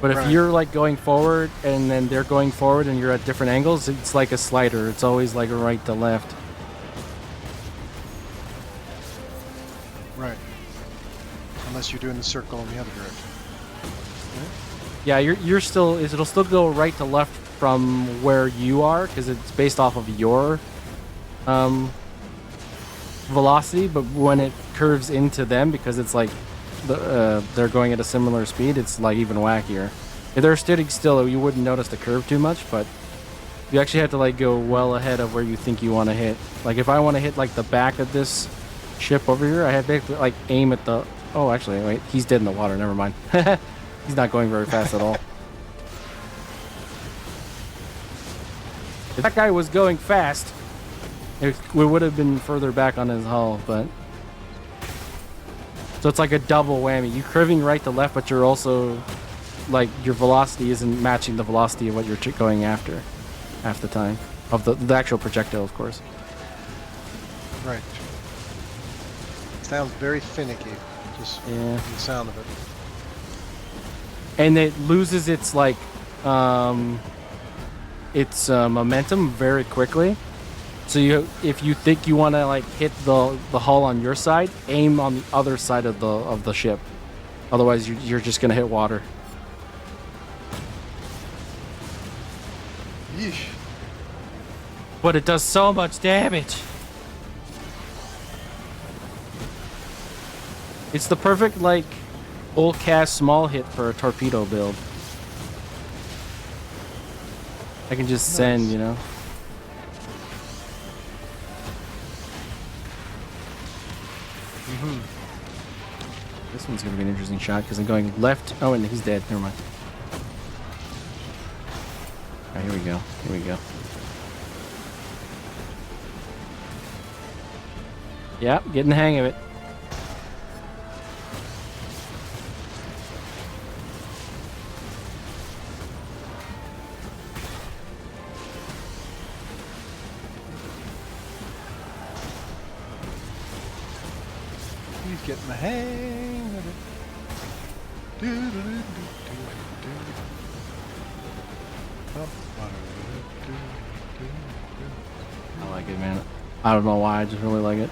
But if Right. you're like going forward and then they're going forward and you're at different angles, it's like a slider. It's always like a right to left. Right. Unless you're doing the circle in the other direction. Yeah, you're still it'll still go right to left from where you are because it's based off of your velocity, but when it curves into them because it's like they're going at a similar speed, it's like even wackier. If they're sitting still, you wouldn't notice the curve too much, but you actually have to like go well ahead of where you think you want to hit. Like if I want to hit like the back of this ship over here, I have to like aim at the. Oh, actually, wait, he's dead in the water. Never mind. He's not going very fast at all. If that guy was going fast, it would have been further back on his hull, but... So it's like a double whammy. You're curving right to left, but you're also... Like, your velocity isn't matching the velocity of what you're going after half the time. Of the actual projectile, of course. Right. Sounds very finicky. Just Yeah. the sound of it. And it loses its, like, momentum very quickly. So if you think you want to like hit the hull on your side, aim on the other side of the ship. Otherwise, you're just gonna hit water. Yeesh. But it does so much damage. It's the perfect like full cast small hit for a torpedo build. I can just send, you know. This one's gonna be an interesting shot because I'm going left. Oh, and he's dead. Never mind. All right, here we go. Here we go. Yeah, getting the hang of it. He's getting the hang of it. I like it, man. I don't know why. I just really like it.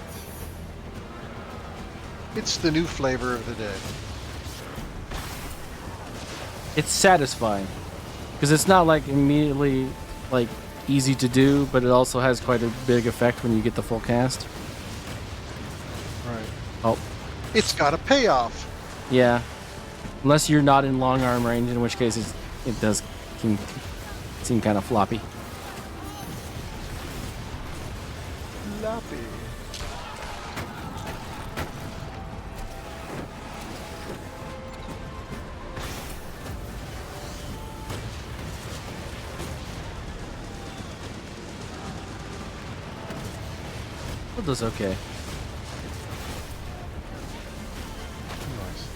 It's the new flavor of the day. It's satisfying because it's not like immediately like easy to do, but it also has quite a big effect when you get the full cast. Right. Oh, It's got a payoff. yeah. Unless you're not in long arm range, in which case it does seem kind of floppy. Floppy. It does okay. Nice.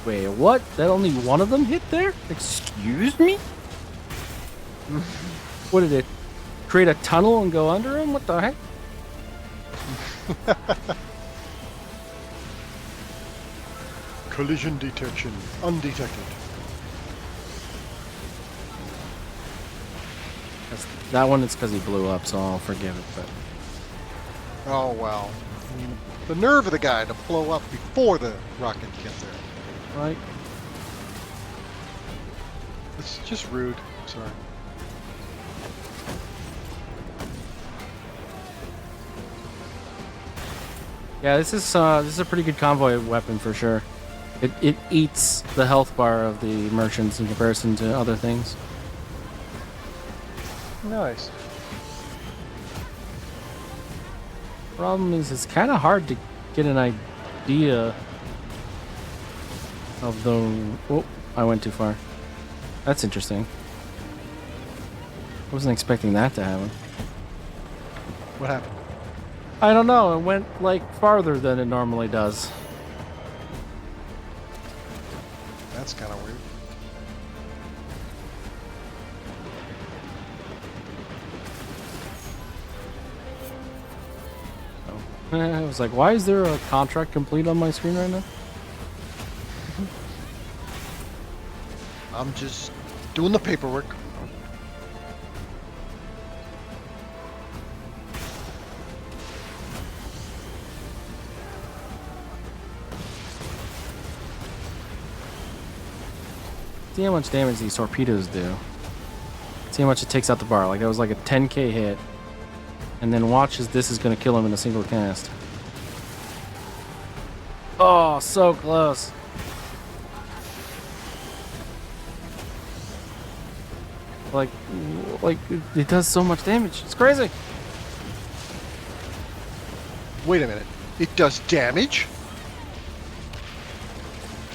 Wait, what? That only one of them hit there? Excuse me? What did it create a tunnel and go under him? What the heck? Collision detection undetected. That one it's because he blew up, so I'll forgive it. But Oh wow. I mean, the nerve of the guy to blow up before the rocket gets there. right, It's just rude. Sorry. yeah, this is a pretty good convoy weapon for sure. It eats the health bar of the merchants in comparison to other things. Nice. Problem is, it's kind of hard to get an idea of the. Oh, I went too far. That's interesting. Wasn't expecting that to happen. What happened? I don't know. It went like farther than it normally does. That's kind of weird. I was like, why is there a contract complete on my screen right now? I'm just doing the paperwork. See how much damage these torpedoes do. See how much it takes out the bar. Like that was like a 10k hit. And then watch as this is going to kill him in a single cast. Oh, so close. Like it does so much damage. It's crazy. Wait a minute. It does damage?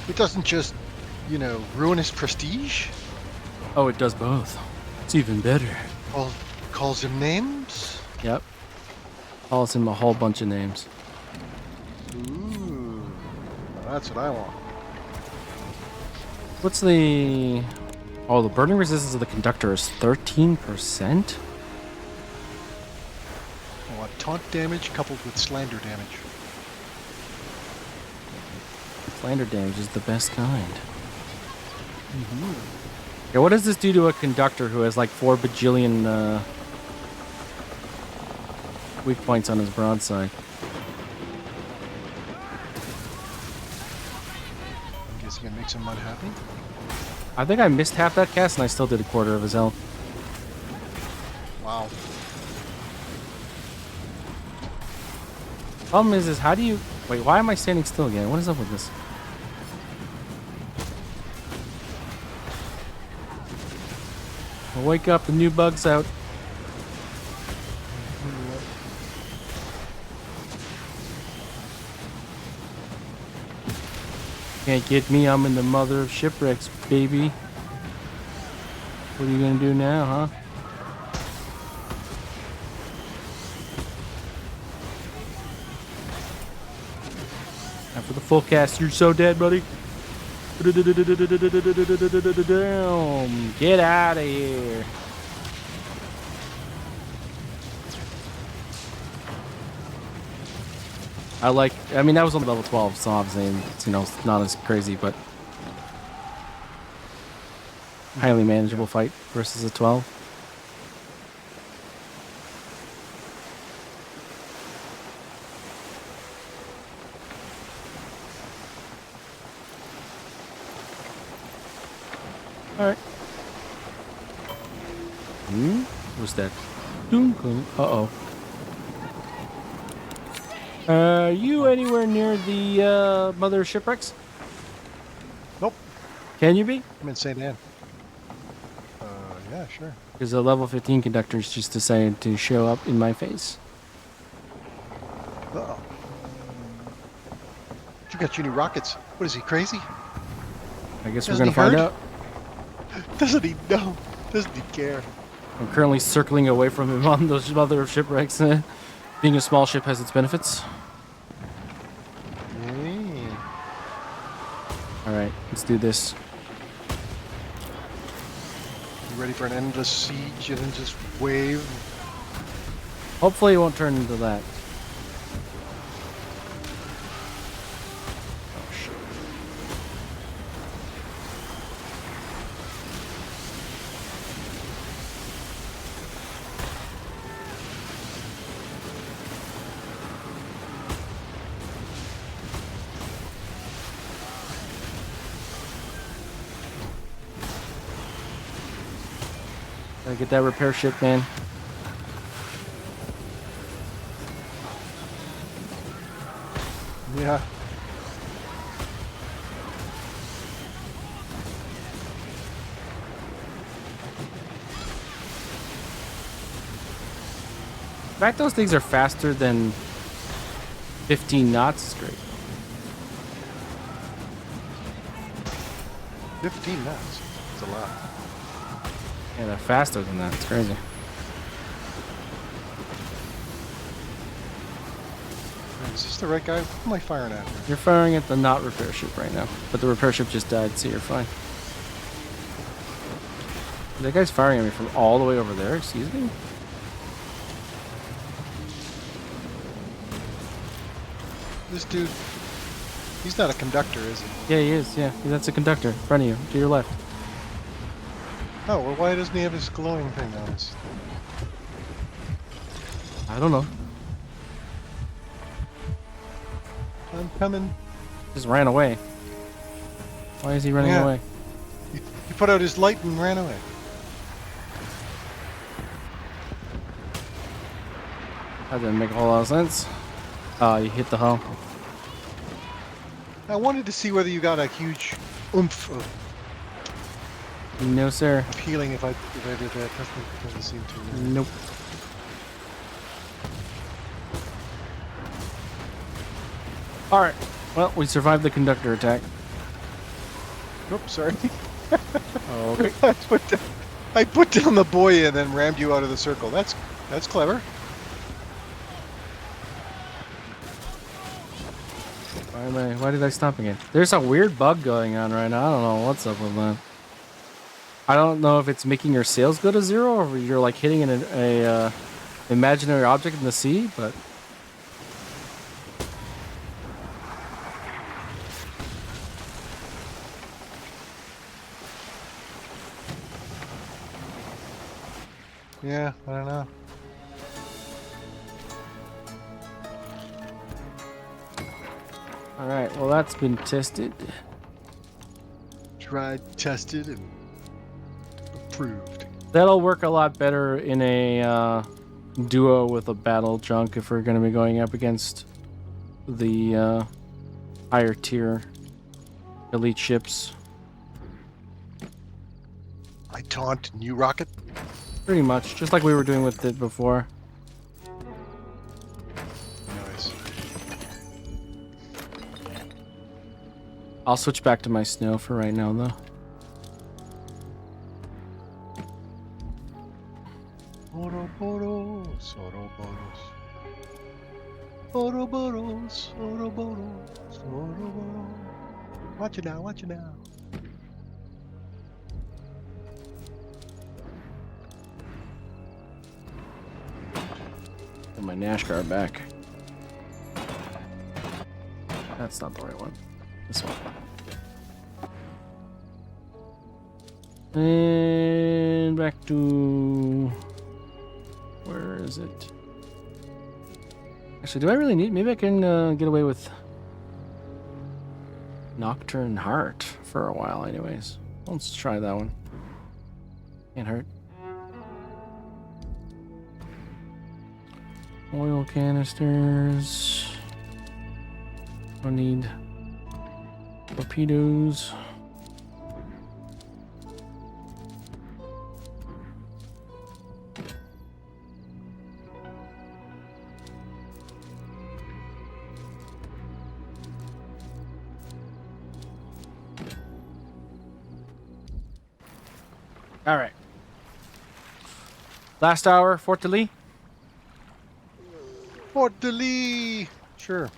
It doesn't just, you know, ruin his prestige? Oh, it does both. It's even better. Calls him names? Yep. Calls him a whole bunch of names. Ooh. That's what I want. What's the... Oh, the burning resistance of the conductor is 13%? I want taunt damage coupled with slander damage. Slander damage is the best kind. Yeah, what does this do to a conductor who has like 4 bajillion weak points on his broadside? I guess you can make some mud happy. I think I missed half that cast and I still did a quarter of his health. Wow. Problem is how do you... Wait, why am I standing still again? What is up with this? I'll wake up, the new bug's out. Can't get me, I'm in the mother of shipwrecks, baby. What are you gonna do now, huh? After the full cast, you're so dead, buddy. Damn. Get out of here. I mean, that was on level 12, so obviously, it's, you know, it's not as crazy, but highly manageable fight versus a 12. Alright. What's that? Uh-oh. Are you anywhere near the mother of shipwrecks? Nope. Can you be? I'm in St. Anne. Yeah, sure. Because the level 15 conductors just decided to show up in my face. Uh-oh. You got your new rockets. What is he, crazy? I guess Doesn't we're going to he find hurt? out. Doesn't he know? Doesn't he care? I'm currently circling away from him on those mother of shipwrecks. Being a small ship has its benefits. Yeah. Alright, let's do this. You ready for an endless siege, an endless wave? Hopefully it won't turn into that. Oh, shit. Gotta get that repair ship, man. Yeah. The fact those things are faster than 15 knots is great. 15 knots. That's a lot. Yeah, they're faster than that. It's crazy. Is this the right guy? Who am I firing at? You're firing at the not repair ship right now, but the repair ship just died, so you're fine. That guy's firing at me from all the way over there. Excuse me. This dude, he's not a conductor, is he? Yeah, he is. Yeah, that's a conductor in front of you, to your left. Oh, well, why doesn't he have his glowing thing on his... I don't know. I'm coming. Just ran away. Why is he running Yeah. away? He put out his light and ran away. That didn't make a whole lot of sense. You hit the hull. I wanted to see whether you got a huge oomph of No, sir. healing if I did that. Doesn't seem to. Nope. All right. Well, we survived the conductor attack. Oops, sorry. Okay. I put down the buoy and then rammed you out of the circle. That's clever. Why did I stop again? There's a weird bug going on right now. I don't know what's up with that. I don't know if it's making your sails go to zero or if you're like hitting an imaginary object in the sea, but Yeah, I don't know. all right. Well, that's been tested. Tried, tested, and approved. That'll work a lot better in a duo with a battle junk if we're going to be going up against the higher tier elite ships. I taunt and you rocket. Pretty much, just like we were doing with it before. Nice. I'll switch back to my snow for right now, though. Ouroboros, Ouroboros. Ouroboros, Ouroboros, Ouroboros. Watch it now, watch it now. Get my NASCAR back. That's not the right one. This one. And back to... Where is it? Actually, do I really need... Maybe I can get away with Nocturne Heart for a while anyways. Let's try that one. Can't hurt. Oil canisters. I need torpedoes. All right. Last hour, Fort de Lis. Fort de Lis! Sure.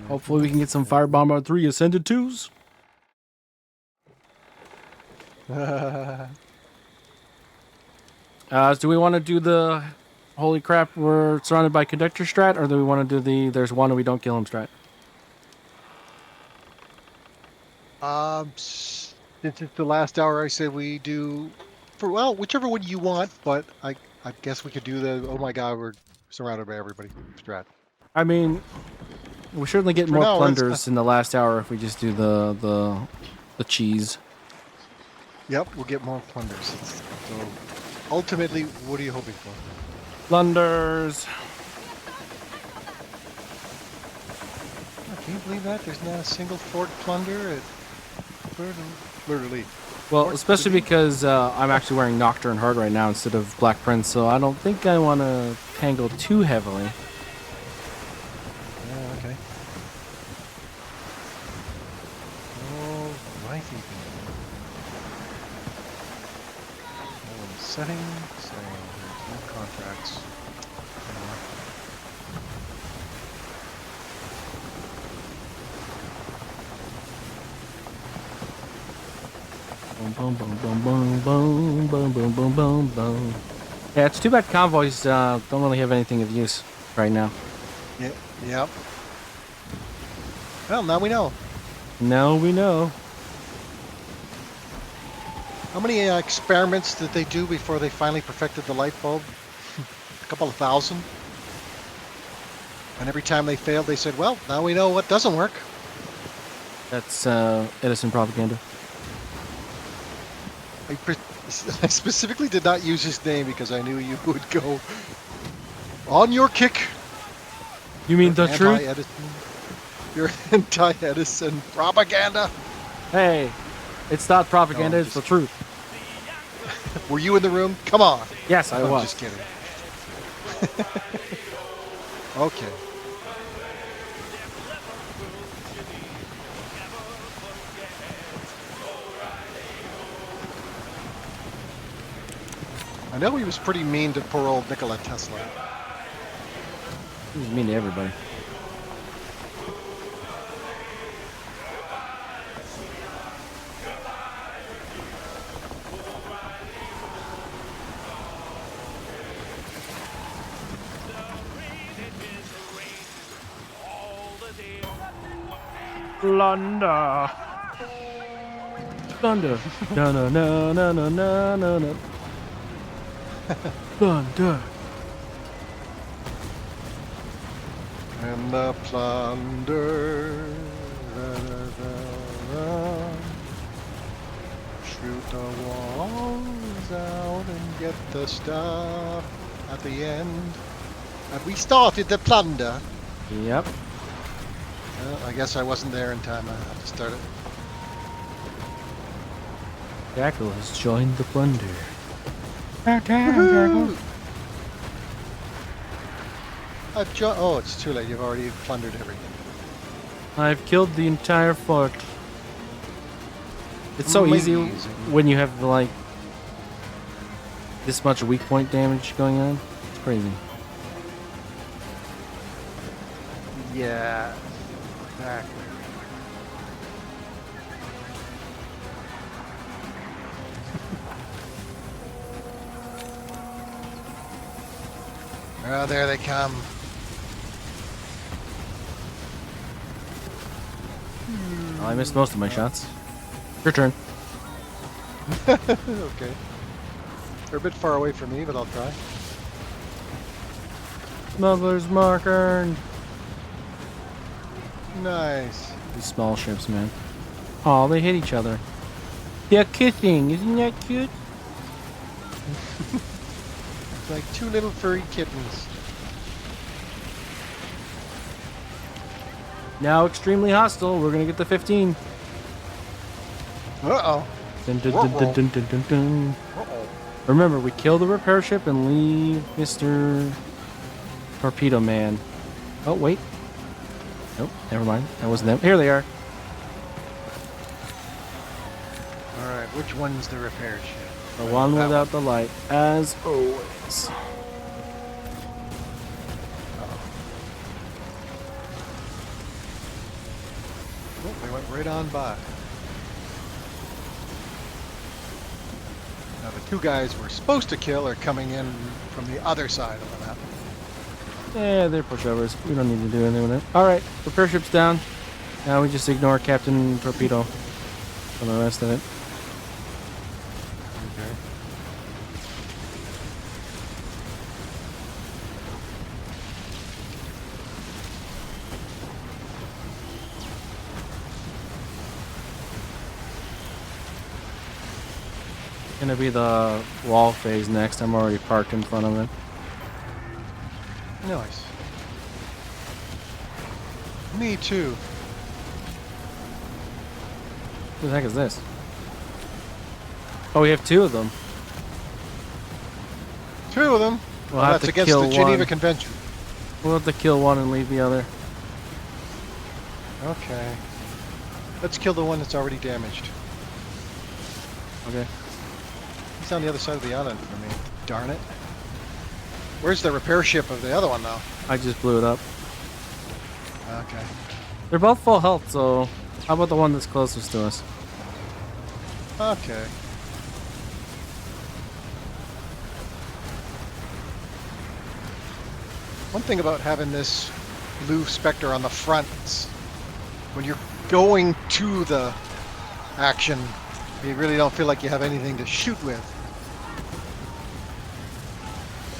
Hopefully we can get some Firebomber 3 Ascended 2s. Do we want to do the holy crap, we're surrounded by conductor strat, or do we want to do the there's one and we don't kill him strat? Since it's the last hour, I said we do well, whichever one you want, but I guess we could do the oh my god, we're surrounded by everybody strat. I mean, we certainly get For more now, plunders in the last hour if we just do the cheese. Yep, we'll get more plunders. So ultimately, what are you hoping for? Plunders. Oh, can you believe that? There's not a single fort plunder at Fleur de Lis. Well, especially because I'm actually wearing Nocturne Heart right now instead of Black Prince, so I don't think I want to tangle too heavily. Yeah, okay. All righty then. Settings, so there's no contracts. Boom, boom, boom, boom, boom, boom, boom, boom, boom, boom. Yeah, it's too bad convoys don't really have anything of use right now. Yeah, yep. Well, now we know. Now we know. How many experiments did they do before they finally perfected the light bulb? A couple of thousand. And every time they failed, they said, well, now we know what doesn't work. That's Edison propaganda. I specifically did not use his name because I knew you would go on your kick. You mean the truth? Anti-Edison. Your anti-Edison propaganda. Hey, it's not propaganda, No, it's the just- truth. Were you in the room? Come on. Yes, I I'm was. just kidding. Okay. I know he was pretty mean to poor old Nikola Tesla. He was mean to everybody. Plunder. Thunder. No, no, no, no, no, no, no, no. Thunder. And the plunder. Shoot the walls out and get the stuff at the end. And we started the plunder. Yep. I guess I wasn't there in time. I have to start it. Jackal has joined the plunder. Woohoo! Oh, it's too late. You've already plundered everything. I've killed the entire fort. It's so easy Amazing. when you have like this much weak point damage going on. It's crazy. Yeah, exactly. Oh, there they come. Well, I missed most of my shots. Your turn. Okay. They're a bit far away from me, but I'll try. Smuggler's marker. Nice. These small ships, man. Oh, they hit each other. They're kissing. Isn't that cute? It's like two little furry kittens. Now extremely hostile. We're gonna get the 15. Uh-oh. Dun, dun, dun, dun, dun, dun, dun, dun. Uh-oh. Remember, we kill the repair ship and leave Mr. Torpedo Man. Oh, wait. Nope, never mind. That wasn't them. Here they are. All right, which one's the repair ship? The one That without the light, as always. Oh, they went right on by. Now the two guys we're supposed to kill are coming in from the other side of the map. Yeah, they're pushovers. We don't need to do anything with it. Alright, repair ship's down. Now we just ignore Captain Torpedo for the rest of it. Okay. Gonna be the wall phase next. I'm already parked in front of it. Nice. Me too. What the heck is this? Oh, we have 2 of them. 2 of them. We'll Well, have that's to against kill the Geneva one. Convention. We'll have to kill one and leave the other. Okay. Let's kill the one that's already damaged. Okay. He's on the other side of the island for me. Darn it. Where's the repair ship of the other one, though? I just blew it up. Okay. They're both full health, so how about the one that's closest to us? Okay. One thing about having this blue Spectre on the front, when you're going to the action, you really don't feel like you have anything to shoot with.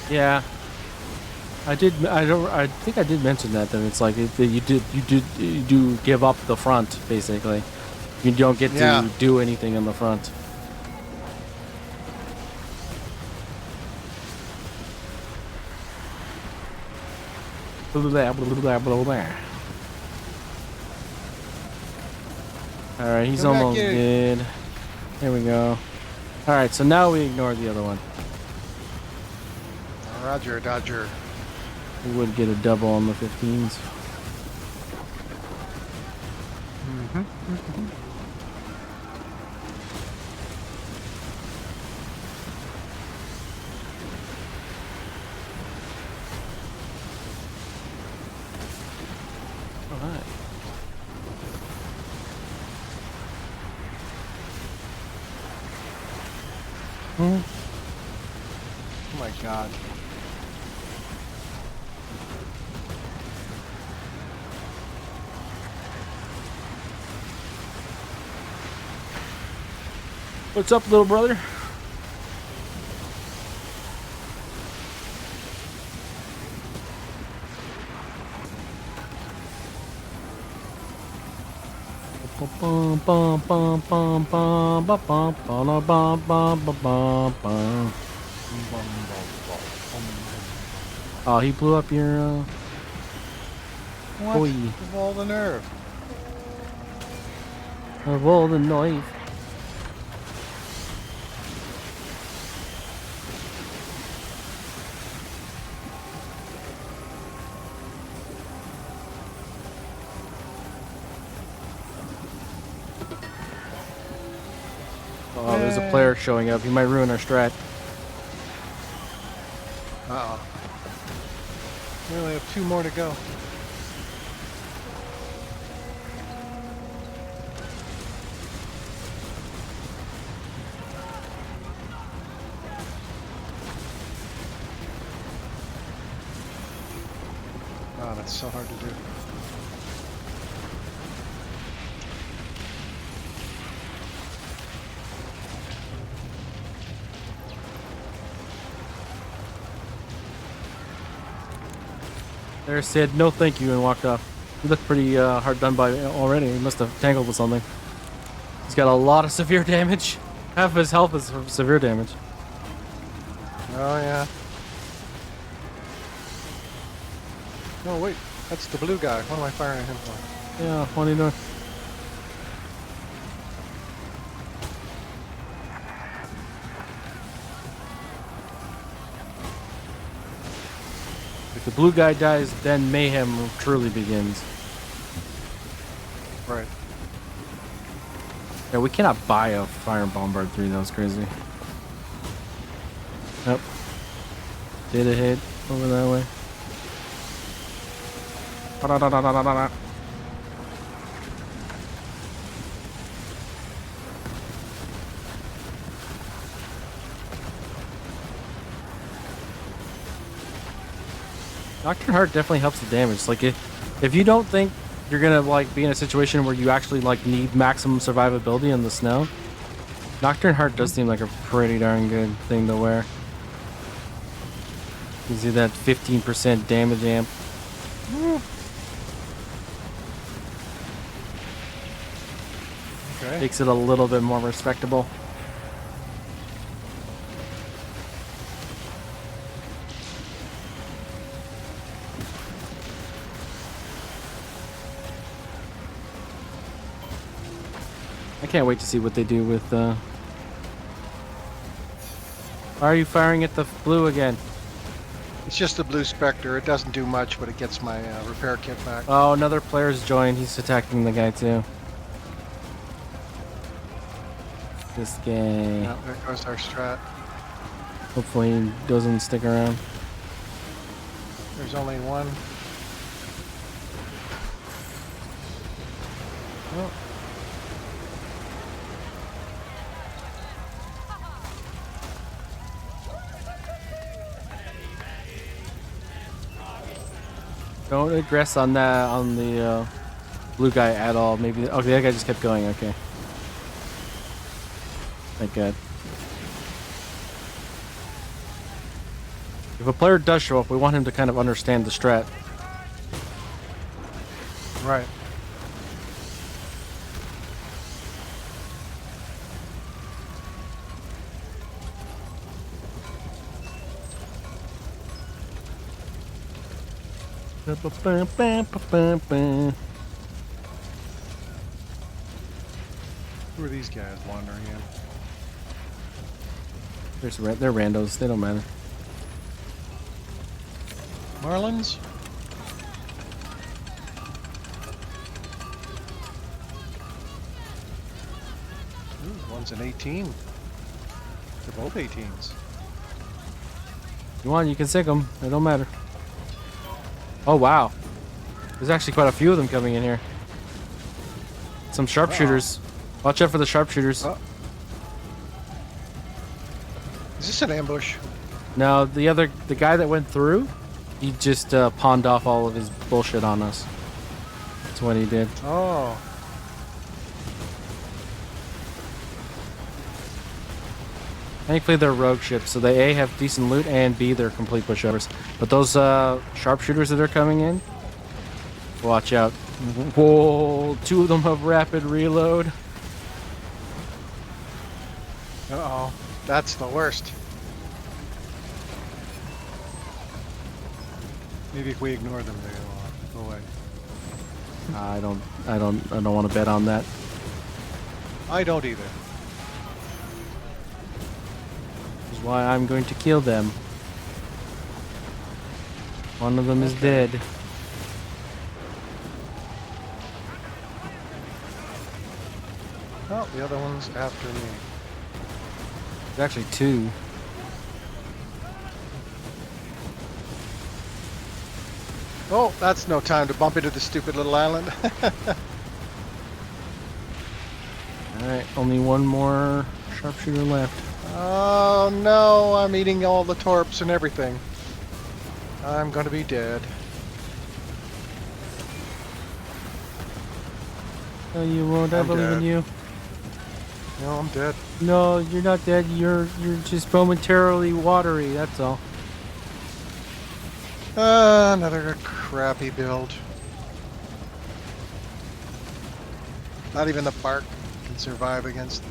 Yeah. I think I did mention that it's like you do give up the front basically. You don't get to do anything in the front. Blah, blah, blah, blah, blah. All right, he's Come back almost here. dead. There we go. All right, so now we ignore the other one. Roger, Dodger. We would get a double on the 15s. All right. Oh my God. What's up, little brother? Oh, he blew up your What? boy. Of all the nerve. Of all the knife. Oh, there's a player showing up. He might ruin our strat. Uh-oh. We only have 2 more to go. Oh, that's so hard to do. There said no thank you and walked off. He looked pretty hard done by already. He must have tangled with something. He's got a lot of severe damage. Half of his health is from severe damage. Oh, yeah. Oh, wait. That's the blue guy. What am I firing at him for? Yeah, what are you doing? If the blue guy dies, then mayhem truly begins. Right. Yeah, we cannot buy a fire bombard 3. That was crazy. Nope. Did a hit over that way. Da-da-da-da-da-da-da. Nocturne Heart definitely helps the damage. Like if you don't think you're gonna like be in a situation where you actually like need maximum survivability in the snow, Nocturne Heart does seem like a pretty darn good thing to wear. You see that 15% damage amp. Okay. Makes it a little bit more respectable. I can't wait to see what they do with Why are you firing at the blue again? It's just the blue Spectre. It doesn't do much, but it gets my repair kit back. Oh, another player's joined. He's attacking the guy too. This guy. Yeah, there goes our strat. Hopefully he doesn't stick around. There's only one. Oh. Don't aggress on the blue guy at all. Maybe okay, that guy just kept going. Okay, thank God. If a player does show up, we want him to kind of understand the strat. Right. Who are these guys wandering in? They're randos. They don't matter. Marlins? Ooh, one's an 18. They're both 18s. If you want, you can sick them. It don't matter. Oh wow, there's actually quite a few of them coming in here. Some sharpshooters. Watch out for the sharpshooters. Oh. Is this an ambush? No, the guy that went through, he just pawned off all of his bullshit on us. That's what he did. Oh. Thankfully, they're rogue ships, so they A, have decent loot, and B, they're complete pushovers. But those sharpshooters that are coming in, watch out. Whoa, two of them have rapid reload. Uh-oh. That's the worst. Maybe if we ignore them, they'll go away. I don't want to bet on that. I don't either. Which is why I'm going to kill them. One of them is dead. Oh, the other one's after me. There's actually two. Oh, that's no time to bump into the stupid little island. Alright, only one more sharpshooter left. Oh no, I'm eating all the torps and everything. I'm gonna be dead. No, you won't. I I'm believe in dead. you. No, I'm dead. No, you're not dead. You're just momentarily watery. That's all. Another crappy build. Not even the bark can survive against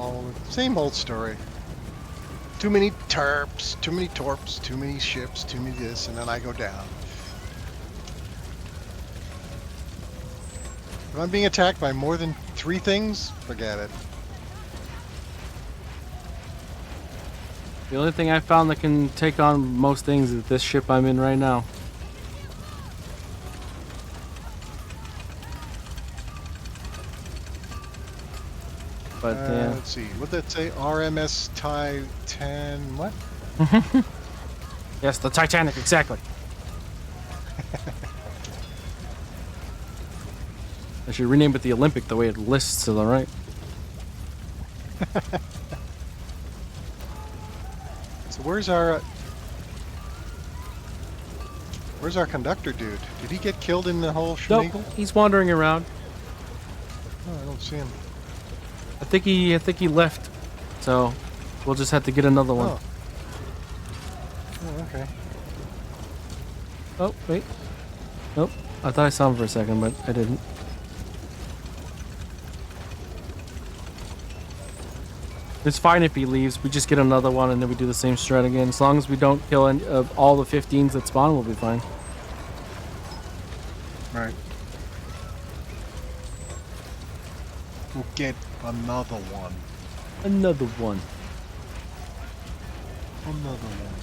all of the same old story. Too many terps, too many torps, too many ships, too many this, and then I go down. If I'm being attacked by more than 3 things, forget it. The only thing I found that can take on most things is this ship I'm in right now. But yeah. Let's see. What did that say? RMS Titan. What? Yes, the Titanic, exactly. I should rename it the Olympic the way it lists to the right. So where's our conductor dude? Did he get killed in the whole Nope, shenanigan? he's wandering around. Oh, I don't see him. I think he left. So we'll just have to get another one. Oh. Oh, okay. Oh, wait. Nope. I thought I saw him for a second, but I didn't. It's fine if he leaves. We just get another one and then we do the same strat again. As long as we don't kill any of all the 15s that spawn, we'll be fine. Right. We'll get another one. Another one. Another one.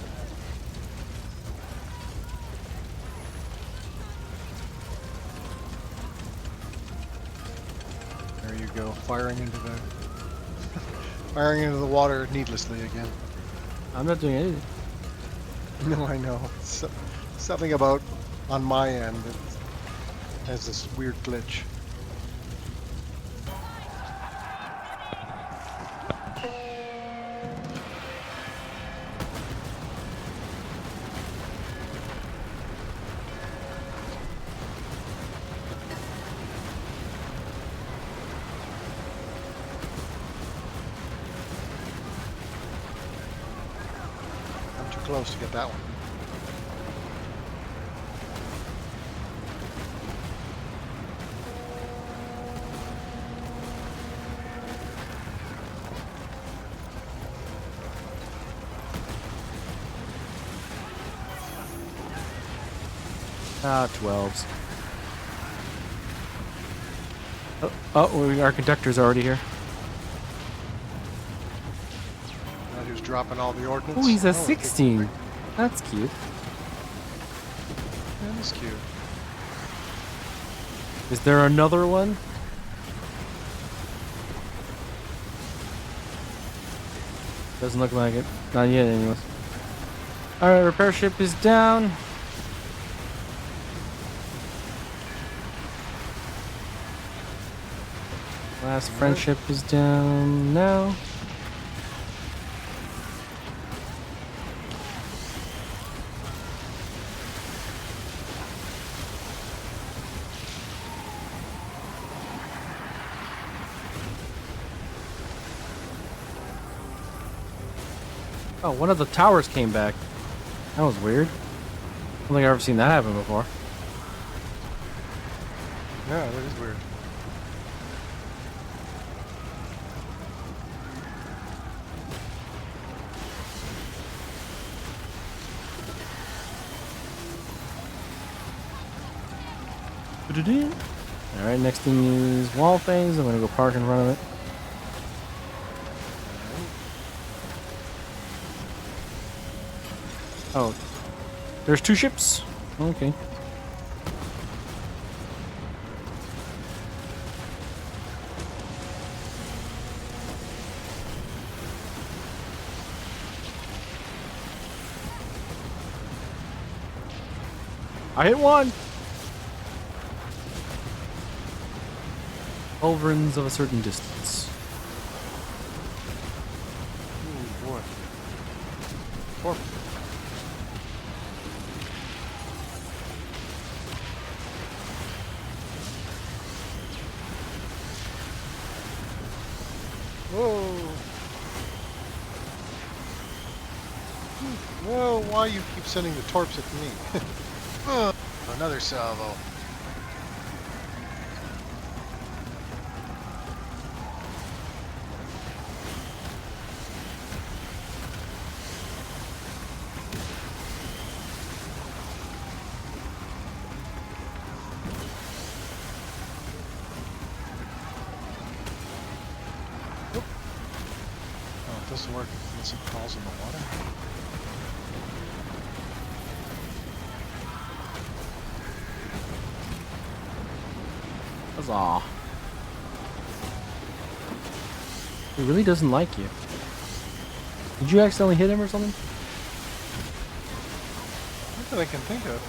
There you go, firing into the firing into the water needlessly again. I'm not doing anything. No, I know. Something about on my end that has this weird glitch. I'm too close to get that one. Ah, 12s. Our conductor's already here. That who's dropping all the ordnance. Oh, he's a it's 16. That's cute. That is cute. Is there another one? Doesn't look like it. Not yet, anyways. Alright, repair ship is down. Last friendship is down now. Oh, one of the towers came back. That was weird. I don't think I've ever seen that happen before. Yeah, that is weird. Alright, next thing is wall things. I'm gonna go park in front of it. Oh, there's two ships? Okay. I hit one! Culverins of a certain distance. Ooh, boy. Poor. Whoa. Whoa, why you keep sending the torps at me? Another salvo. Oh, it doesn't work unless it falls in the water. Huzzah. He really doesn't like you. Did you accidentally hit him or something? Not that I can think of.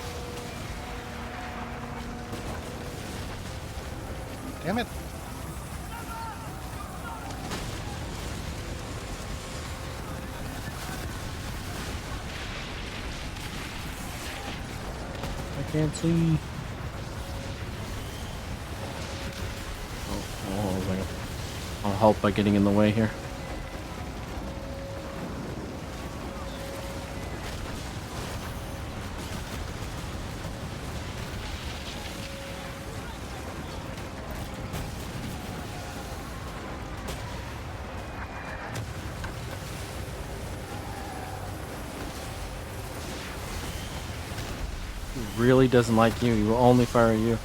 Damn it. I can't see. Oh, I'll help by getting in the way here. He really doesn't like you. He will only fire at you.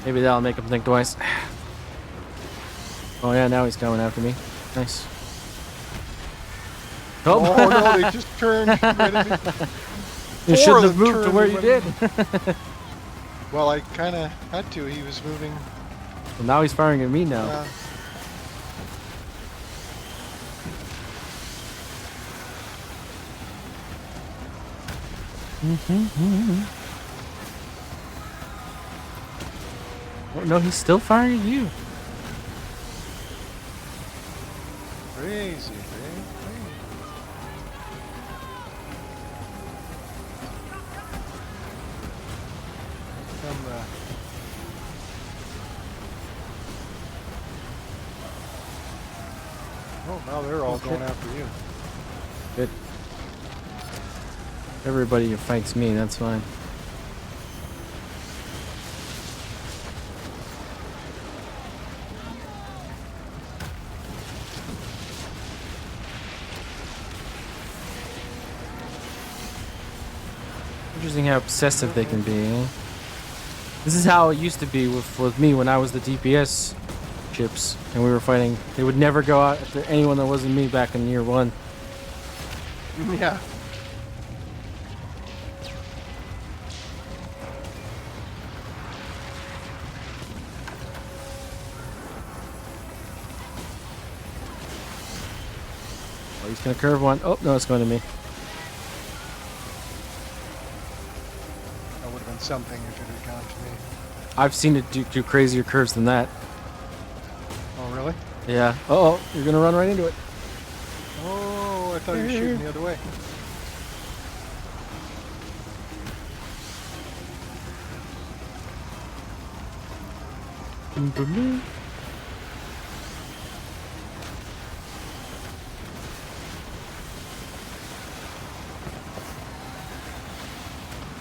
Maybe that'll make him think twice. Oh yeah, now he's coming after me. Nice. Oh no, they just turned right at me. You Four shouldn't of have them moved to turned where and you went- did. Well, I kind of had to. He was moving. Well, now he's firing at me now. Oh, no, he's still firing at you. Crazy, man. Oh, now they're all Okay. going after you. Good. Everybody who fights me, that's fine. Interesting how obsessive they can be. Eh? This is how it used to be with me when I was the DPS chips and we were fighting. They would never go out after anyone that wasn't me back in year 1. Yeah. Oh, he's gonna curve one. Oh no, it's going to me. That would have been something if it had gone to me. I've seen it do crazier curves than that. Oh, really? Yeah. Oh, you're gonna run right into it. Oh, I thought you were shooting the other way.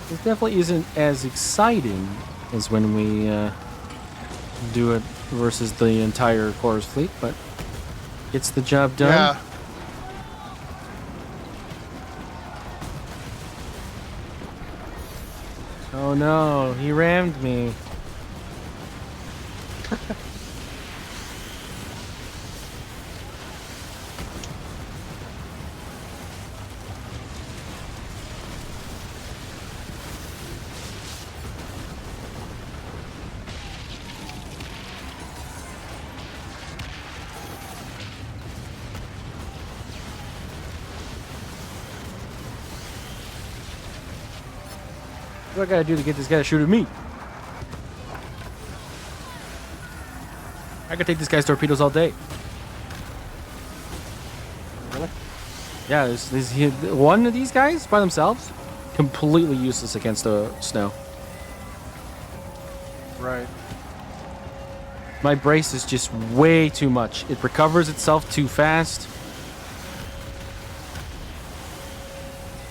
It definitely isn't as exciting as when we do it versus the entire Chorus fleet, but gets the job done. Yeah. Oh no, he rammed me. What do I gotta do to get this guy to shoot at me? I could take this guy's torpedoes all day. Really? Yeah, one of these guys by themselves, completely useless against the snow. Right. My brace is just way too much. It recovers itself too fast.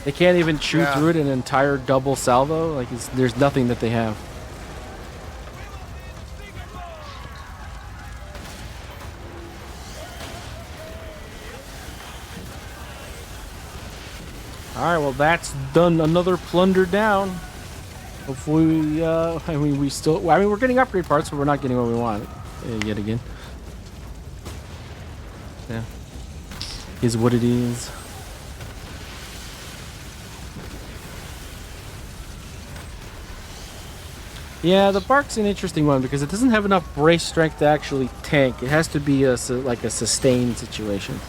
They can't even shoot Yeah. through it an entire double salvo. Like there's nothing that they have. All right, well that's done. Another plunder down. Hopefully, I mean we're getting upgrade parts, but we're not getting what we want yet again. Yeah, is what it is. Yeah, the Bark's an interesting one because it doesn't have enough brace strength to actually tank. It has to be like a sustained situation.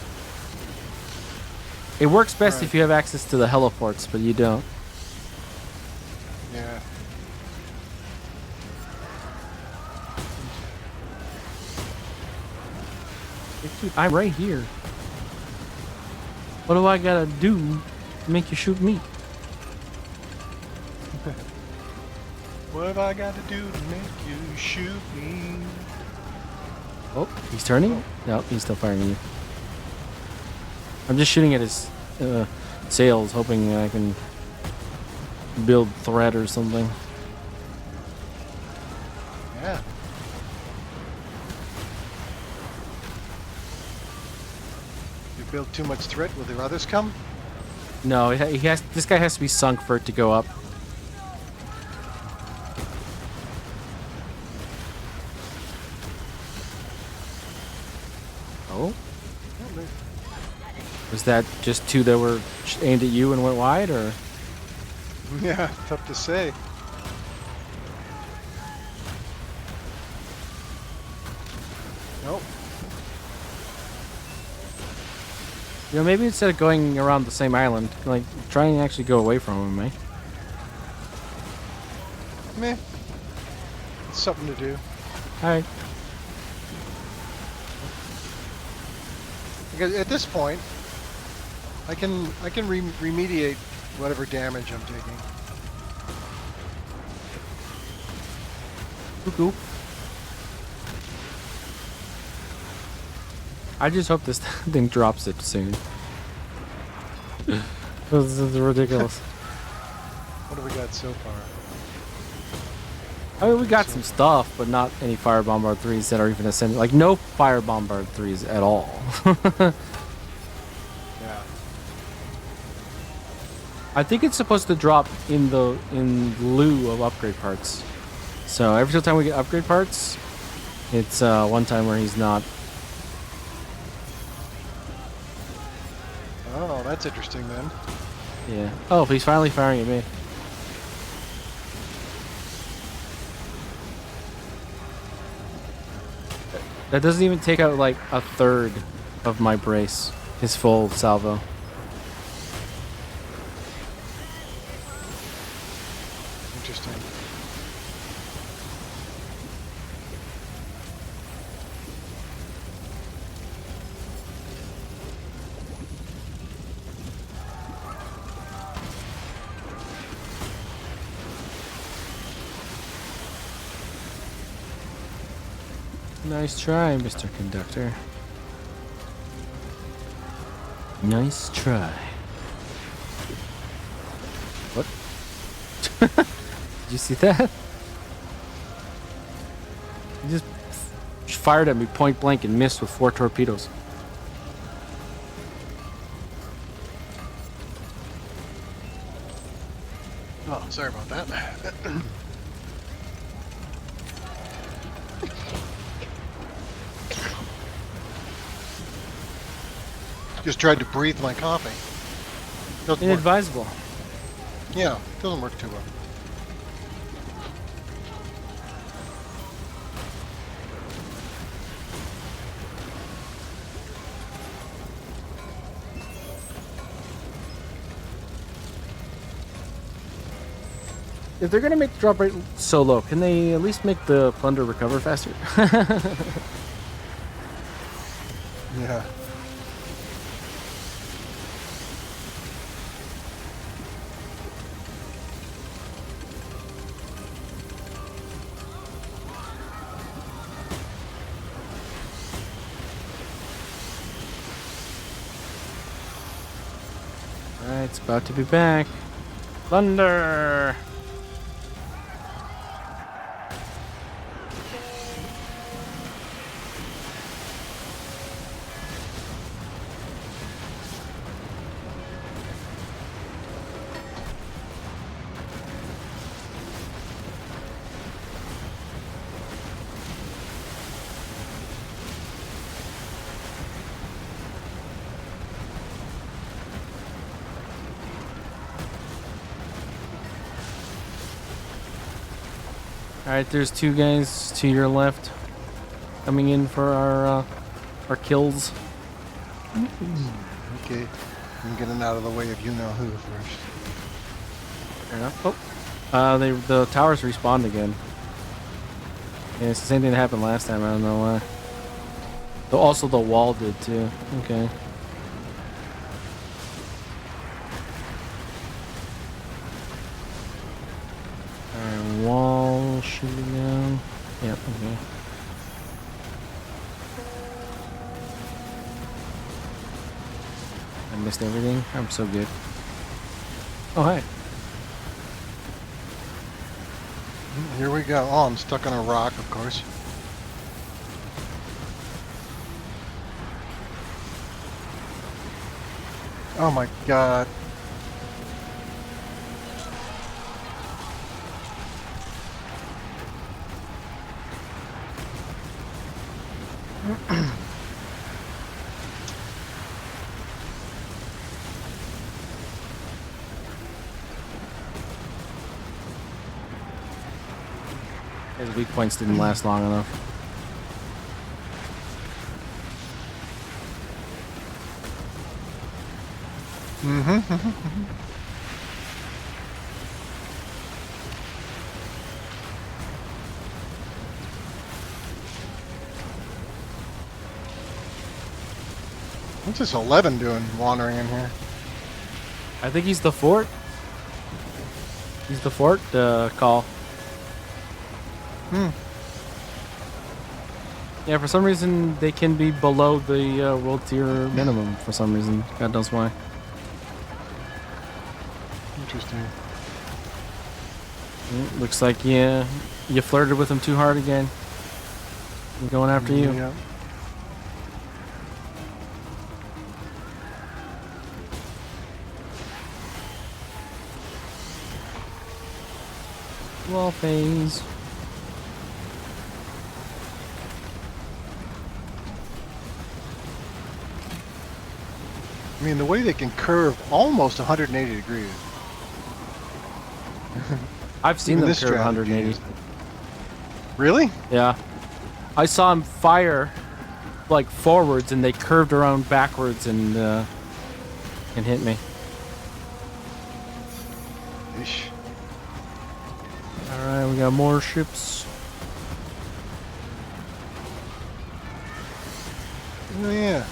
It works best if you have access to the heliports, but you don't. Yeah. Dude, I'm right here. What do I gotta do to make you shoot me? What have I got to do to make you shoot me? Oh, he's turning? No, he's still firing at you. I'm just shooting at his sails, hoping I can build threat or something. Yeah. You build too much threat, will the others come? No, he has. This guy has to be sunk for it to go up. Oh, was that just two that were aimed at you and went wide, or? Yeah, tough to say. Nope. You know, maybe instead of going around the same island, like try and actually go away from him, eh? Meh. It's something to do. All right. Because at this point, I can remediate whatever damage I'm taking. Cuckoo. I just hope this thing drops it soon. This is ridiculous. What have we got so far? I mean, we got some stuff, but not any Fire Bombard 3s that are even ascending. Like, no Fire Bombard 3s at all. Yeah. I think it's supposed to drop in lieu of upgrade parts. So every single time we get upgrade parts, it's one time where he's not. Oh, that's interesting then. Yeah. Oh, he's finally firing at me. That doesn't even take out like a third of my brace. His full salvo. Interesting. Nice try, Mr. Conductor. Nice try. What? Did you see that? He just fired at me point blank and missed with 4 torpedoes. Oh, sorry about that. Just tried to breathe my coffee. Doesn't work. Inadvisable. Yeah, doesn't work too well. If they're gonna make the drop rate so low, can they at least make the plunder recover faster? Yeah. Alright, it's about to be back. Thunder! Alright, there's 2 guys to your left coming in for our kills. Okay. I'm getting out of the way of you-know-who first. Fair enough. Oh. The towers respawned again. Yeah, it's the same thing that happened last time, I don't know why. Though also the wall did too. Okay. Alright, wall shooting down. Yep, okay. I missed everything. I'm so good. Oh, hi. Here we go. Oh, I'm stuck on a rock, of course. Oh my god. weak points didn't last long enough. What's this 11 doing wandering in here? I think he's the fort. He's the fort call. Yeah, for some reason they can be below the world tier minimum for some reason. God knows why. Interesting. Looks like you flirted with him too hard again. I'm going after you. Yeah. Wall phase. I mean, the way they can curve almost 180 degrees. I've seen Even them this curve strategy 180. is- Really? Yeah. I saw him fire like forwards and they curved around backwards and hit me. Ish. Alright, we got more ships. Oh, yeah.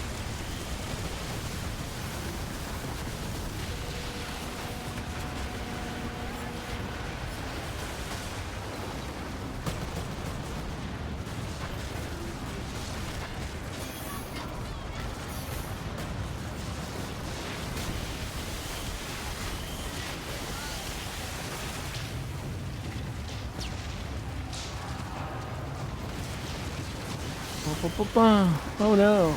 Oh no.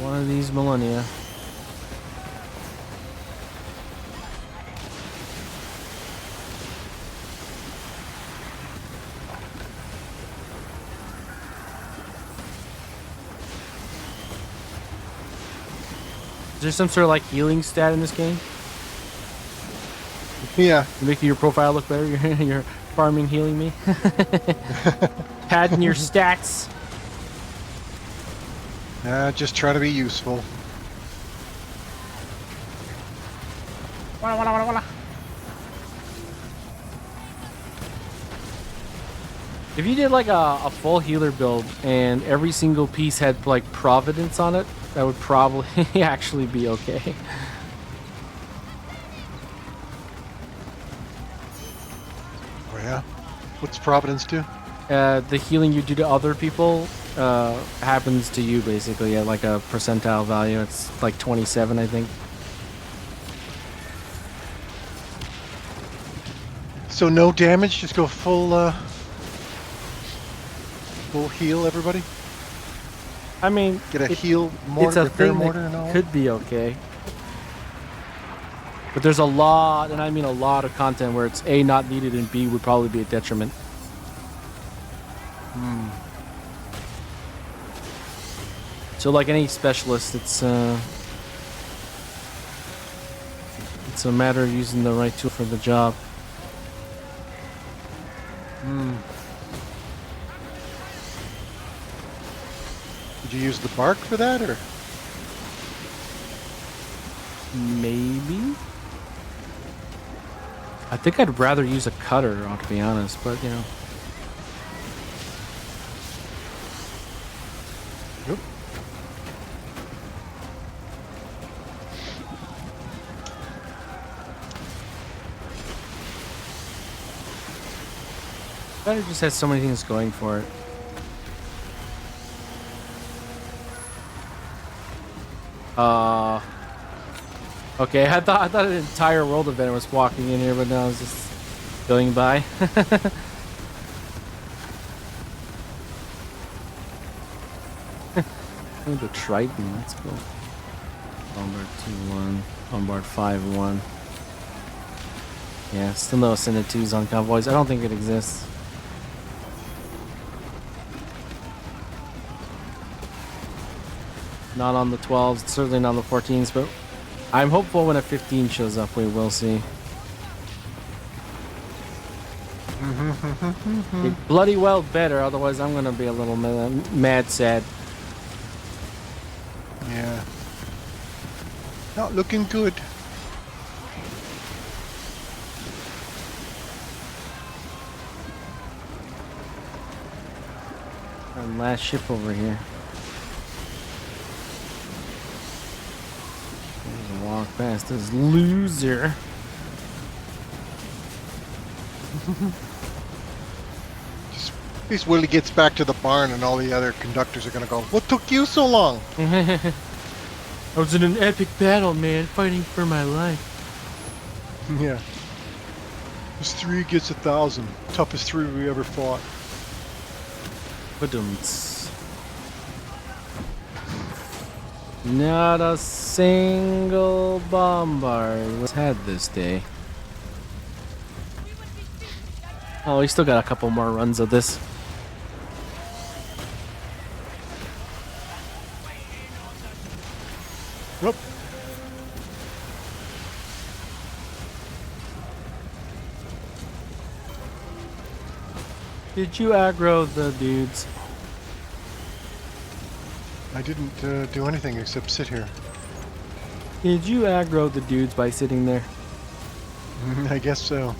One of these millennia. Is there some sort of like healing stat in this game? Yeah. To make your profile look better? You're farming healing me? Padding your stats. Just try to be useful. Walla, walla, walla, walla. If you did like a full healer build and every single piece had like Providence on it, that would probably actually be okay. Oh, yeah? What's Providence do? The healing you do to other people happens to you basically at like a percentile value. It's like 27, I think. So no damage, just go full heal, everybody? I mean, Get a it- heal it's mortar, a repair thing mortar and all that that? could be okay. But there's a lot, and I mean a lot of content where it's A, not needed, and B, would probably be a detriment. So like any specialist, it's a matter of using the right tool for the job. Did you use the bark for that, or? Maybe. I think I'd rather use a cutter, to be honest, but you know. Yep. It just has so many things going for it. Okay, I thought an entire world event was walking in here, but now it's just going by. Oh, the Triton, let's go. Bombard 2-1, Bombard 5-1. Yeah, still no Ascended 2s on convoys. I don't think it exists. Not on the 12s, certainly not on the 14s, but I'm hopeful when a 15 shows up, we will see. It bloody well better, otherwise I'm gonna be a little mad sad. Yeah. Not looking good. Our last ship over here. There's a walk past this loser. At least Willie gets back to the barn and all the other conductors are gonna go, what took you so long? I was in an epic battle, man, fighting for my life. Yeah. This 3 gets 1,000. Toughest 3 we ever fought. Badumts. Not a single bombard was had this day. Oh, we still got a couple more runs of this. Whoop. Did you aggro the dudes? I didn't do anything except sit here. Did you aggro the dudes by sitting there? I guess so.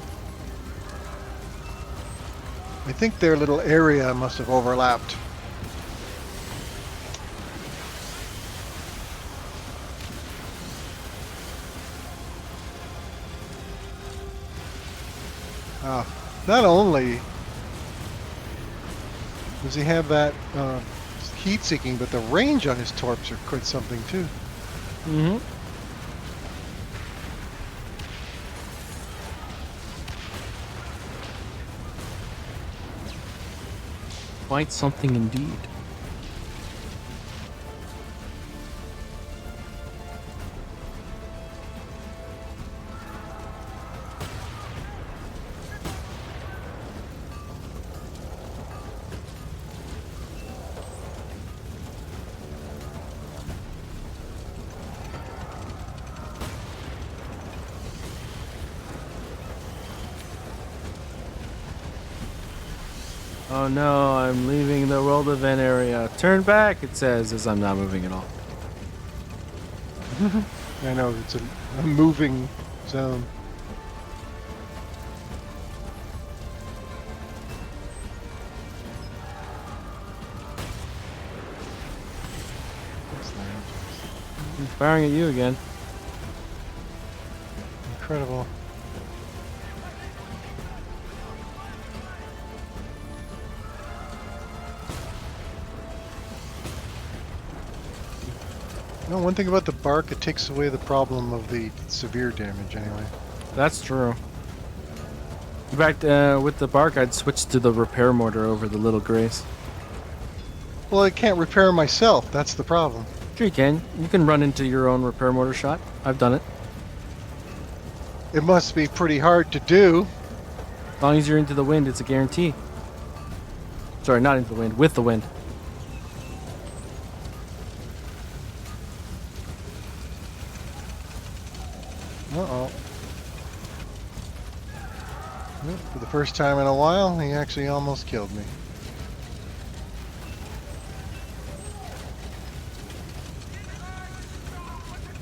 I think their little area must have overlapped. Not only does he have that heat seeking, but the range on his torps are quite something too. Mm-hmm. Quite something indeed. Oh no, I'm leaving the world event area. Turn back, it says, as I'm not moving at all. I know, it's a moving zone. I'm firing at you again. Incredible. No, one thing about the bark, it takes away the problem of the severe damage anyway. That's true. In fact, with the bark, I'd switch to the repair mortar over the little grace. Well, I can't repair myself, that's the problem. Sure you can. You can run into your own repair mortar shot. I've done it. It must be pretty hard to do. As long as you're into the wind, it's a guarantee. Sorry, not into the wind, with the wind. Uh-oh. Yep, for the first time in a while, he actually almost killed me.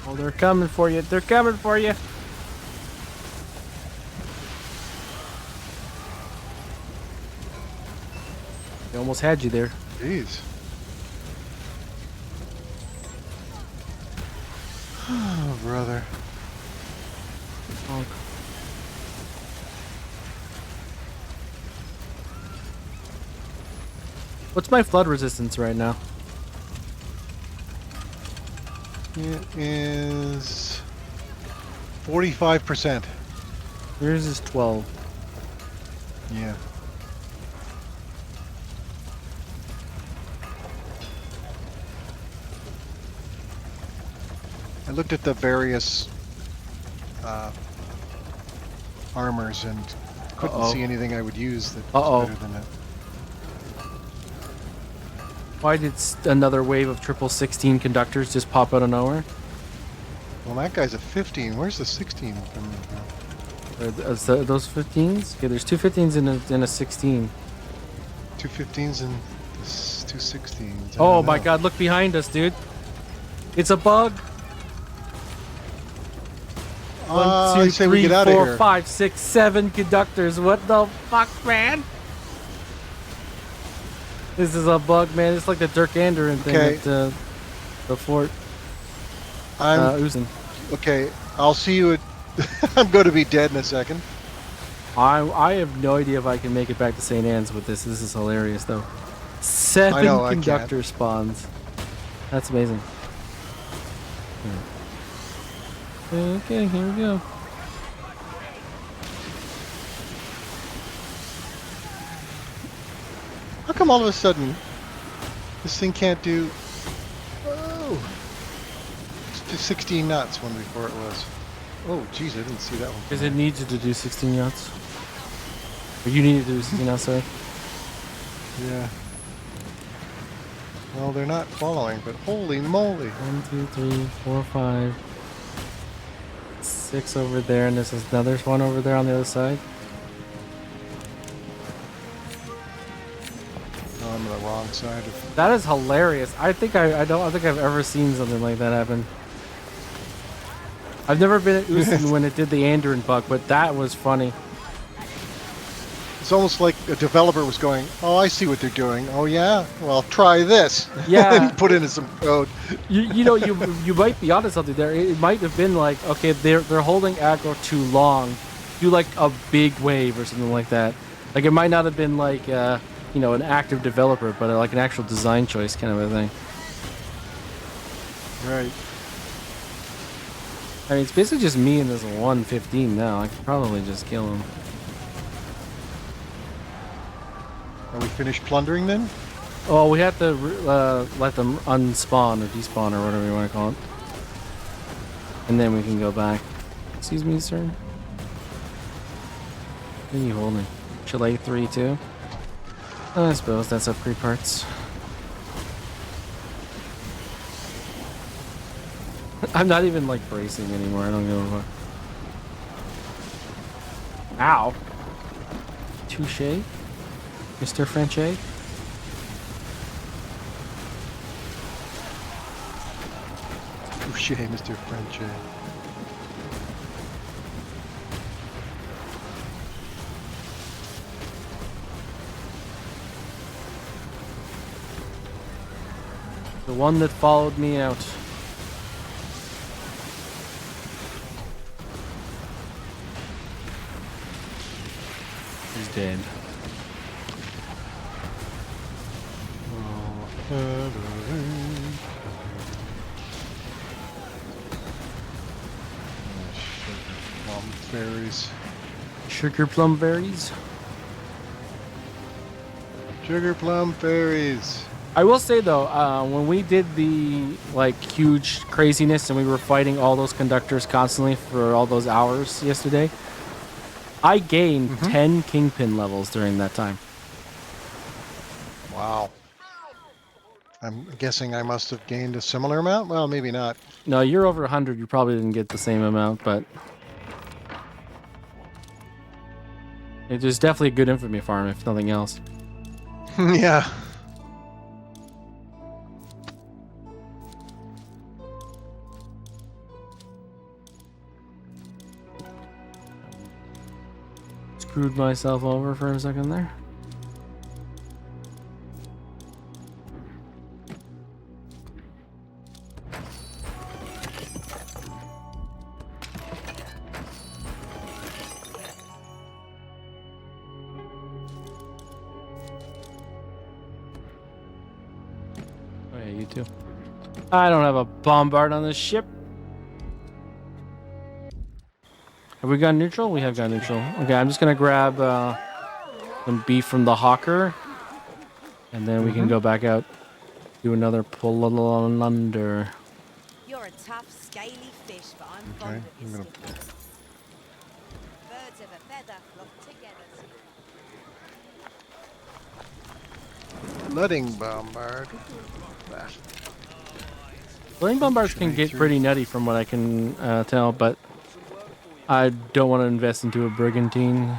Oh, they're coming for you. They're coming for you. They almost had you there. Jeez. Oh, brother. Oh. What's my flood resistance right now? It is 45%. Yours is 12. Yeah. I looked at the various armors and couldn't Uh-oh. see anything I would use that Uh-oh. was better than it. Why did another wave of 16 conductors just pop out of nowhere? Well, that guy's a 15. Where's the 16 coming from? Are those 15s? Okay, there's two 15s and a 16. Two 15s and two 16s. Oh my god, look behind us, dude. It's a bug. One, two, I say we three, get out of 4, here. 5, 6, 7 conductors. What the fuck, man? This is a bug, man. It's like the Dirk Anderin thing Okay. at the fort. I'm Uzen. okay. I'll see you at. I'm going to be dead in a second. I have no idea if I can make it back to St. Anne's with this. This is hilarious, though. 7 I know, I conductor spawns. That's amazing. Okay, here we go. How come all of a sudden this thing can't do? Oh, it's just 16 knots when before it was. Oh, geez, I didn't see that one. Because it needs you to do 16 knots. Or you need to do 16 knots, sorry. Yeah. Well, they're not following, but holy moly! 1, 2, 3, 4, 5, 6 over there, and there's another one over there on the other side. Oh, I'm on the wrong side of. That is hilarious. I think I don't think I've ever seen something like that happen. I've never been at Houston when it did the Anderin bug, but that was funny. It's almost like a developer was going, "Oh, I see what they're doing. Oh yeah, well, try this." Yeah. And put in some code. You know, you might be onto something there. It might have been like, okay, they're holding aggro too long. Do like a big wave or something like that. Like it might not have been like you know, an active developer, but like an actual design choice kind of a thing. Right. I mean, it's basically just me and this 115 now. I could probably just kill him. Are we finished plundering then? Oh, we have to let them unspawn or despawn or whatever you want to call it. And then we can go back. Excuse me, sir. What are you holding? Chalet 3 too? I suppose that's upgrade parts. I'm not even like bracing anymore. I don't give a fuck. Ow. Touche. Mr. Frenchy. Touche, Mr. French. The one that followed me out. He's dead. Berries. Sugar plum berries. Sugar plum fairies. I will say though, when we did the like huge craziness and we were fighting all those conductors constantly for all those hours yesterday, I gained 10 kingpin levels during that time. Wow. I'm guessing I must have gained a similar amount. Well, maybe not. No, you're over 100. You probably didn't get the same amount, but it was definitely a good infamy farm, if nothing else. Yeah. Screwed myself over for a second there. Oh yeah, you too. I don't have a bombard on this ship. Have we got neutral? We have got neutral. Okay, I'm just gonna grab some beef from the hawker, and then we can go back out, do another pull under. Your attack tough, scaly fish, but I'm Okay, fond of I'm your gonna- stiffness. Birds of a feather flock together. Flooding bombard. Ah, Flame bombards can get 23. pretty nutty from what I can tell, but I don't want to invest into a brigantine.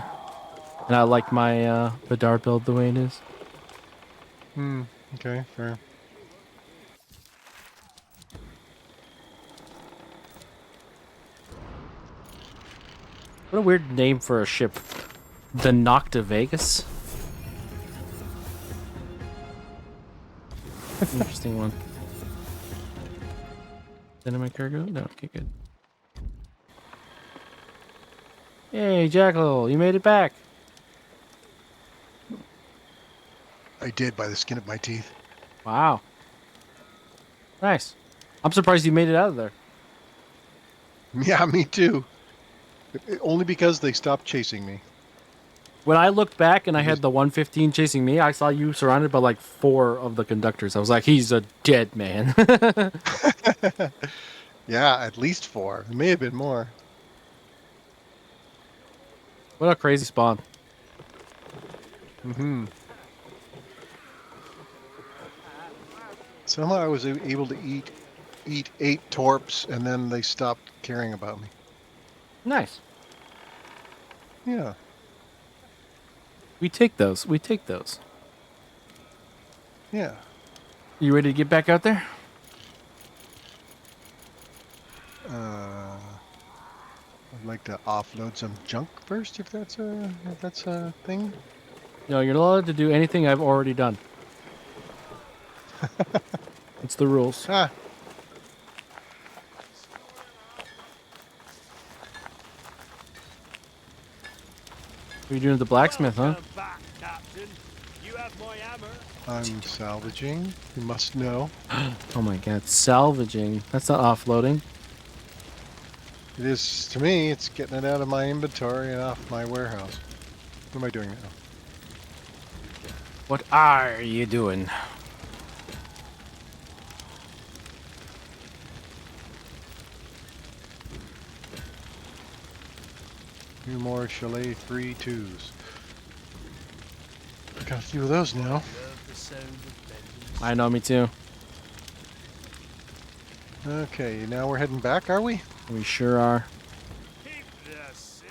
And I like my Vidar build the way it is. Okay, fair. What a weird name for a ship. The Nocta Vegas? Interesting one. Send in my cargo? No, okay, good. Hey, Jackal, you made it back. I did by the skin of my teeth. Wow. Nice. I'm surprised you made it out of there. Yeah, me too. Only because they stopped chasing me. When I looked back and I Because- had the 115 chasing me, I saw you surrounded by like 4 of the conductors. I was like, he's a dead man. Yeah, at least 4. It may have been more. What a crazy spawn. Somehow I was able to eat 8 torps, and then they stopped caring about me. Nice. Yeah. We take those. We take those. Yeah. You ready to get back out there? I'd like to offload some junk first, if that's a thing. No, you're not allowed to do anything I've already done. It's the rules. Ah, What are you doing at the blacksmith, huh? Welcome back, Captain. You have my hammer. I'm salvaging. You must know. Oh my god, salvaging. That's not offloading. It is to me. It's getting it out of my inventory and off my warehouse. What am I doing now? What are you doing? Two more Chalet 3-2s. Got a few of those now. Love the sound of vengeance. I know, me too. Okay, now we're heading back, are we? We sure are. Keep the silver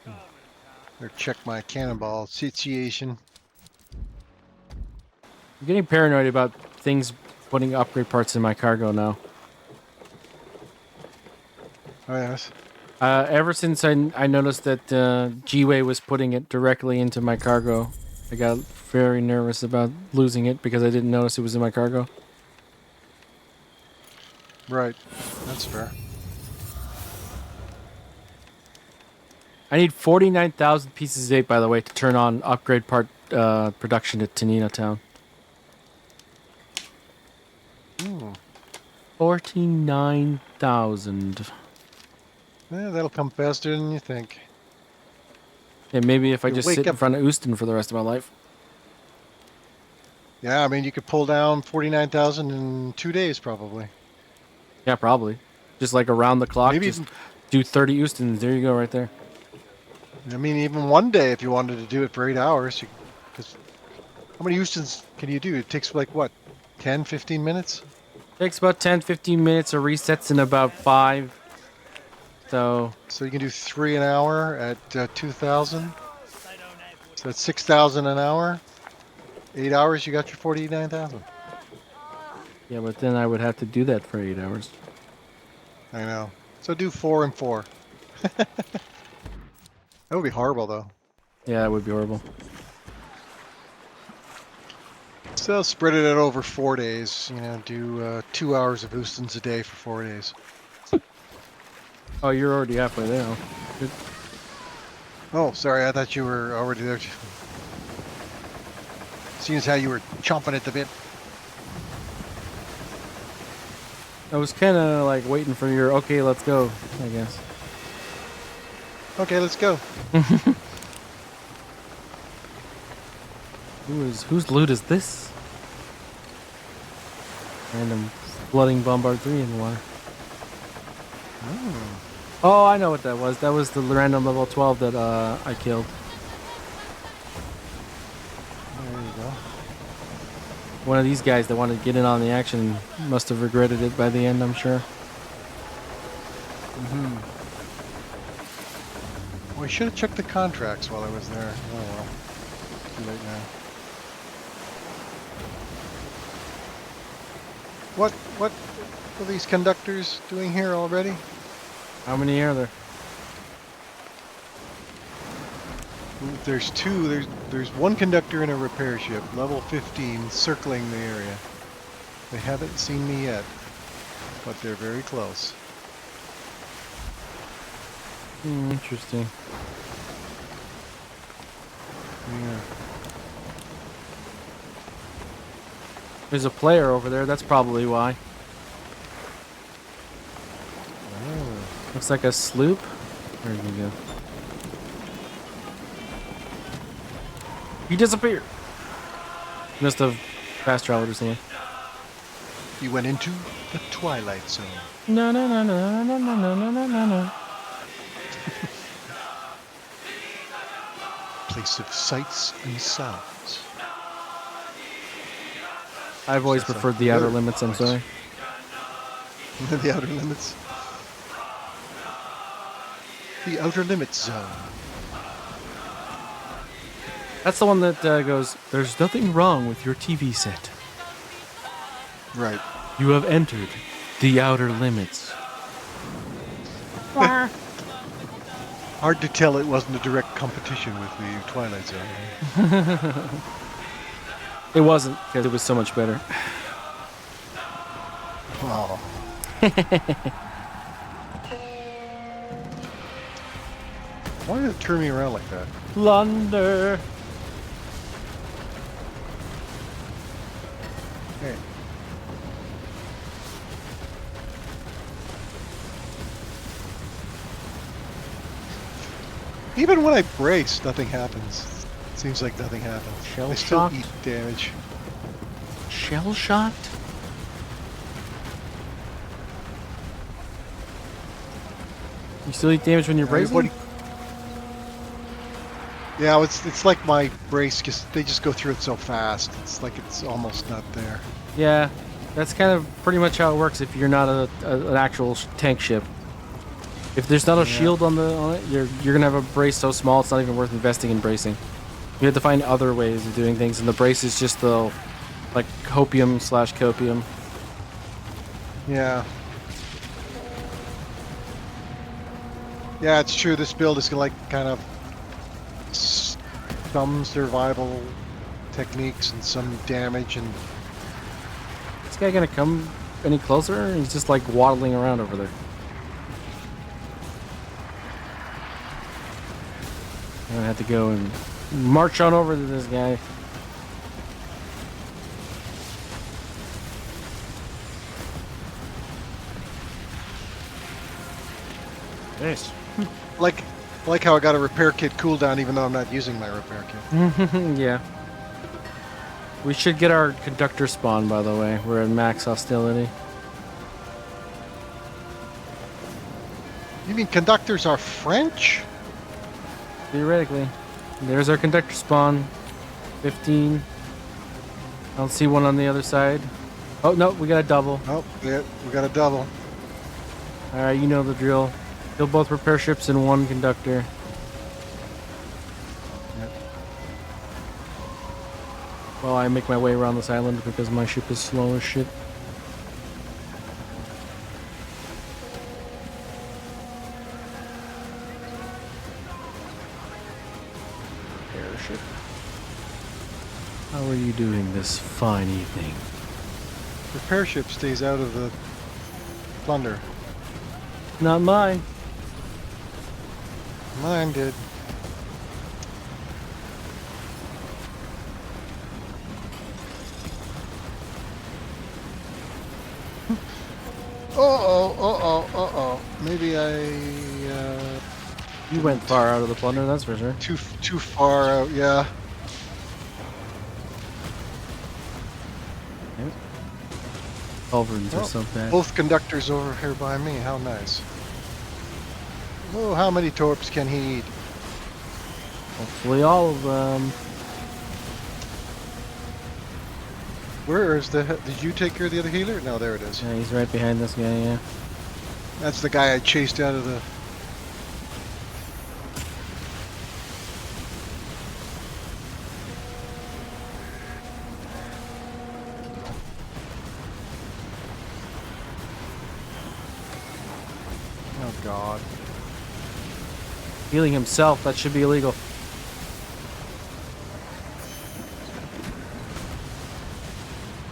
coming, Captain. Or check my cannonball situation. I'm getting paranoid about things putting upgrade parts in my cargo now. Oh yes. Ever since I noticed that G-Way was putting it directly into my cargo, I got very nervous about losing it because I didn't notice it was in my cargo. Right. That's fair. I need 49,000 pieces of 8, by the way, to turn on upgrade part production at Tanina Town. Ooh. 49,000. Yeah, that'll come faster than you think. Yeah, maybe if I You just wake sit in up- front of Houston for the rest of my life. Yeah, I mean, you could pull down 49,000 in 2 days, probably. Yeah, probably. Just like around the clock, Maybe just even- do 30 Houstons. There you go, right there. I mean, even one day if you wanted to do it for 8 hours. Because how many Houstons can you do? It takes like, what, 10, 15 minutes? Takes about 10, 15 minutes. Or resets in about 5. So, So you can do 3 an hour at 2,000. So that's 6,000 an hour. 8 hours, you got your 49,000. yeah, but then I would have to do that for 8 hours. I know. So do 4 and 4. That would be horrible, though. Yeah, that would be horrible. So spread it out over 4 days. You know, do 2 hours of Houstons a day for 4 days. Oh, you're already halfway there. Huh? Good. Oh, sorry, I thought you were already there. Seeing as how you were chomping at the bit. I was kind of like waiting for your okay, let's go, I guess. Okay, let's go. Whose loot is this? Random flooding bombard 3 in the water. Oh, I know what that was. That was the random level 12 that I killed. There you go. One of these guys that wanted to get in on the action must have regretted it by the end, I'm sure. Well, I should have checked the contracts while I was there. Oh well. Too late now. What are these conductors doing here already? How many are there? There's two. There's one conductor in a repair ship, level 15, circling the area. They haven't seen me yet, but they're very close. Interesting. Yeah. There's a player over there. That's probably why. Oh. Looks like a sloop. Where did he go? He disappeared. Must have fast traveled or something. You went into the Twilight Zone. No, no, no, no, no, no, no, no, no, no, no. Place of sights and sounds. I've always That's preferred a the Outer good Limits, I'm place. sorry. The Outer Limits. The Outer Limits Zone. That's the one that goes, "There's nothing wrong with your TV set. Right. You have entered the Outer Limits." Hard to tell it wasn't a direct competition with the Twilight Zone. It wasn't, because it was so much better. Oh. Why did it turn me around like that? Plunder. Hey. Even when I brace, nothing happens. Seems like nothing happens. Shell I still shocked? eat damage. Shell shot? You still eat damage when you're bracing? Everybody- Yeah, it's like my brace, they just go through it so fast. It's like it's almost not there. Yeah, that's kind of pretty much how it works if you're not an actual tank ship. If there's not a shield on it, you're gonna have a brace so small it's not even worth investing in bracing. You have to find other ways of doing things, and the brace is just the like hopium/copium. Yeah. Yeah, it's true. This build is like kind of some survival techniques and some damage and This guy gonna come any closer? He's just like waddling around over there. I'm gonna have to go and march on over to this guy. This. like how I got a repair kit cooldown even though I'm not using my repair kit. Yeah. We should get our conductor spawn, by the way. We're at max hostility. You mean conductors are French? Theoretically. There's our conductor spawn. 15. I don't see one on the other side. Oh, no, we got a double. Oh, yeah, we got a double. Alright, you know the drill. Kill both repair ships and one conductor. Yep. While I make my way around this island because my ship is slow as shit. Airship. How are you doing this fine evening? Repair ship stays out of the plunder. Not mine. Mine did. Uh-oh. Maybe You went far out of the plunder, that's for sure. too far out, yeah. Culverins are Well, so bad. Both conductors over here by me, how nice. Oh, how many torps can he eat? Hopefully all of them. Where is the? Did you take care of the other healer? No, there it is. Yeah, he's right behind this guy, yeah. That's the guy I chased out of the. Oh God. Healing himself, that should be illegal.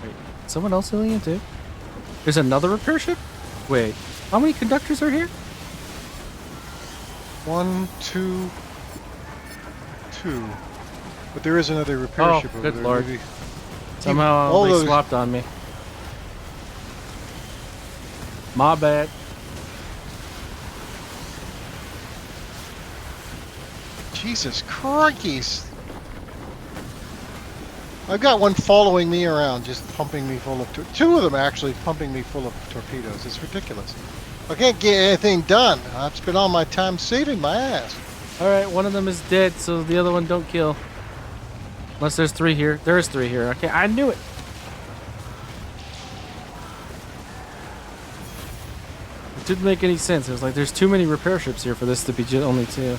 Wait, someone else healing him too? There's another repair ship? Wait, how many conductors are here? 1, 2, 2. But there is another repair Oh, ship over good there. lord. Maybe. Somehow all they those- swapped on me. My bad. Jesus Christ! I've got one following me around, just pumping me full of... Two of them actually pumping me full of torpedoes. It's ridiculous. I can't get anything done. I've spent all my time saving my ass. Alright, one of them is dead, so the other one don't kill. Unless there's 3 here. There is 3 here. Okay, I knew it. It didn't make any sense. It was like, there's too many repair ships here for this to be only 2.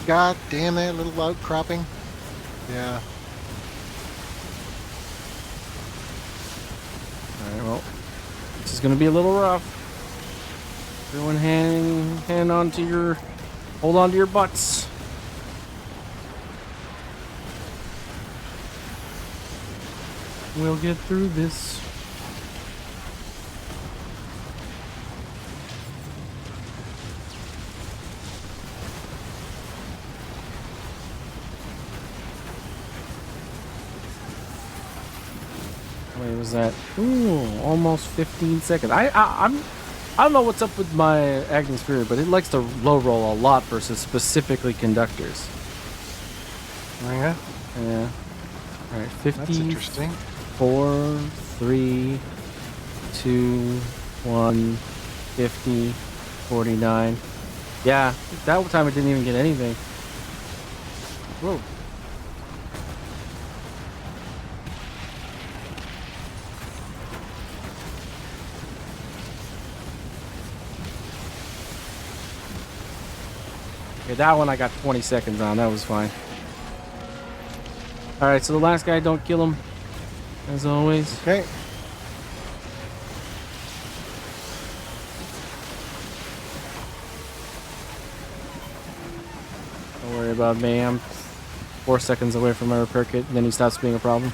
God damn that little outcropping. Yeah. Alright, well, this is gonna be a little rough. Everyone hand onto your, hold on to your butts. We'll get through this. Wait, was that? Ooh, almost 15 seconds. I don't know what's up with my Agnes Fury, but it likes to low roll a lot versus specifically conductors. Oh, yeah? Yeah. All right, 50. That's interesting. 4, 3, 2, 1, 50, 49. Yeah, that time I didn't even get anything. Whoa. Okay, that one I got 20 seconds on. That was fine. All right, so the last guy, don't kill him. As always. Okay. Don't worry about me. I'm 4 seconds away from my repair kit, and then he stops being a problem.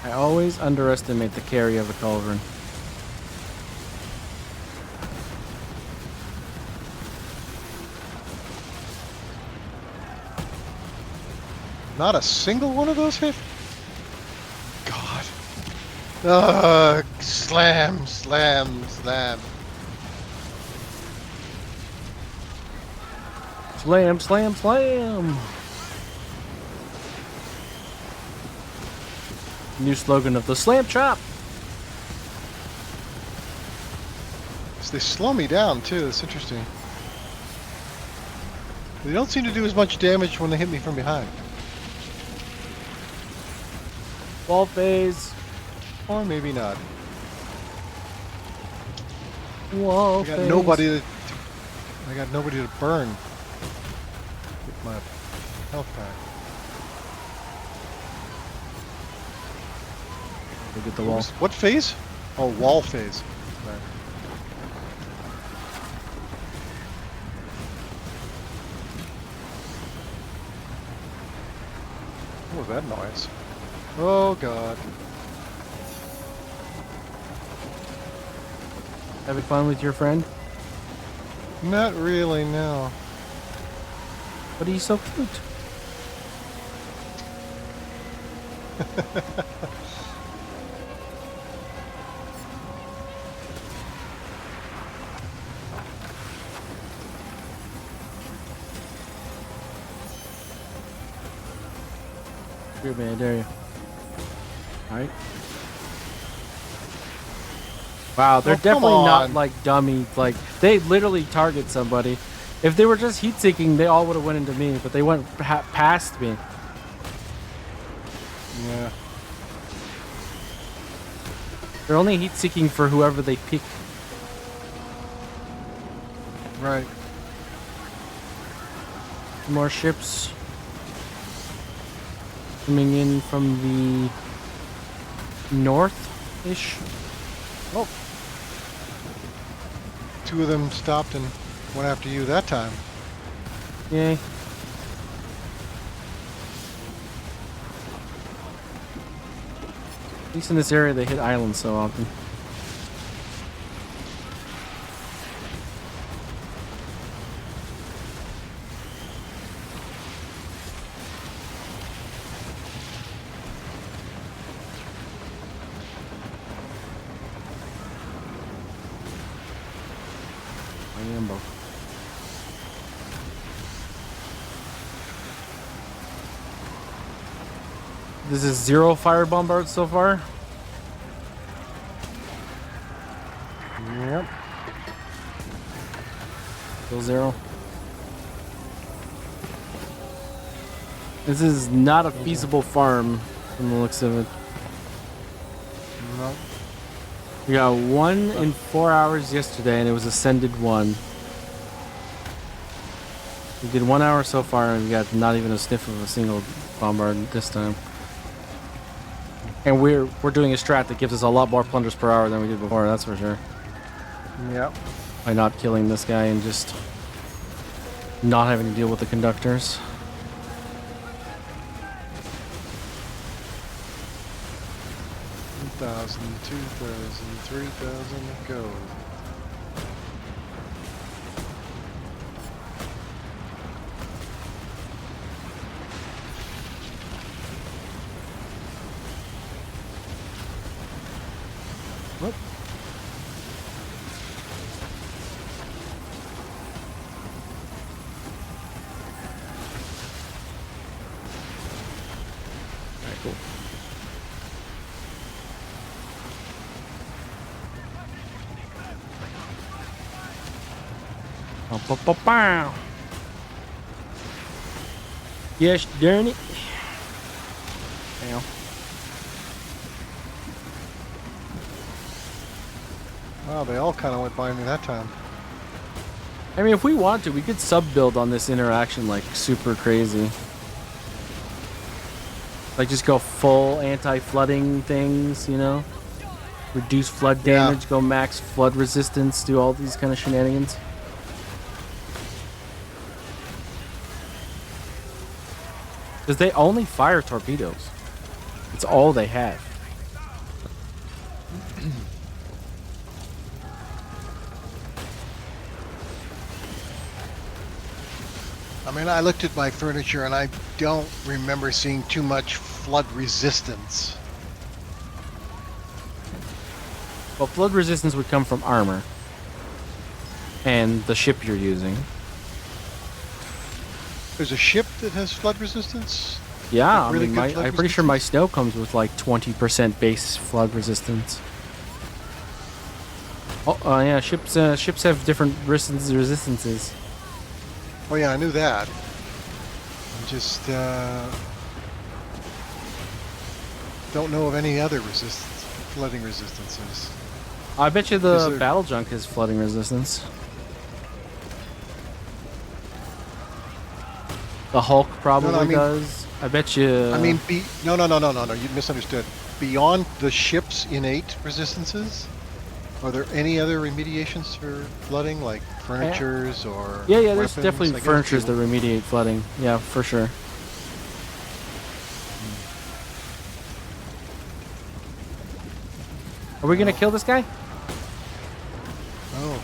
I always underestimate the carry of a Culverin. Not a single one of those hit? God. Slam, slam, slam. Slam, slam, slam! New slogan of the Slam Chop! They slow me down too, it's interesting. They don't seem to do as much damage when they hit me from behind. Ball phase. Or maybe not. Wall I got phase. nobody to burn. Get my health back. Look at the wall. What phase? Oh, wall phase. Right. What was that noise? Oh God. Having fun with your friend? Not really, no. But he's so cute. Here, man, I dare you. Alright. Wow, they're Oh, come definitely not on. like dummy. Like, they literally target somebody. If they were just heat seeking, they all would have went into me, but they went past me. Yeah. They're only heat seeking for whoever they pick. Right. More ships coming in from the north-ish. Oh. Two of them stopped and went after you that time. Yay. At least in this area, they hit islands so often. Rambo. This is 0 fire bombards so far. Yep. Still 0. This is not a feasible farm from the looks of it. No. We got 1 in 4 hours yesterday, and it was ascended 1. We did 1 hour so far, and we got not even a sniff of a single bombard this time. And we're doing a strat that gives us a lot more plunders per hour than we did before. That's for sure. Yep. By not killing this guy and just not having to deal with the conductors. $1,000, $2,000, $3,000, go. Whoop. Alright, cool. Bow. Yes, darn it. Ow. Wow, they all kind of went by me that time. I mean, if we want to, we could sub-build on this interaction like super crazy. Like just go full anti-flooding things, you know? Reduce flood Yeah. damage, go max flood resistance, do all these kind of shenanigans. Because they only fire torpedoes. It's all they have. I mean, I looked at my furniture and I don't remember seeing too much flood resistance. Well, flood resistance would come from armor. And the ship you're using. There's a ship that has flood resistance? Yeah, Like really I mean, good flood I'm pretty sure my resistance? snow comes with like 20% base flood resistance. Oh, yeah, ships have different resistances. Oh yeah, I knew that. I just don't know of any other flooding resistances. I bet you Is the there- battle junk has flooding resistance. The Hulk probably I mean- does. I bet you. I mean, no, you misunderstood. Beyond the ship's innate resistances, are there any other remediations for flooding, like furnitures or yeah, there's weapons? definitely I guess furnitures that you- remediate flooding. Yeah, for sure. Are we gonna kill this guy? Oh,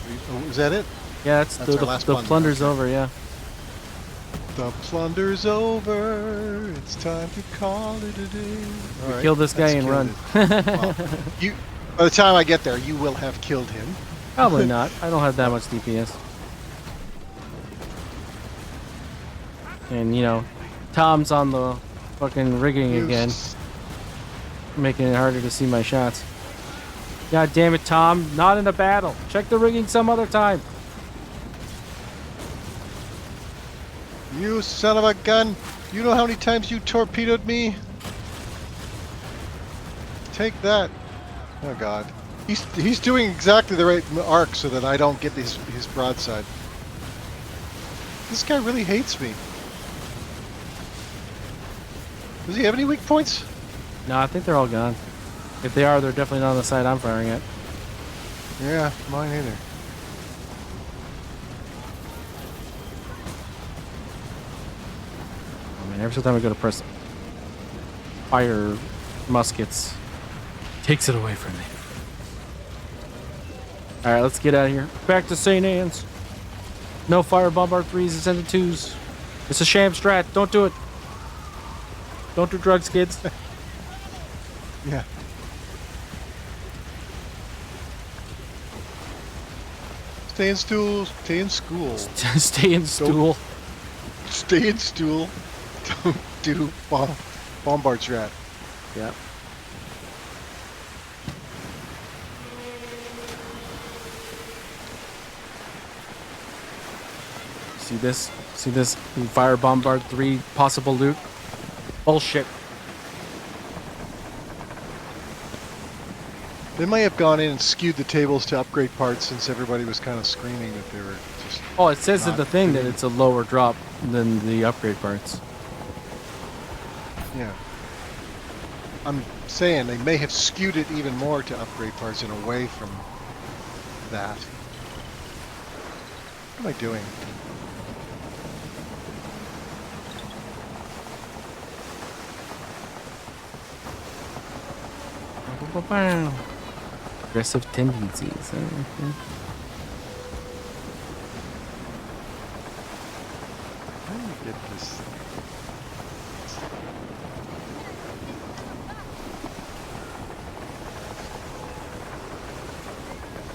is that it? Yeah, That's the our last the plunder, plunder's okay. over. Yeah. The plunder's over. It's time to call it a day. All right, Kill this guy let's and kill run. it. Well, by the time I get there, you will have killed him. Probably not. I don't have that much DPS. And you know, Tom's on the fucking rigging again, making it harder to see my shots. God damn it, Tom. Not in a battle. Check the rigging some other time. You son of a gun! You know how many times you torpedoed me? Take that. Oh god. He's doing exactly the right arc so that I don't get his broadside. This guy really hates me. Does he have any weak points? No, I think they're all gone. If they are, they're definitely not on the side I'm firing at. Yeah, mine either. I mean, every single time I go to press fire muskets, takes it away from me. All right, let's get out of here. Back to St. Anne's. No fire bombard 3s and 2s. It's a sham strat. Don't do it. Don't do drugs, kids. Yeah. Stay in stool. Stay in school. Stay in stool. Stay in stool. Don't do bombard strat. Yep. See this? See this? Fire bombard 3 possible loot? Bullshit. They may have gone in and skewed the tables to upgrade parts since everybody was kind of screaming that they were just... Oh, it says in not the thing that doing- it's a lower drop than the upgrade parts. Yeah. I'm saying they may have skewed it even more to upgrade parts and away from that. What am I doing? Aggressive tendencies. Okay. How do you get this?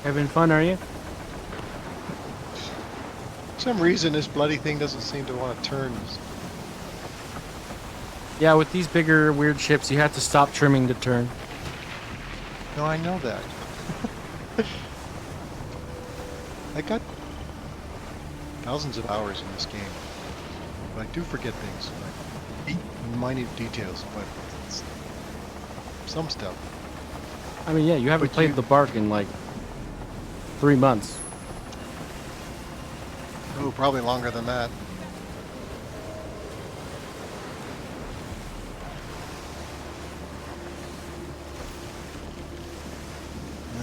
Having fun, are you? For some reason, this bloody thing doesn't seem to want to turn. Yeah, with these bigger weird ships, you have to stop trimming to turn. No, I know that. I got thousands of hours in this game, but I do forget things, like minute details, but it's some stuff. I mean, yeah, you haven't But played you- the Bark in like 3 months. Oh, probably longer than that.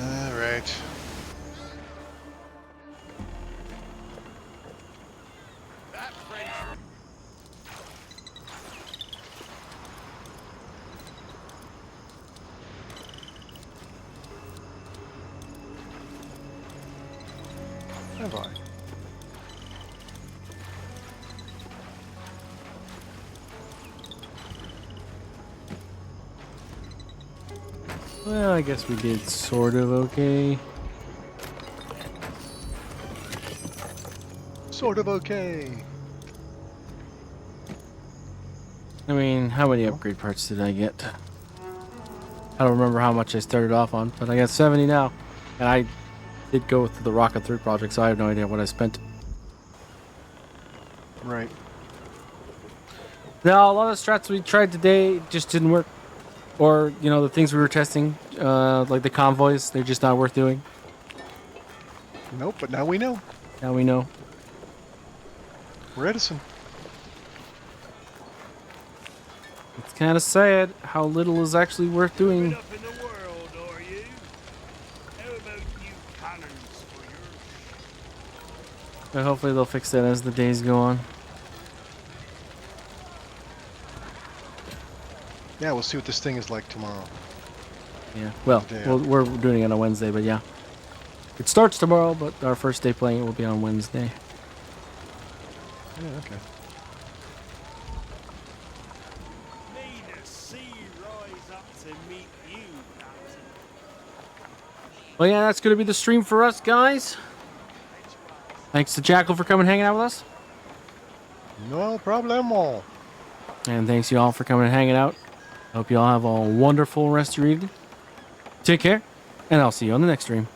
All right. Have I? Well, I guess we did sort of okay. Sort of okay. I mean, how many upgrade parts did I get? I don't remember how much I started off on, but I got 70 now. And I did go with the Rocket 3 project, so I have no idea what I spent. Right. No, a lot of strats we tried today just didn't work. Or, you know, the things we were testing, like the convoys, they're just not worth doing. Nope, but now we know. Now we know. We're Edison. It's kind of sad how little is actually worth doing. Up in the world, are you? How about you cannons for your But hopefully they'll fix that as the days go on. Yeah, we'll see what this thing is like tomorrow. Yeah. Well, Yeah. we're doing it on a Wednesday, but yeah. It starts tomorrow, but our first day playing it will be on Wednesday. Yeah, okay. May the sea rise up to meet you, Captain. Well, yeah, that's going to be the stream for us, guys. Thanks to Jackal for coming and hanging out with us. No problemo. And thanks you all for coming and hanging out. Hope you all have a wonderful rest of your evening. Take care, and I'll see you on the next stream.